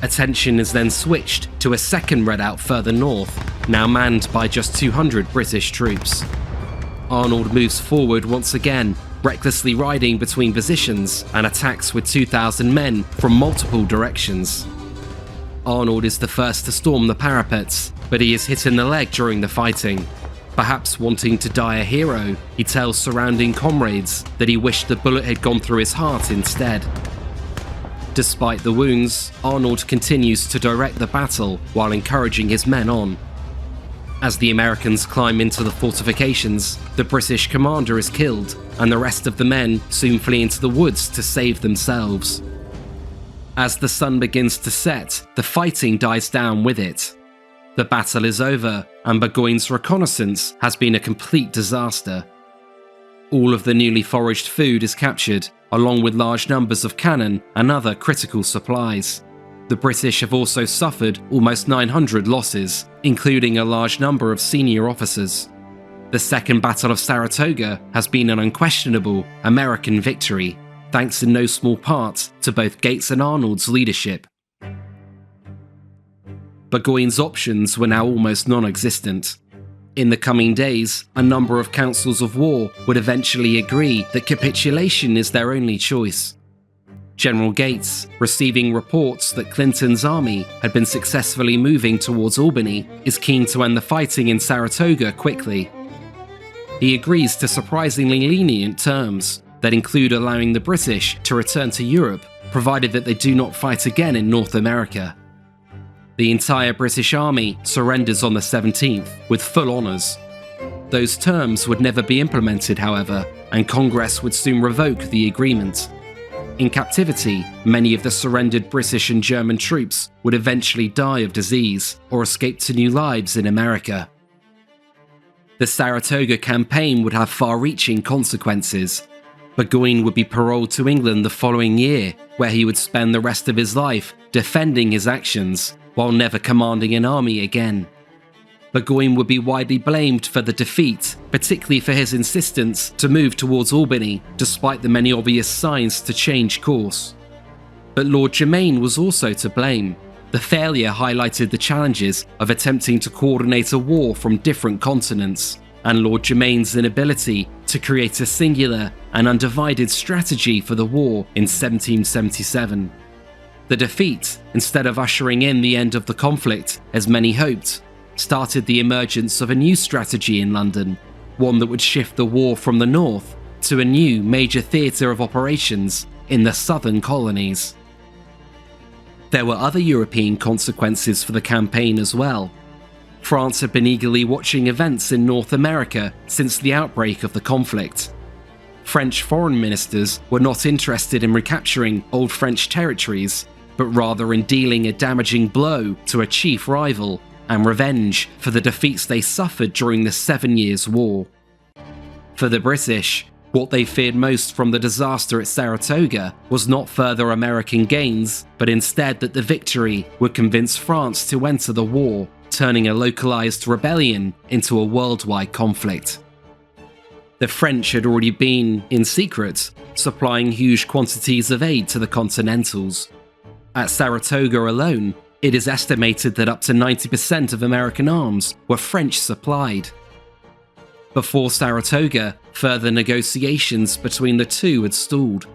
Attention is then switched to a second redoubt further north, now manned by just 200 British troops. Arnold moves forward once again, recklessly riding between positions and attacks with 2,000 men from multiple directions. Arnold is the first to storm the parapets, but he is hit in the leg during the fighting. Perhaps wanting to die a hero, he tells surrounding comrades that he wished the bullet had gone through his heart instead. Despite the wounds, Arnold continues to direct the battle while encouraging his men on. As the Americans climb into the fortifications, the British commander is killed, and the rest of the men soon flee into the woods to save themselves. As the sun begins to set, the fighting dies down with it. The battle is over, and Burgoyne's reconnaissance has been a complete disaster. All of the newly foraged food is captured, along with large numbers of cannon and other critical supplies. The British have also suffered almost 900 losses, including a large number of senior officers. The Second Battle of Saratoga has been an unquestionable American victory, thanks in no small part to both Gates and Arnold's leadership. Burgoyne's options were now almost non-existent. In the coming days, a number of councils of war would eventually agree that capitulation is their only choice. General Gates, receiving reports that Clinton's army had been successfully moving towards Albany, is keen to end the fighting in Saratoga quickly. He agrees to surprisingly lenient terms that include allowing the British to return to Europe, provided that they do not fight again in North America. The entire British army surrenders on the 17th with full honours. Those terms would never be implemented, however, and Congress would soon revoke the agreement. In captivity, many of the surrendered British and German troops would eventually die of disease or escape to new lives in America. The Saratoga campaign would have far-reaching consequences. Burgoyne would be paroled to England the following year, where he would spend the rest of his life defending his actions, while never commanding an army again. Burgoyne would be widely blamed for the defeat, particularly for his insistence to move towards Albany, despite the many obvious signs to change course. But Lord Germain was also to blame. The failure highlighted the challenges of attempting to coordinate a war from different continents, and Lord Germain's inability to create a singular and undivided strategy for the war in 1777. The defeat, instead of ushering in the end of the conflict, as many hoped, started the emergence of a new strategy in London, one that would shift the war from the north to a new major theatre of operations in the southern colonies. There were other European consequences for the campaign as well. France had been eagerly watching events in North America since the outbreak of the conflict. French foreign ministers were not interested in recapturing old French territories, but rather in dealing a damaging blow to a chief rival and revenge for the defeats they suffered during the 7 Years' War. For the British, what they feared most from the disaster at Saratoga was not further American gains, but instead that the victory would convince France to enter the war, turning a localized rebellion into a worldwide conflict. The French had already been, in secret, supplying huge quantities of aid to the Continentals. At Saratoga alone, it is estimated that up to 90% of American arms were French supplied. Before Saratoga, further negotiations between the two had stalled,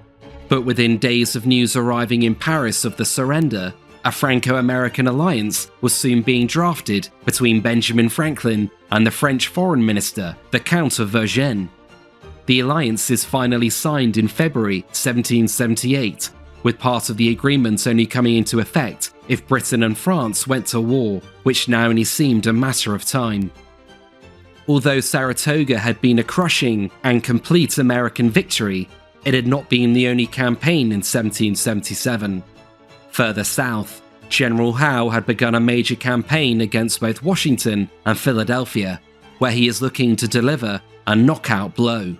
but within days of news arriving in Paris of the surrender, a Franco-American alliance was soon being drafted between Benjamin Franklin and the French foreign minister, the Count of Vergennes. The alliance is finally signed in February 1778, with part of the agreement only coming into effect if Britain and France went to war, which now only seemed a matter of time. Although Saratoga had been a crushing and complete American victory, it had not been the only campaign in 1777. Further south, General Howe had begun a major campaign against both Washington and Philadelphia, where he is looking to deliver a knockout blow.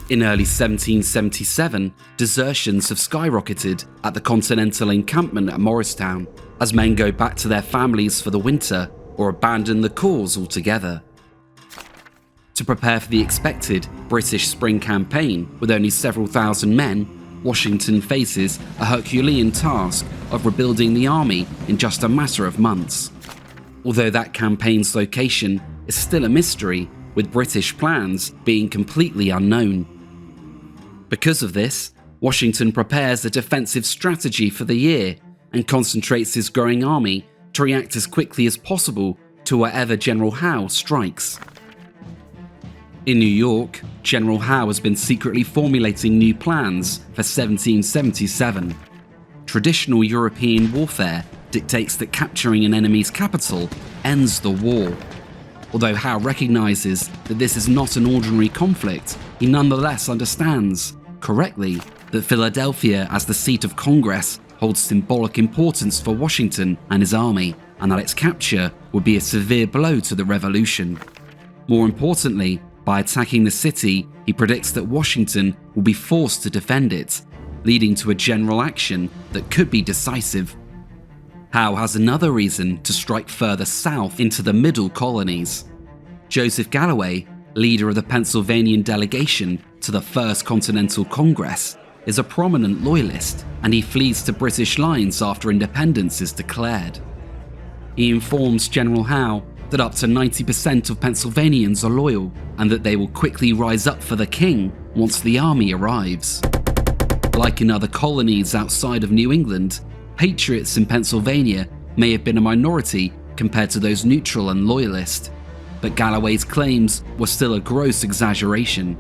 In early 1777, desertions have skyrocketed at the Continental encampment at Morristown, as men go back to their families for the winter or abandon the cause altogether. To prepare for the expected British spring campaign with only several thousand men, Washington faces a Herculean task of rebuilding the army in just a matter of months. Although that campaign's location is still a mystery, with British plans being completely unknown. Because of this, Washington prepares a defensive strategy for the year and concentrates his growing army to react as quickly as possible to wherever General Howe strikes. In New York, General Howe has been secretly formulating new plans for 1777. Traditional European warfare dictates that capturing an enemy's capital ends the war. Although Howe recognizes that this is not an ordinary conflict, he nonetheless understands, correctly, that Philadelphia as the seat of Congress holds symbolic importance for Washington and his army, and that its capture would be a severe blow to the Revolution. More importantly, by attacking the city, he predicts that Washington will be forced to defend it, leading to a general action that could be decisive. Howe has another reason to strike further south into the middle colonies. Joseph Galloway, leader of the Pennsylvanian delegation to the First Continental Congress, is a prominent loyalist, and he flees to British lines after independence is declared. He informs General Howe that up to 90% of Pennsylvanians are loyal, and that they will quickly rise up for the king once the army arrives. Like in other colonies outside of New England, patriots in Pennsylvania may have been a minority compared to those neutral and loyalist, but Galloway's claims were still a gross exaggeration.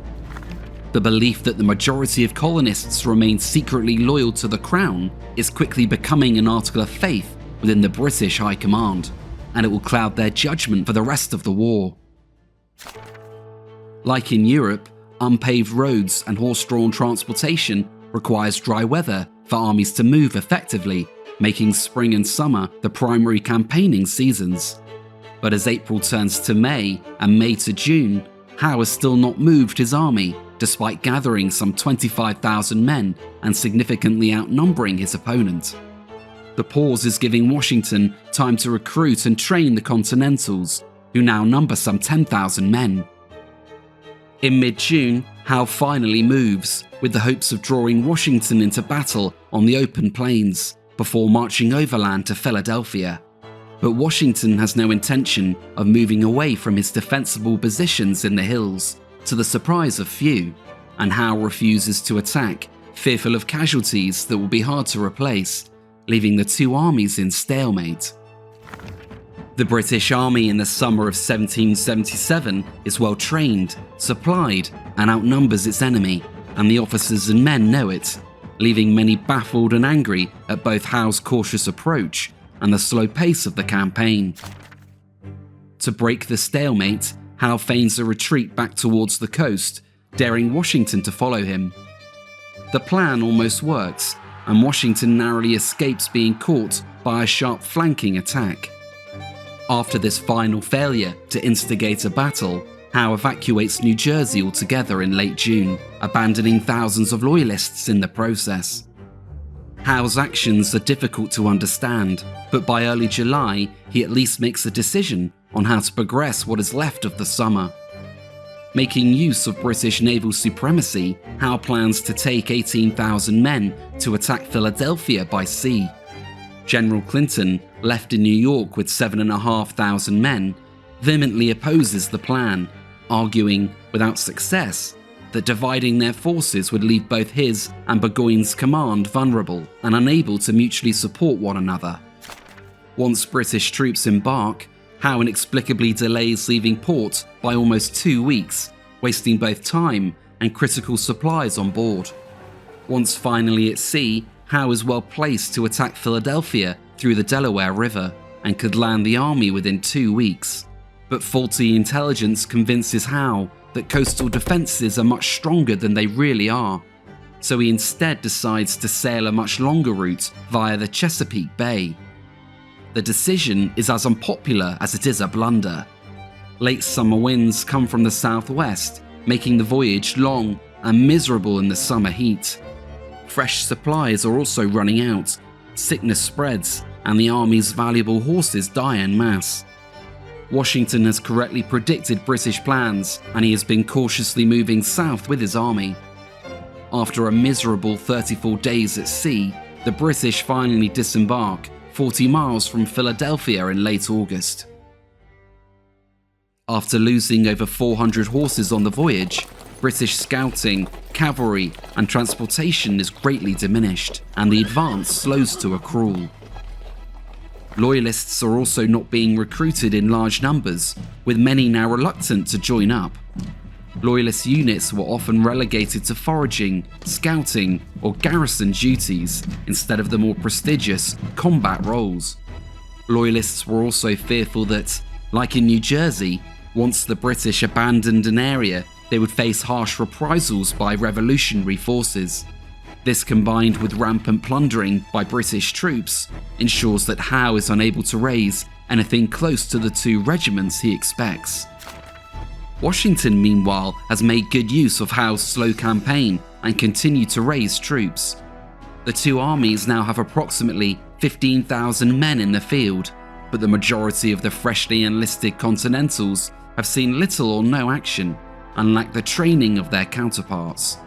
The belief that the majority of colonists remain secretly loyal to the crown is quickly becoming an article of faith within the British High Command, and it will cloud their judgment for the rest of the war. Like in Europe, unpaved roads and horse-drawn transportation requires dry weather for armies to move effectively, making spring and summer the primary campaigning seasons. But as April turns to May and May to June, Howe has still not moved his army, despite gathering some 25,000 men and significantly outnumbering his opponent. The pause is giving Washington time to recruit and train the Continentals, who now number some 10,000 men. In mid-June, Howe finally moves, with the hopes of drawing Washington into battle on the open plains, before marching overland to Philadelphia. But Washington has no intention of moving away from his defensible positions in the hills, to the surprise of few, and Howe refuses to attack, fearful of casualties that will be hard to replace, leaving the two armies in stalemate. The British Army in the summer of 1777 is well trained, supplied, and outnumbers its enemy, and the officers and men know it, leaving many baffled and angry at both Howe's cautious approach and the slow pace of the campaign. To break the stalemate, Howe feigns a retreat back towards the coast, daring Washington to follow him. The plan almost works, and Washington narrowly escapes being caught by a sharp flanking attack. After this final failure to instigate a battle, Howe evacuates New Jersey altogether in late June, abandoning thousands of Loyalists in the process. Howe's actions are difficult to understand, but by early July, he at least makes a decision on how to progress what is left of the summer. Making use of British naval supremacy, Howe plans to take 18,000 men to attack Philadelphia by sea. General Clinton, left in New York with 7,500 men, vehemently opposes the plan, arguing, without success, that dividing their forces would leave both his and Burgoyne's command vulnerable and unable to mutually support one another. Once British troops embark, Howe inexplicably delays leaving port by almost 2 weeks, wasting both time and critical supplies on board. Once finally at sea, Howe is well placed to attack Philadelphia through the Delaware River and could land the army within 2 weeks. But faulty intelligence convinces Howe that coastal defences are much stronger than they really are, so he instead decides to sail a much longer route via the Chesapeake Bay. The decision is as unpopular as it is a blunder. Late summer winds come from the southwest, making the voyage long and miserable in the summer heat. Fresh supplies are also running out, sickness spreads, and the army's valuable horses die en masse. Washington has correctly predicted British plans, and he has been cautiously moving south with his army. After a miserable 34 days at sea, the British finally disembark 40 miles from Philadelphia in late August. After losing over 400 horses on the voyage, British scouting, cavalry, and transportation is greatly diminished, and the advance slows to a crawl. Loyalists are also not being recruited in large numbers, with many now reluctant to join up. Loyalist units were often relegated to foraging, scouting, or garrison duties instead of the more prestigious combat roles. Loyalists were also fearful that, like in New Jersey, once the British abandoned an area, they would face harsh reprisals by revolutionary forces. This, combined with rampant plundering by British troops, ensures that Howe is unable to raise anything close to the 2 regiments he expects. Washington, meanwhile, has made good use of Howe's slow campaign and continued to raise troops. The 2 armies now have approximately 15,000 men in the field, but the majority of the freshly enlisted Continentals have seen little or no action and lack the training of their counterparts.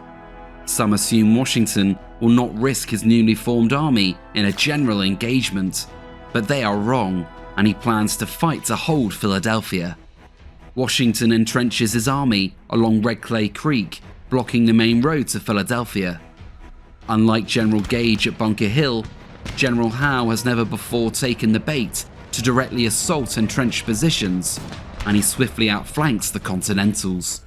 Some assume Washington will not risk his newly formed army in a general engagement, but they are wrong, and he plans to fight to hold Philadelphia. Washington entrenches his army along Red Clay Creek, blocking the main road to Philadelphia. Unlike General Gage at Bunker Hill, General Howe has never before taken the bait to directly assault entrenched positions, and he swiftly outflanks the Continentals.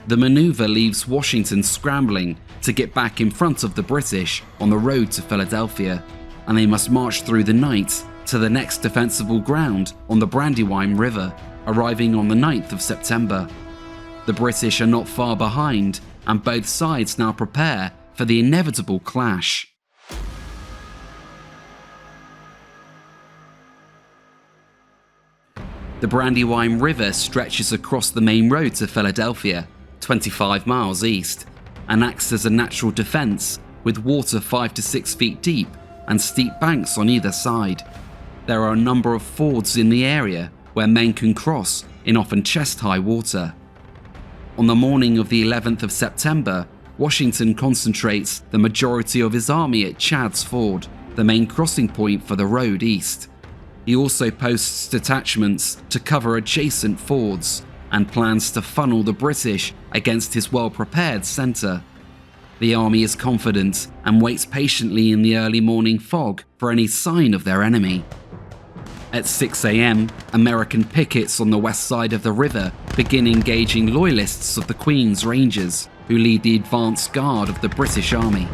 The maneuver leaves Washington scrambling to get back in front of the British on the road to Philadelphia, and they must march through the night to the next defensible ground on the Brandywine River, arriving on the 9th of September. The British are not far behind, and both sides now prepare for the inevitable clash. The Brandywine River stretches across the main road to Philadelphia, 25 miles east, and acts as a natural defense with water 5 to 6 feet deep and steep banks on either side. There are a number of fords in the area where men can cross in often chest-high water. On the morning of the 11th of September, Washington concentrates the majority of his army at Chad's Ford, the main crossing point for the road east. He also posts detachments to cover adjacent fords and plans to funnel the British against his well-prepared centre. The army is confident and waits patiently in the early morning fog for any sign of their enemy. At 6 a.m, American pickets on the west side of the river begin engaging loyalists of the Queen's Rangers, who lead the advance guard of the British Army.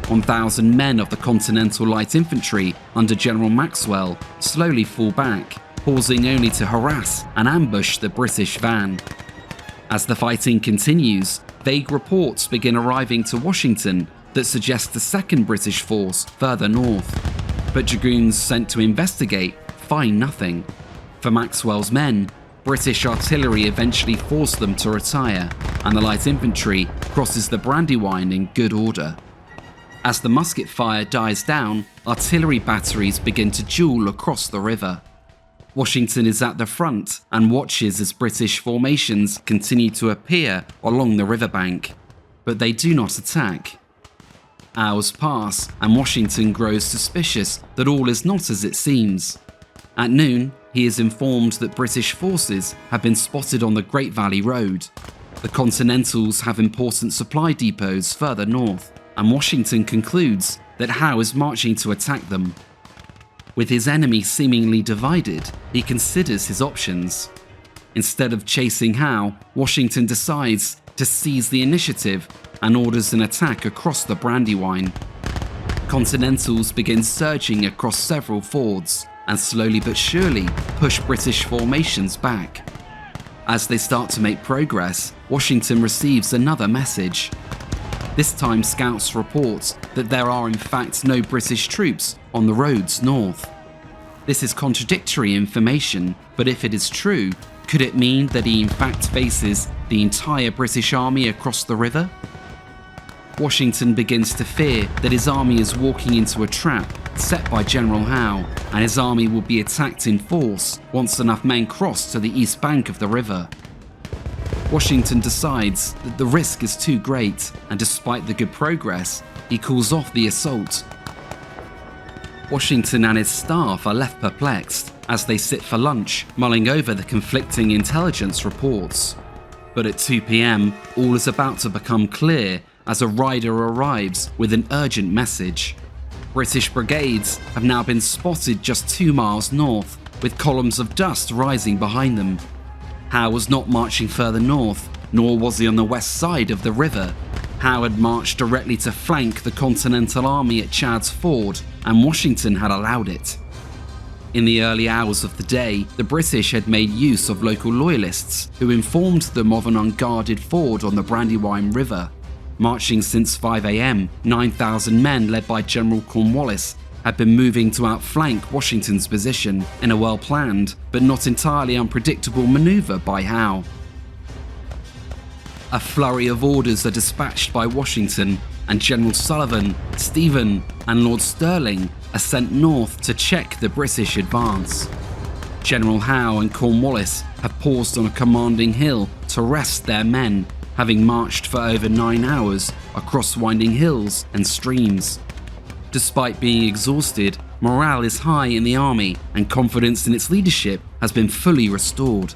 1,000 men of the Continental Light Infantry under General Maxwell slowly fall back, pausing only to harass and ambush the British van. As the fighting continues, vague reports begin arriving to Washington that suggest a second British force further north, but dragoons sent to investigate find nothing. For Maxwell's men, British artillery eventually forced them to retire, and the light infantry crosses the Brandywine in good order. As the musket fire dies down, artillery batteries begin to duel across the river. Washington is at the front and watches as British formations continue to appear along the riverbank, but they do not attack. Hours pass and Washington grows suspicious that all is not as it seems. At noon, he is informed that British forces have been spotted on the Great Valley Road. The Continentals have important supply depots further north, and Washington concludes that Howe is marching to attack them. With his enemy seemingly divided, he considers his options. Instead of chasing Howe, Washington decides to seize the initiative and orders an attack across the Brandywine. Continentals begin surging across several fords and slowly but surely push British formations back. As they start to make progress, Washington receives another message. This time scouts report that there are in fact no British troops on the roads north. This is contradictory information, but if it is true, could it mean that he in fact faces the entire British army across the river? Washington begins to fear that his army is walking into a trap set by General Howe, and his army will be attacked in force once enough men cross to the east bank of the river. Washington decides that the risk is too great, and despite the good progress, he calls off the assault. Washington and his staff are left perplexed as they sit for lunch, mulling over the conflicting intelligence reports. But at 2 p.m, all is about to become clear as a rider arrives with an urgent message. British brigades have now been spotted just 2 miles north, with columns of dust rising behind them. Howe was not marching further north, nor was he on the west side of the river. Howe had marched directly to flank the Continental Army at Chad's Ford, and Washington had allowed it. In the early hours of the day, the British had made use of local loyalists who informed them of an unguarded ford on the Brandywine River. Marching since 5 a.m, 9,000 men led by General Cornwallis had been moving to outflank Washington's position in a well-planned but not entirely unpredictable maneuver by Howe. A flurry of orders are dispatched by Washington, and General Sullivan, Stephen, and Lord Stirling are sent north to check the British advance. General Howe and Cornwallis have paused on a commanding hill to rest their men, having marched for over 9 hours across winding hills and streams. Despite being exhausted, morale is high in the army and confidence in its leadership has been fully restored.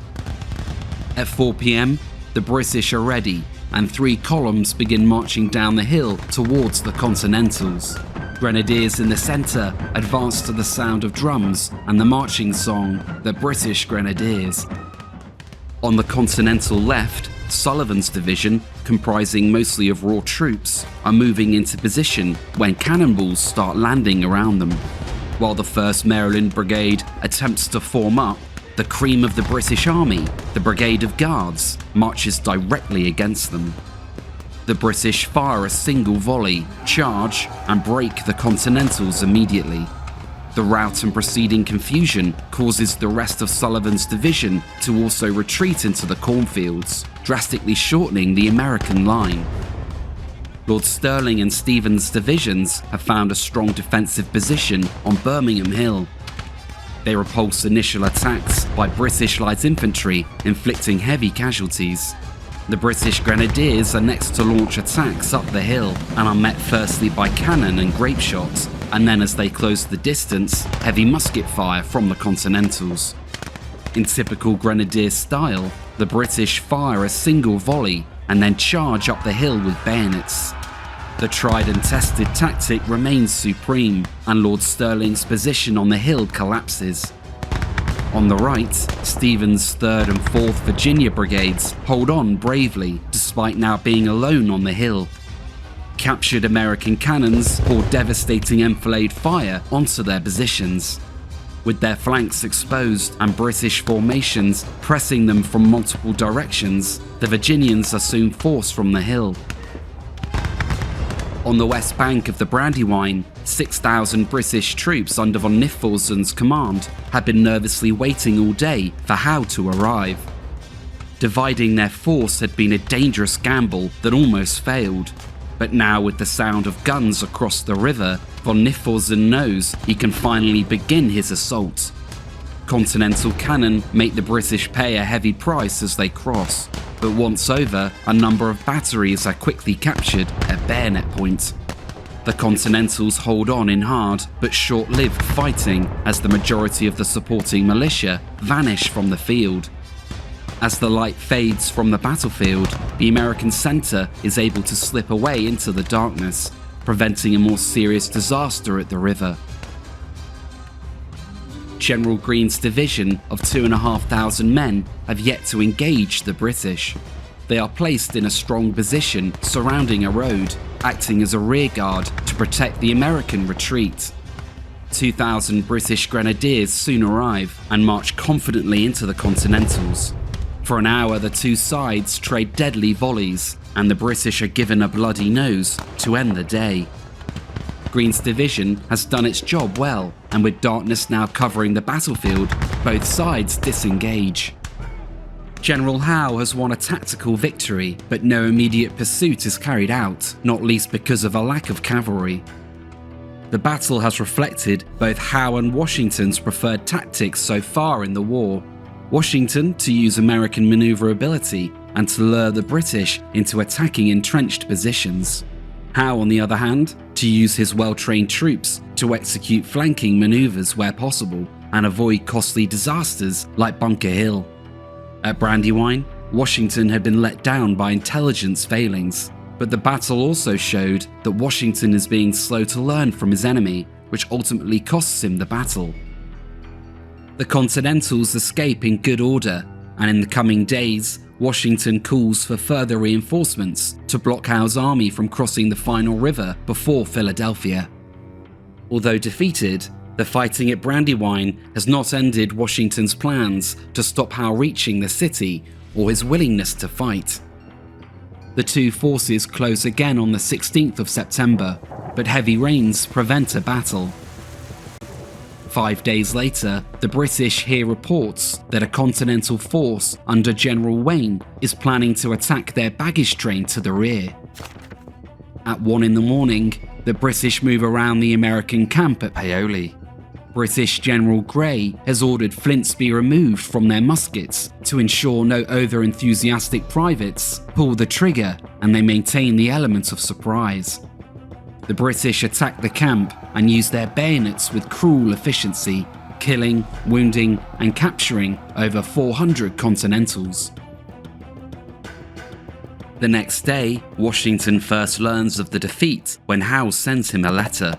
At 4 p.m, the British are ready and 3 columns begin marching down the hill towards the Continentals. Grenadiers in the centre advance to the sound of drums and the marching song, the British Grenadiers. On the Continental left, Sullivan's division, comprising mostly of raw troops, are moving into position when cannonballs start landing around them. While the 1st Maryland Brigade attempts to form up, the cream of the British Army, the Brigade of Guards, marches directly against them. The British fire a single volley, charge, and break the Continentals immediately. The rout and preceding confusion causes the rest of Sullivan's division to also retreat into the cornfields, drastically shortening the American line. Lord Stirling and Stephen's divisions have found a strong defensive position on Birmingham Hill. They repulse initial attacks by British light infantry, inflicting heavy casualties. The British Grenadiers are next to launch attacks up the hill and are met firstly by cannon and grape shot, and then as they close the distance, heavy musket fire from the Continentals. In typical Grenadier style, the British fire a single volley and then charge up the hill with bayonets. The tried and tested tactic remains supreme, and Lord Stirling's position on the hill collapses. On the right, Stephen's 3rd and 4th Virginia Brigades hold on bravely, despite now being alone on the hill. Captured American cannons pour devastating enfilade fire onto their positions. With their flanks exposed and British formations pressing them from multiple directions, the Virginians are soon forced from the hill. On the west bank of the Brandywine, 6,000 British troops under von Knyphausen's command had been nervously waiting all day for Howe to arrive. Dividing their force had been a dangerous gamble that almost failed, but now with the sound of guns across the river, von Knyphausen knows he can finally begin his assault. Continental cannon make the British pay a heavy price as they cross, but once over, a number of batteries are quickly captured at bayonet point. The Continentals hold on in hard but short-lived fighting as the majority of the supporting militia vanish from the field. As the light fades from the battlefield, the American center is able to slip away into the darkness, preventing a more serious disaster at the river. General Greene's division of 2,500 men have yet to engage the British. They are placed in a strong position surrounding a road, acting as a rearguard to protect the American retreat. 2,000 British grenadiers soon arrive and march confidently into the Continentals. For an hour, the two sides trade deadly volleys, and the British are given a bloody nose to end the day. Greene's division has done its job well, and with darkness now covering the battlefield, both sides disengage. General Howe has won a tactical victory, but no immediate pursuit is carried out, not least because of a lack of cavalry. The battle has reflected both Howe and Washington's preferred tactics so far in the war. Washington to use American maneuverability and to lure the British into attacking entrenched positions. Howe, on the other hand, to use his well-trained troops to execute flanking maneuvers where possible and avoid costly disasters like Bunker Hill. At Brandywine, Washington had been let down by intelligence failings, but the battle also showed that Washington is being slow to learn from his enemy, which ultimately costs him the battle. The Continentals escape in good order, and in the coming days, Washington calls for further reinforcements to block Howe's army from crossing the final river before Philadelphia. Although defeated, the fighting at Brandywine has not ended Washington's plans to stop Howe reaching the city or his willingness to fight. The two forces close again on the 16th of September, but heavy rains prevent a battle. 5 days later, the British hear reports that a Continental force under General Wayne is planning to attack their baggage train to the rear. At 1 in the morning, the British move around the American camp at Paoli. British General Grey has ordered flints be removed from their muskets to ensure no over-enthusiastic privates pull the trigger and they maintain the element of surprise. The British attack the camp and use their bayonets with cruel efficiency, killing, wounding, and capturing over 400 Continentals. The next day, Washington first learns of the defeat when Howe sends him a letter.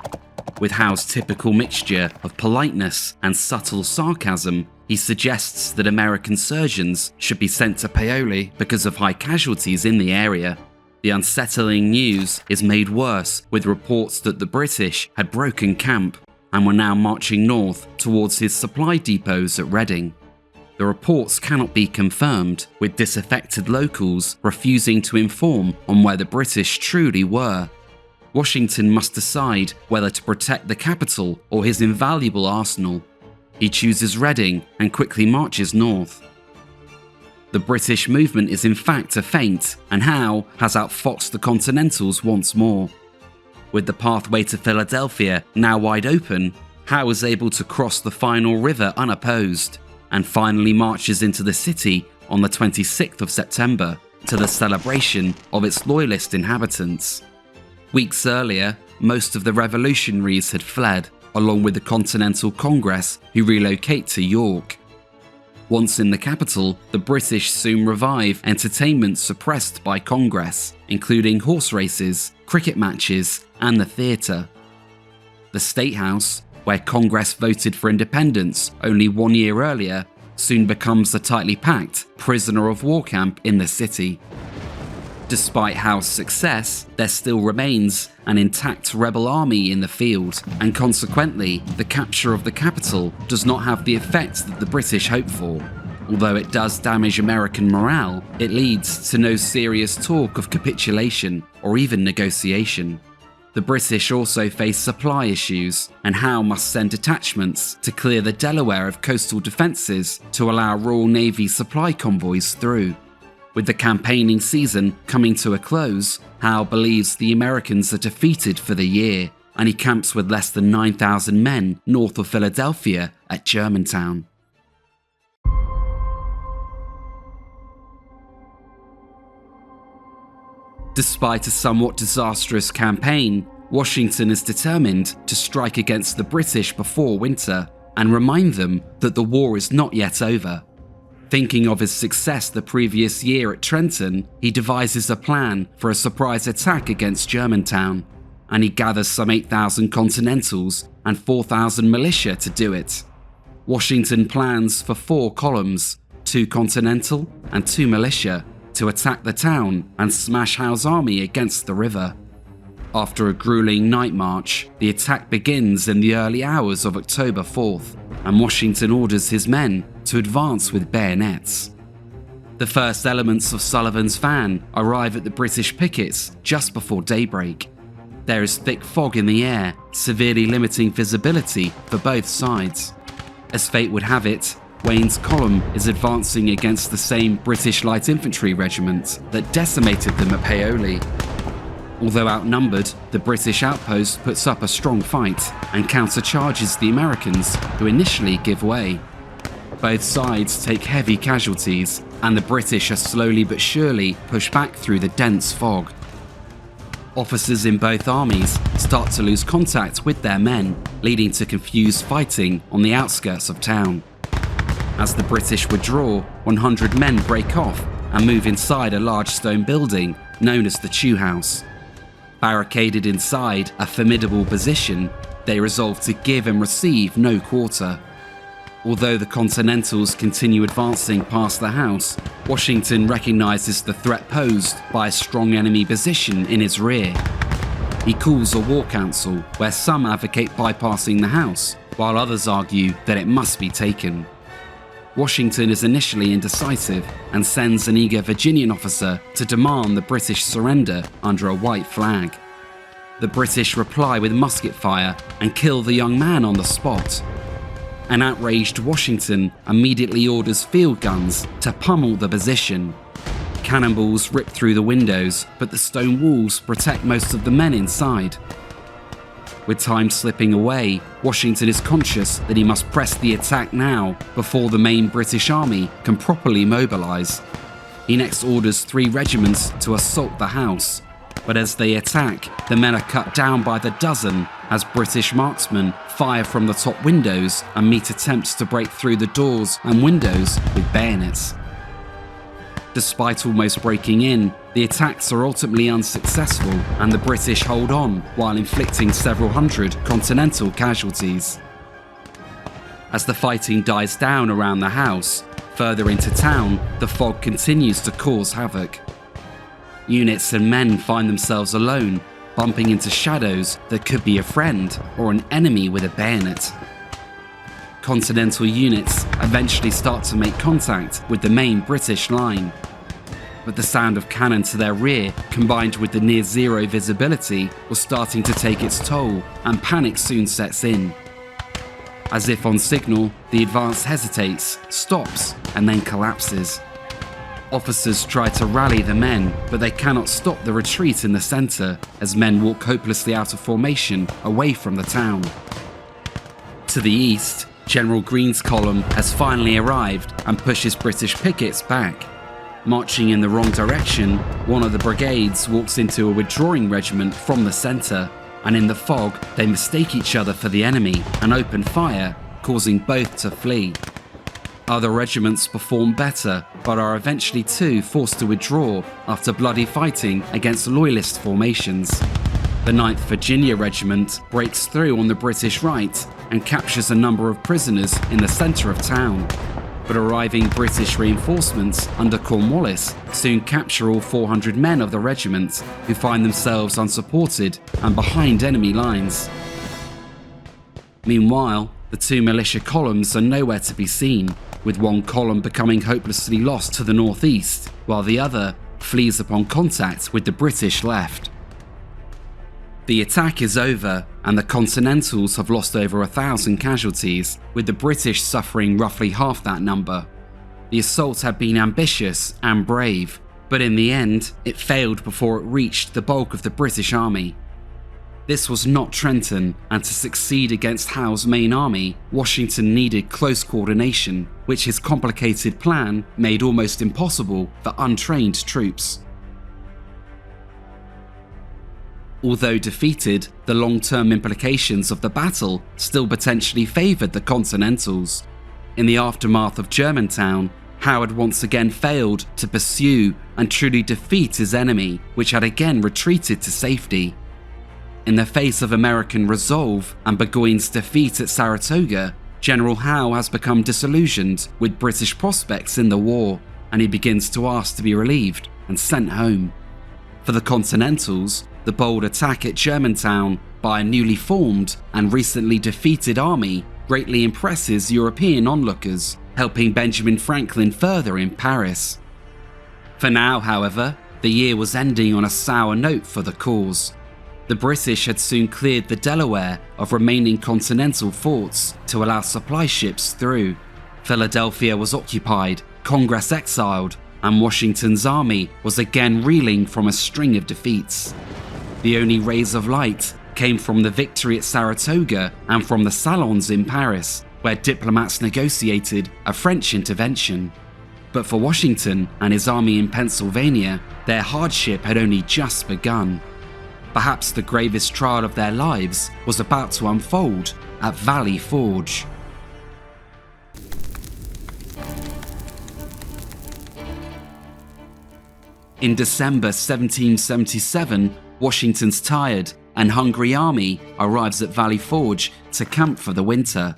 With Howe's typical mixture of politeness and subtle sarcasm, he suggests that American surgeons should be sent to Paoli because of high casualties in the area. The unsettling news is made worse with reports that the British had broken camp and were now marching north towards his supply depots at Reading. The reports cannot be confirmed, with disaffected locals refusing to inform on where the British truly were. Washington must decide whether to protect the capital or his invaluable arsenal. He chooses Reading and quickly marches north. The British movement is in fact a feint, and Howe has outfoxed the Continentals once more. With the pathway to Philadelphia now wide open, Howe is able to cross the final river unopposed, and finally marches into the city on the 26th of September to the celebration of its loyalist inhabitants. Weeks earlier, most of the revolutionaries had fled, along with the Continental Congress, who relocate to York. Once in the capital, the British soon revive entertainment suppressed by Congress, including horse races, cricket matches, and the theatre. The State House, where Congress voted for independence only 1 year earlier, soon becomes the tightly packed prisoner of war camp in the city. Despite Howe's success, there still remains an intact rebel army in the field, and consequently, the capture of the capital does not have the effect that the British hoped for. Although it does damage American morale, it leads to no serious talk of capitulation or even negotiation. The British also face supply issues, and Howe must send detachments to clear the Delaware of coastal defences to allow Royal Navy supply convoys through. With the campaigning season coming to a close, Howe believes the Americans are defeated for the year, and he camps with less than 9,000 men north of Philadelphia at Germantown. Despite a somewhat disastrous campaign, Washington is determined to strike against the British before winter and remind them that the war is not yet over. Thinking of his success the previous year at Trenton, he devises a plan for a surprise attack against Germantown, and he gathers some 8,000 Continentals and 4,000 militia to do it. Washington plans for 4 columns, 2 Continental and 2 militia, to attack the town and smash Howe's army against the river. After a grueling night march, the attack begins in the early hours of October 4th, and Washington orders his men to advance with bayonets. The first elements of Sullivan's van arrive at the British pickets just before daybreak. There is thick fog in the air, severely limiting visibility for both sides. As fate would have it, Wayne's column is advancing against the same British light infantry regiment that decimated them at Paoli. Although outnumbered, the British outpost puts up a strong fight and countercharges the Americans, who initially give way. Both sides take heavy casualties, and the British are slowly but surely pushed back through the dense fog. Officers in both armies start to lose contact with their men, leading to confused fighting on the outskirts of town. As the British withdraw, 100 men break off and move inside a large stone building known as the Chew House. Barricaded inside a formidable position, they resolve to give and receive no quarter. Although the Continentals continue advancing past the house, Washington recognizes the threat posed by a strong enemy position in his rear. He calls a war council where some advocate bypassing the house, while others argue that it must be taken. Washington is initially indecisive and sends an eager Virginian officer to demand the British surrender under a white flag. The British reply with musket fire and kill the young man on the spot. An outraged Washington immediately orders field guns to pummel the position. Cannonballs rip through the windows, but the stone walls protect most of the men inside. With time slipping away, Washington is conscious that he must press the attack now before the main British army can properly mobilise. He next orders 3 regiments to assault the house, but as they attack, the men are cut down by the dozen as British marksmen fire from the top windows and meet attempts to break through the doors and windows with bayonets. Despite almost breaking in, the attacks are ultimately unsuccessful, and the British hold on while inflicting several hundred Continental casualties. As the fighting dies down around the house, further into town, the fog continues to cause havoc. Units and men find themselves alone, bumping into shadows that could be a friend or an enemy with a bayonet. Continental units eventually start to make contact with the main British line. But the sound of cannon to their rear, combined with the near-zero visibility, was starting to take its toll, and panic soon sets in. As if on signal, the advance hesitates, stops, and then collapses. Officers try to rally the men, but they cannot stop the retreat in the centre, as men walk hopelessly out of formation away from the town. To the east, General Greene's column has finally arrived and pushes British pickets back. Marching in the wrong direction, one of the brigades walks into a withdrawing regiment from the centre, and in the fog, they mistake each other for the enemy and open fire, causing both to flee. Other regiments perform better, but are eventually too forced to withdraw after bloody fighting against loyalist formations. The 9th Virginia Regiment breaks through on the British right and captures a number of prisoners in the centre of town. but arriving British reinforcements under Cornwallis soon capture all 400 men of the regiment, who find themselves unsupported and behind enemy lines. Meanwhile, the two militia columns are nowhere to be seen, with one column becoming hopelessly lost to the northeast, while the other flees upon contact with the British left. The attack is over, and the Continentals have lost over 1,000 casualties, with the British suffering roughly half that number. The assault had been ambitious and brave, but in the end, it failed before it reached the bulk of the British army. This was not Trenton, and to succeed against Howe's main army, Washington needed close coordination, which his complicated plan made almost impossible for untrained troops. Although defeated, the long-term implications of the battle still potentially favoured the Continentals. In the aftermath of Germantown, Howe had once again failed to pursue and truly defeat his enemy, which had again retreated to safety. In the face of American resolve and Burgoyne's defeat at Saratoga, General Howe has become disillusioned with British prospects in the war, and he begins to ask to be relieved and sent home. For the Continentals, the bold attack at Germantown by a newly formed and recently defeated army greatly impresses European onlookers, helping Benjamin Franklin further in Paris. For now, however, the year was ending on a sour note for the cause. The British had soon cleared the Delaware of remaining Continental forts to allow supply ships through. Philadelphia was occupied, Congress exiled, and Washington's army was again reeling from a string of defeats. The only rays of light came from the victory at Saratoga and from the salons in Paris, where diplomats negotiated a French intervention. But for Washington and his army in Pennsylvania, their hardship had only just begun. Perhaps the gravest trial of their lives was about to unfold at Valley Forge. In December 1777, Washington's tired and hungry army arrives at Valley Forge to camp for the winter.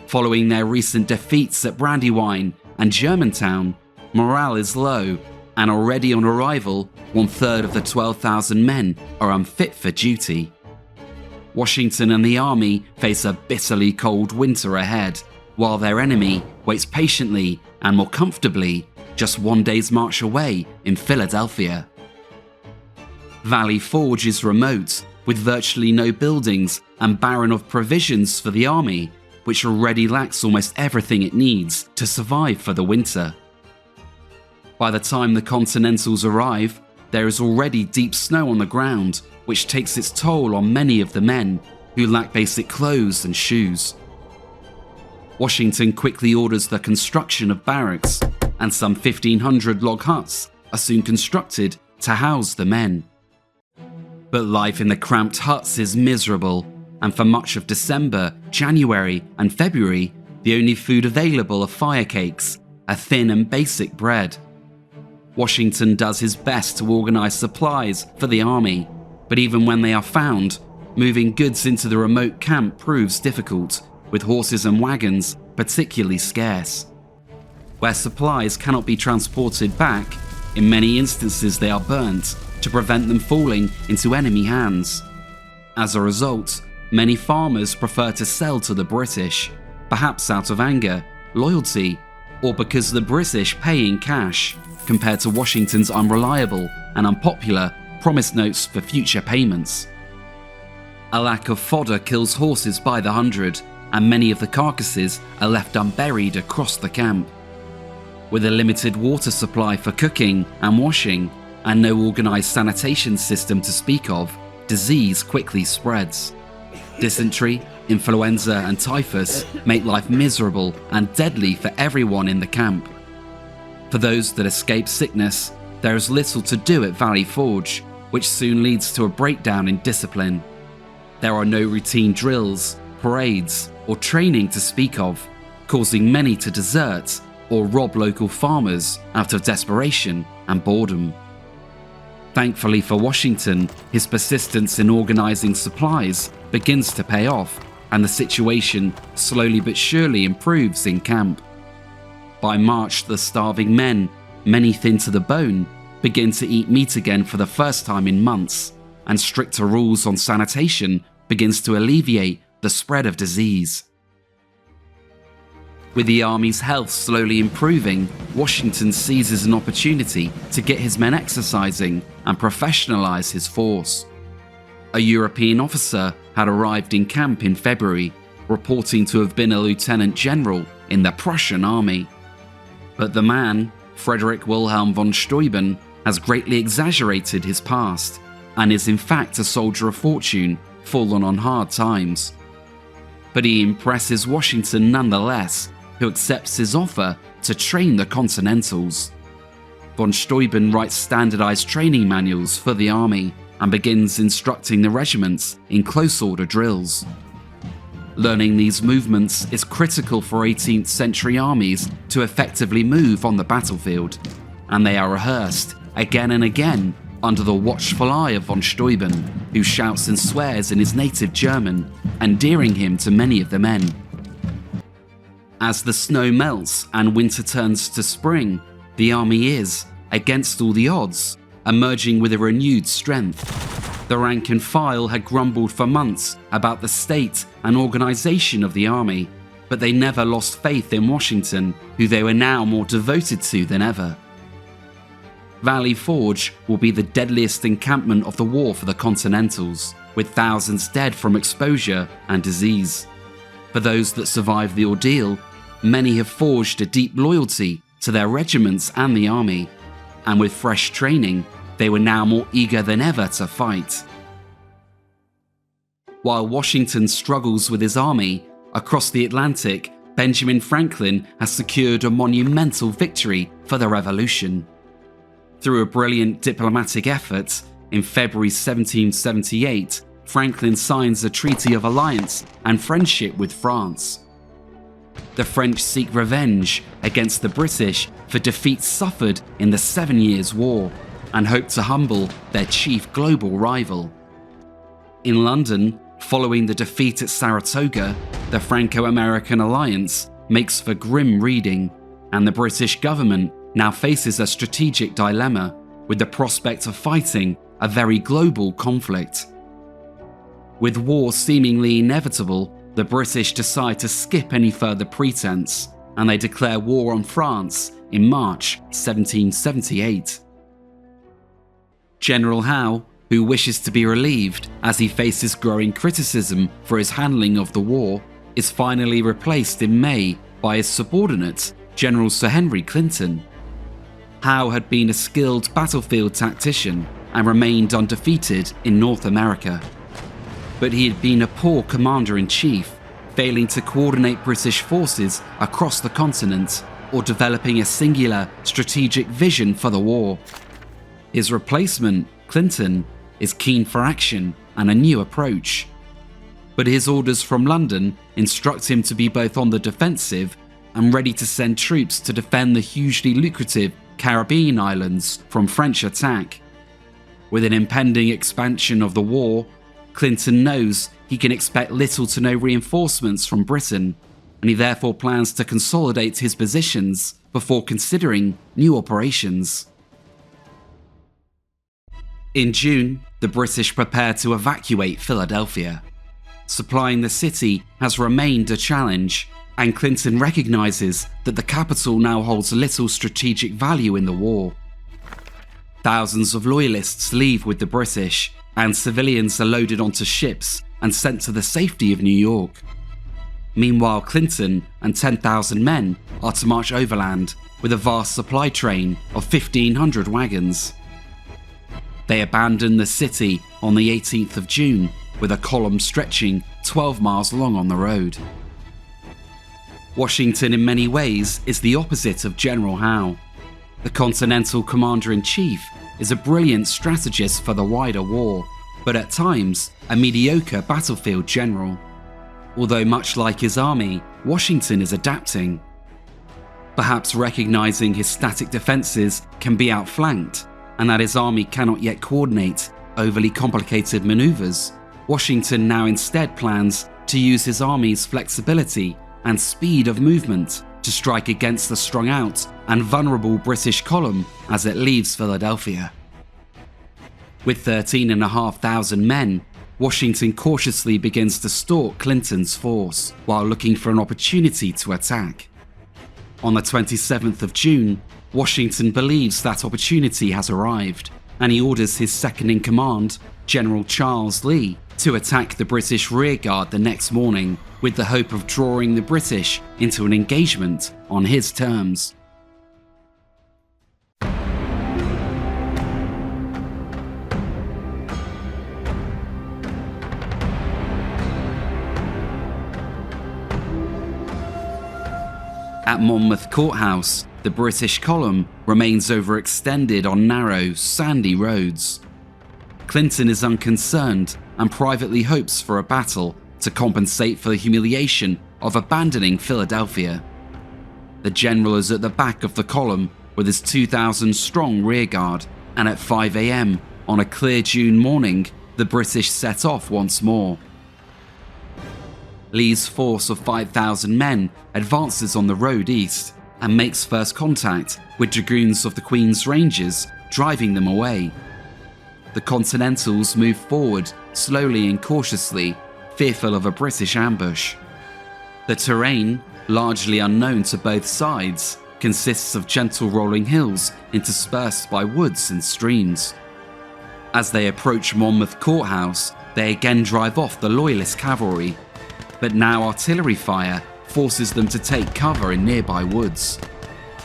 Following their recent defeats at Brandywine and Germantown, morale is low, and already on arrival, 1/3 of the 12,000 men are unfit for duty. Washington and the army face a bitterly cold winter ahead, while their enemy waits patiently and more comfortably just one day's march away in Philadelphia. Valley Forge is remote, with virtually no buildings and barren of provisions for the army, which already lacks almost everything it needs to survive for the winter. By the time the Continentals arrive, there is already deep snow on the ground, which takes its toll on many of the men, who lack basic clothes and shoes. Washington quickly orders the construction of barracks, and some 1,500 log huts are soon constructed to house the men. But life in the cramped huts is miserable, and for much of December, January, and February, the only food available are fire cakes, a thin and basic bread. Washington does his best to organize supplies for the army, but even when they are found, moving goods into the remote camp proves difficult, with horses and wagons particularly scarce. Where supplies cannot be transported back, in many instances they are burnt to prevent them falling into enemy hands. As a result, many farmers prefer to sell to the British, perhaps out of anger, loyalty, or because the British pay in cash, compared to Washington's unreliable and unpopular promise notes for future payments. A lack of fodder kills horses by the hundred, and many of the carcasses are left unburied across the camp. With a limited water supply for cooking and washing, and no organised sanitation system to speak of, disease quickly spreads. Dysentery, influenza and typhus make life miserable and deadly for everyone in the camp. For those that escape sickness, there is little to do at Valley Forge, which soon leads to a breakdown in discipline. There are no routine drills, parades, or training to speak of, causing many to desert or rob local farmers out of desperation and boredom. Thankfully for Washington, his persistence in organising supplies begins to pay off, and the situation slowly but surely improves in camp. By March, the starving men, many thin to the bone, begin to eat meat again for the first time in months, and stricter rules on sanitation begins to alleviate the spread of disease. With the army's health slowly improving, Washington seizes an opportunity to get his men exercising and professionalize his force. A European officer had arrived in camp in February, reporting to have been a lieutenant general in the Prussian army. But the man, Friedrich Wilhelm von Steuben, has greatly exaggerated his past and is in fact a soldier of fortune fallen on hard times. But he impresses Washington nonetheless, who accepts his offer to train the Continentals. Von Steuben writes standardized training manuals for the army and begins instructing the regiments in close order drills. Learning these movements is critical for 18th century armies to effectively move on the battlefield, and they are rehearsed again and again under the watchful eye of von Steuben, who shouts and swears in his native German, endearing him to many of the men. As the snow melts and winter turns to spring, the army is, against all the odds, emerging with a renewed strength. The rank and file had grumbled for months about the state and organization of the army, but they never lost faith in Washington, who they were now more devoted to than ever. Valley Forge will be the deadliest encampment of the war for the Continentals, with thousands dead from exposure and disease. For those that survive the ordeal, many have forged a deep loyalty to their regiments and the army, and with fresh training, they were now more eager than ever to fight. While Washington struggles with his army, across the Atlantic, Benjamin Franklin has secured a monumental victory for the Revolution. Through a brilliant diplomatic effort, in February 1778, Franklin signs a treaty of alliance and friendship with France. The French seek revenge against the British for defeats suffered in the 7 Years' War, and hope to humble their chief global rival. In London, following the defeat at Saratoga, the Franco-American alliance makes for grim reading, and the British government now faces a strategic dilemma with the prospect of fighting a very global conflict. With war seemingly inevitable, the British decide to skip any further pretense, and they declare war on France in March 1778. General Howe, who wishes to be relieved as he faces growing criticism for his handling of the war, is finally replaced in May by his subordinate, General Sir Henry Clinton. Howe had been a skilled battlefield tactician and remained undefeated in North America. But he had been a poor commander-in-chief, failing to coordinate British forces across the continent or developing a singular strategic vision for the war. His replacement, Clinton, is keen for action and a new approach. But his orders from London instruct him to be both on the defensive and ready to send troops to defend the hugely lucrative Caribbean islands from French attack. With an impending expansion of the war, Clinton knows he can expect little to no reinforcements from Britain, and he therefore plans to consolidate his positions before considering new operations. In June, the British prepare to evacuate Philadelphia. Supplying the city has remained a challenge, and Clinton recognizes that the capital now holds little strategic value in the war. Thousands of loyalists leave with the British, and civilians are loaded onto ships and sent to the safety of New York. Meanwhile, Clinton and 10,000 men are to march overland with a vast supply train of 1,500 wagons. They abandon the city on the 18th of June with a column stretching 12 miles long on the road. Washington in many ways is the opposite of General Howe. The Continental Commander-in-Chief is a brilliant strategist for the wider war, but at times a mediocre battlefield general. Although much like his army, Washington is adapting. Perhaps recognizing his static defenses can be outflanked, and that his army cannot yet coordinate overly complicated maneuvers, Washington now instead plans to use his army's flexibility and speed of movement to strike against the strung out and vulnerable British column as it leaves Philadelphia. With 13,500 men, Washington cautiously begins to stalk Clinton's force while looking for an opportunity to attack. On the 27th of June, Washington believes that opportunity has arrived, and he orders his second-in-command, General Charles Lee, to attack the British rearguard the next morning with the hope of drawing the British into an engagement on his terms. At Monmouth Courthouse, the British column remains overextended on narrow, sandy roads. Clinton is unconcerned and privately hopes for a battle to compensate for the humiliation of abandoning Philadelphia. The general is at the back of the column with his 2,000-strong rearguard, and at 5 a.m. on a clear June morning, the British set off once more. Lee's force of 5,000 men advances on the road east and makes first contact with dragoons of the Queen's Rangers, driving them away. The Continentals move forward slowly and cautiously, fearful of a British ambush. The terrain, largely unknown to both sides, consists of gentle rolling hills interspersed by woods and streams. As they approach Monmouth Courthouse, they again drive off the Loyalist cavalry, but now artillery fire forces them to take cover in nearby woods.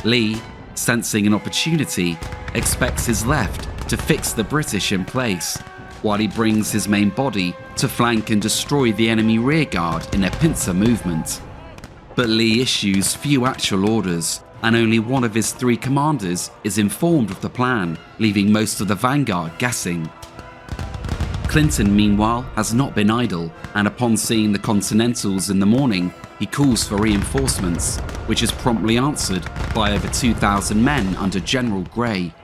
Lee, sensing an opportunity, expects his left to fix the British in place, while he brings his main body to flank and destroy the enemy rearguard in a pincer movement. But Lee issues few actual orders, and only one of his 3 commanders is informed of the plan, leaving most of the vanguard guessing. Clinton, meanwhile, has not been idle, and upon seeing the Continentals in the morning, he calls for reinforcements, which is promptly answered by over 2,000 men under General Grey.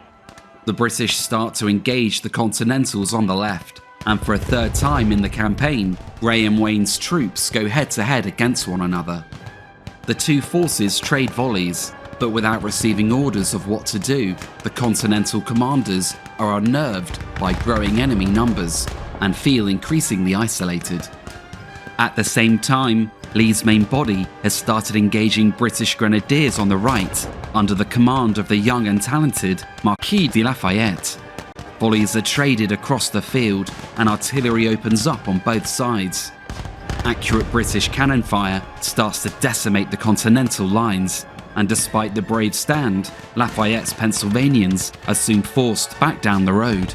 The British start to engage the Continentals on the left, and for a third time in the campaign, Grey and Wayne's troops go head-to-head against one another. The two forces trade volleys, but without receiving orders of what to do, the Continental commanders are unnerved by growing enemy numbers and feel increasingly isolated. At the same time, Lee's main body has started engaging British grenadiers on the right under the command of the young and talented Marquis de Lafayette. Volleys are traded across the field and artillery opens up on both sides. Accurate British cannon fire starts to decimate the Continental lines, and despite the brave stand, Lafayette's Pennsylvanians are soon forced back down the road.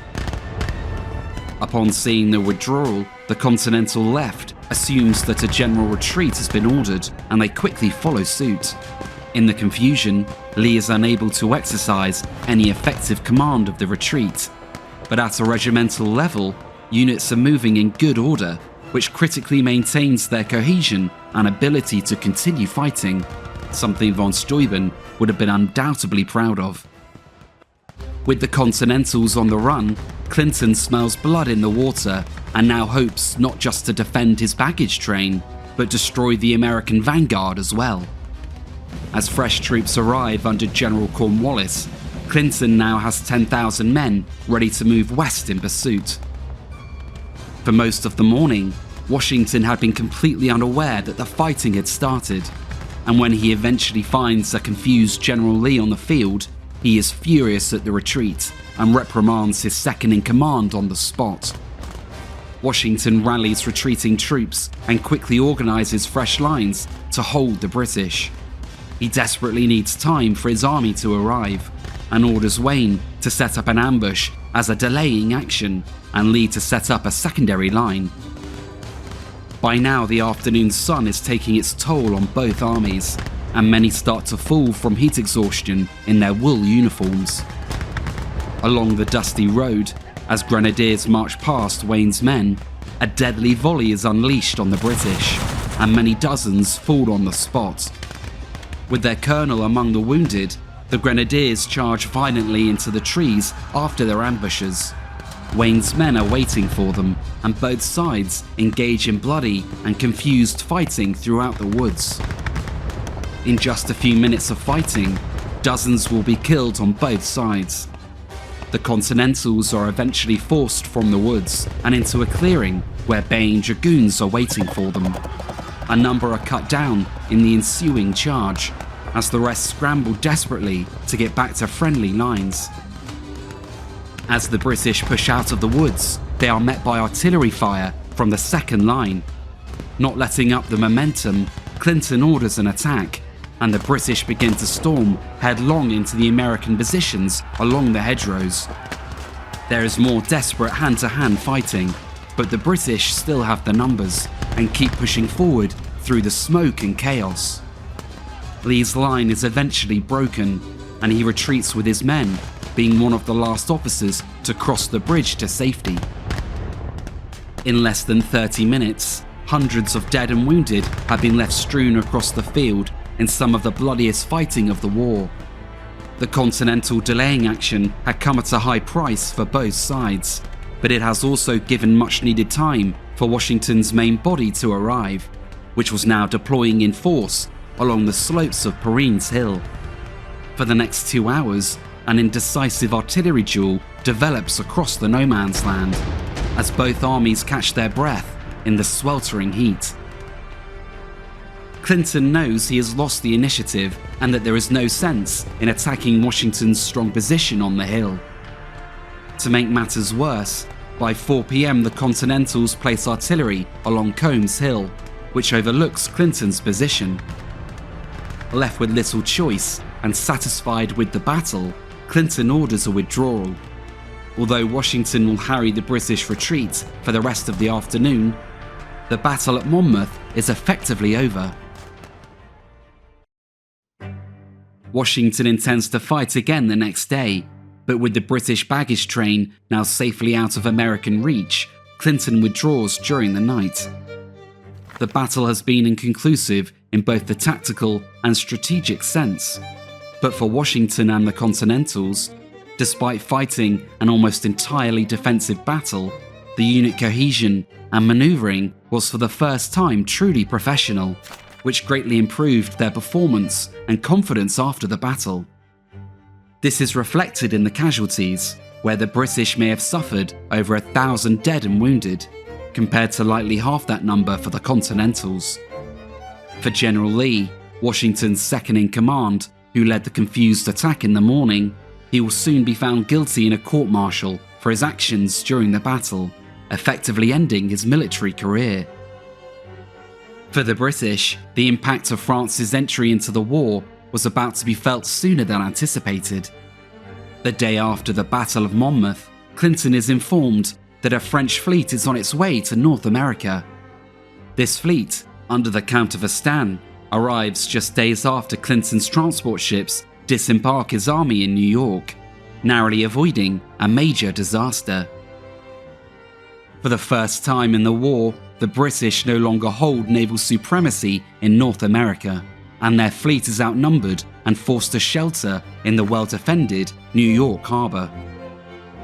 Upon seeing the withdrawal, the Continental left assumes that a general retreat has been ordered, and they quickly follow suit. In the confusion, Lee is unable to exercise any effective command of the retreat, but at a regimental level, units are moving in good order, which critically maintains their cohesion and ability to continue fighting, something von Steuben would have been undoubtedly proud of. With the Continentals on the run, Clinton smells blood in the water and now hopes not just to defend his baggage train, but destroy the American vanguard as well. As fresh troops arrive under General Cornwallis, Clinton now has 10,000 men ready to move west in pursuit. For most of the morning, Washington had been completely unaware that the fighting had started, and when he eventually finds a confused General Lee on the field, he is furious at the retreat and reprimands his second-in-command on the spot. Washington rallies retreating troops and quickly organises fresh lines to hold the British. He desperately needs time for his army to arrive, and orders Wayne to set up an ambush as a delaying action and Lee to set up a secondary line. By now, the afternoon sun is taking its toll on both armies, and many start to fall from heat exhaustion in their wool uniforms. Along the dusty road, as grenadiers march past Wayne's men, a deadly volley is unleashed on the British, and many dozens fall on the spot. With their colonel among the wounded, the grenadiers charge violently into the trees after their ambushers. Wayne's men are waiting for them, and both sides engage in bloody and confused fighting throughout the woods. in just a few minutes of fighting, dozens will be killed on both sides. The Continentals are eventually forced from the woods and into a clearing where baying dragoons are waiting for them. A number are cut down in the ensuing charge, as the rest scramble desperately to get back to friendly lines. As the British push out of the woods, they are met by artillery fire from the second line. Not letting up the momentum, Clinton orders an attack, and the British begin to storm headlong into the American positions along the hedgerows. There is more desperate hand-to-hand fighting, but the British still have the numbers and keep pushing forward through the smoke and chaos. Lee's line is eventually broken, and he retreats with his men, being one of the last officers to cross the bridge to safety. In less than 30 minutes, hundreds of dead and wounded have been left strewn across the field in some of the bloodiest fighting of the war. The Continental delaying action had come at a high price for both sides, but it has also given much needed time for Washington's main body to arrive, which was now deploying in force along the slopes of Perrines Hill. For the next 2 hours, an indecisive artillery duel develops across the no man's land, as both armies catch their breath in the sweltering heat. Clinton knows he has lost the initiative and that there is no sense in attacking Washington's strong position on the hill. To make matters worse, by 4 p.m. the Continentals place artillery along Combs Hill, which overlooks Clinton's position. Left with little choice and satisfied with the battle, Clinton orders a withdrawal. Although Washington will harry the British retreat for the rest of the afternoon, the battle at Monmouth is effectively over. Washington intends to fight again the next day, but with the British baggage train now safely out of American reach, Clinton withdraws during the night. The battle has been inconclusive in both the tactical and strategic sense, but for Washington and the Continentals, despite fighting an almost entirely defensive battle, the unit cohesion and manoeuvring was for the first time truly professional, which greatly improved their performance and confidence after the battle. This is reflected in the casualties, where the British may have suffered over 1,000 dead and wounded, compared to lightly half that number for the Continentals. For General Lee, Washington's second-in-command, who led the confused attack in the morning, he will soon be found guilty in a court-martial for his actions during the battle, effectively ending his military career. For the British, the impact of France's entry into the war was about to be felt sooner than anticipated. The day after the Battle of Monmouth, Clinton is informed that a French fleet is on its way to North America. This fleet, under the Count of Estaing, arrives just days after Clinton's transport ships disembark his army in New York, narrowly avoiding a major disaster. For the first time in the war, the British no longer hold naval supremacy in North America, and their fleet is outnumbered and forced to shelter in the well-defended New York harbor.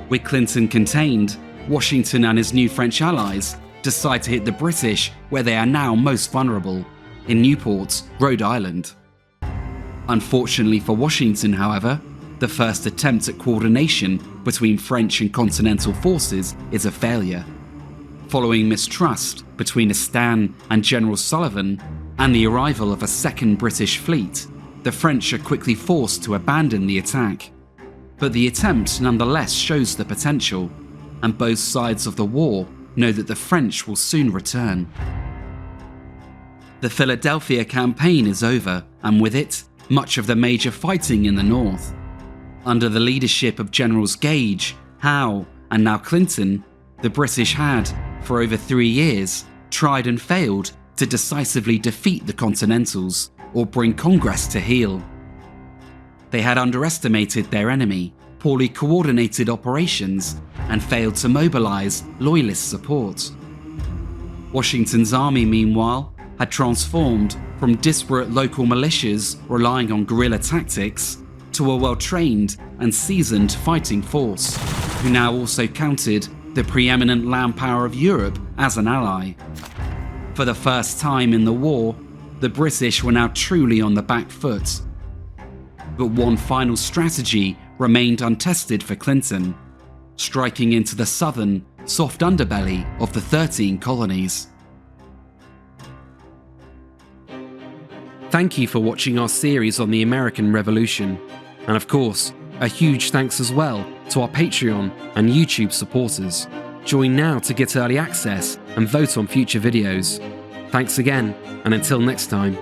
With Clinton contained, Washington and his new French allies decide to hit the British where they are now most vulnerable, in Newport, Rhode Island. Unfortunately for Washington, however, the first attempt at coordination between French and Continental forces is a failure. Following mistrust between Estaing and General Sullivan and the arrival of a second British fleet, the French are quickly forced to abandon the attack. But the attempt nonetheless shows the potential, and both sides of the war know that the French will soon return. The Philadelphia campaign is over, and with it, much of the major fighting in the north. Under the leadership of Generals Gage, Howe, and now Clinton, the British had, for over 3 years, tried and failed to decisively defeat the Continentals or bring Congress to heel. They had underestimated their enemy, poorly coordinated operations, and failed to mobilize loyalist support. Washington's army, meanwhile, had transformed from disparate local militias relying on guerrilla tactics to a well-trained and seasoned fighting force, who now also counted the preeminent land power of Europe as an ally. For the first time in the war, the British were now truly on the back foot. But one final strategy remained untested for Clinton, striking into the southern, soft underbelly of the 13 colonies. Thank you for watching our series on the American Revolution, and of course, a huge thanks as well to our Patreon and YouTube supporters. Join now to get early access and vote on future videos. Thanks again, and until next time.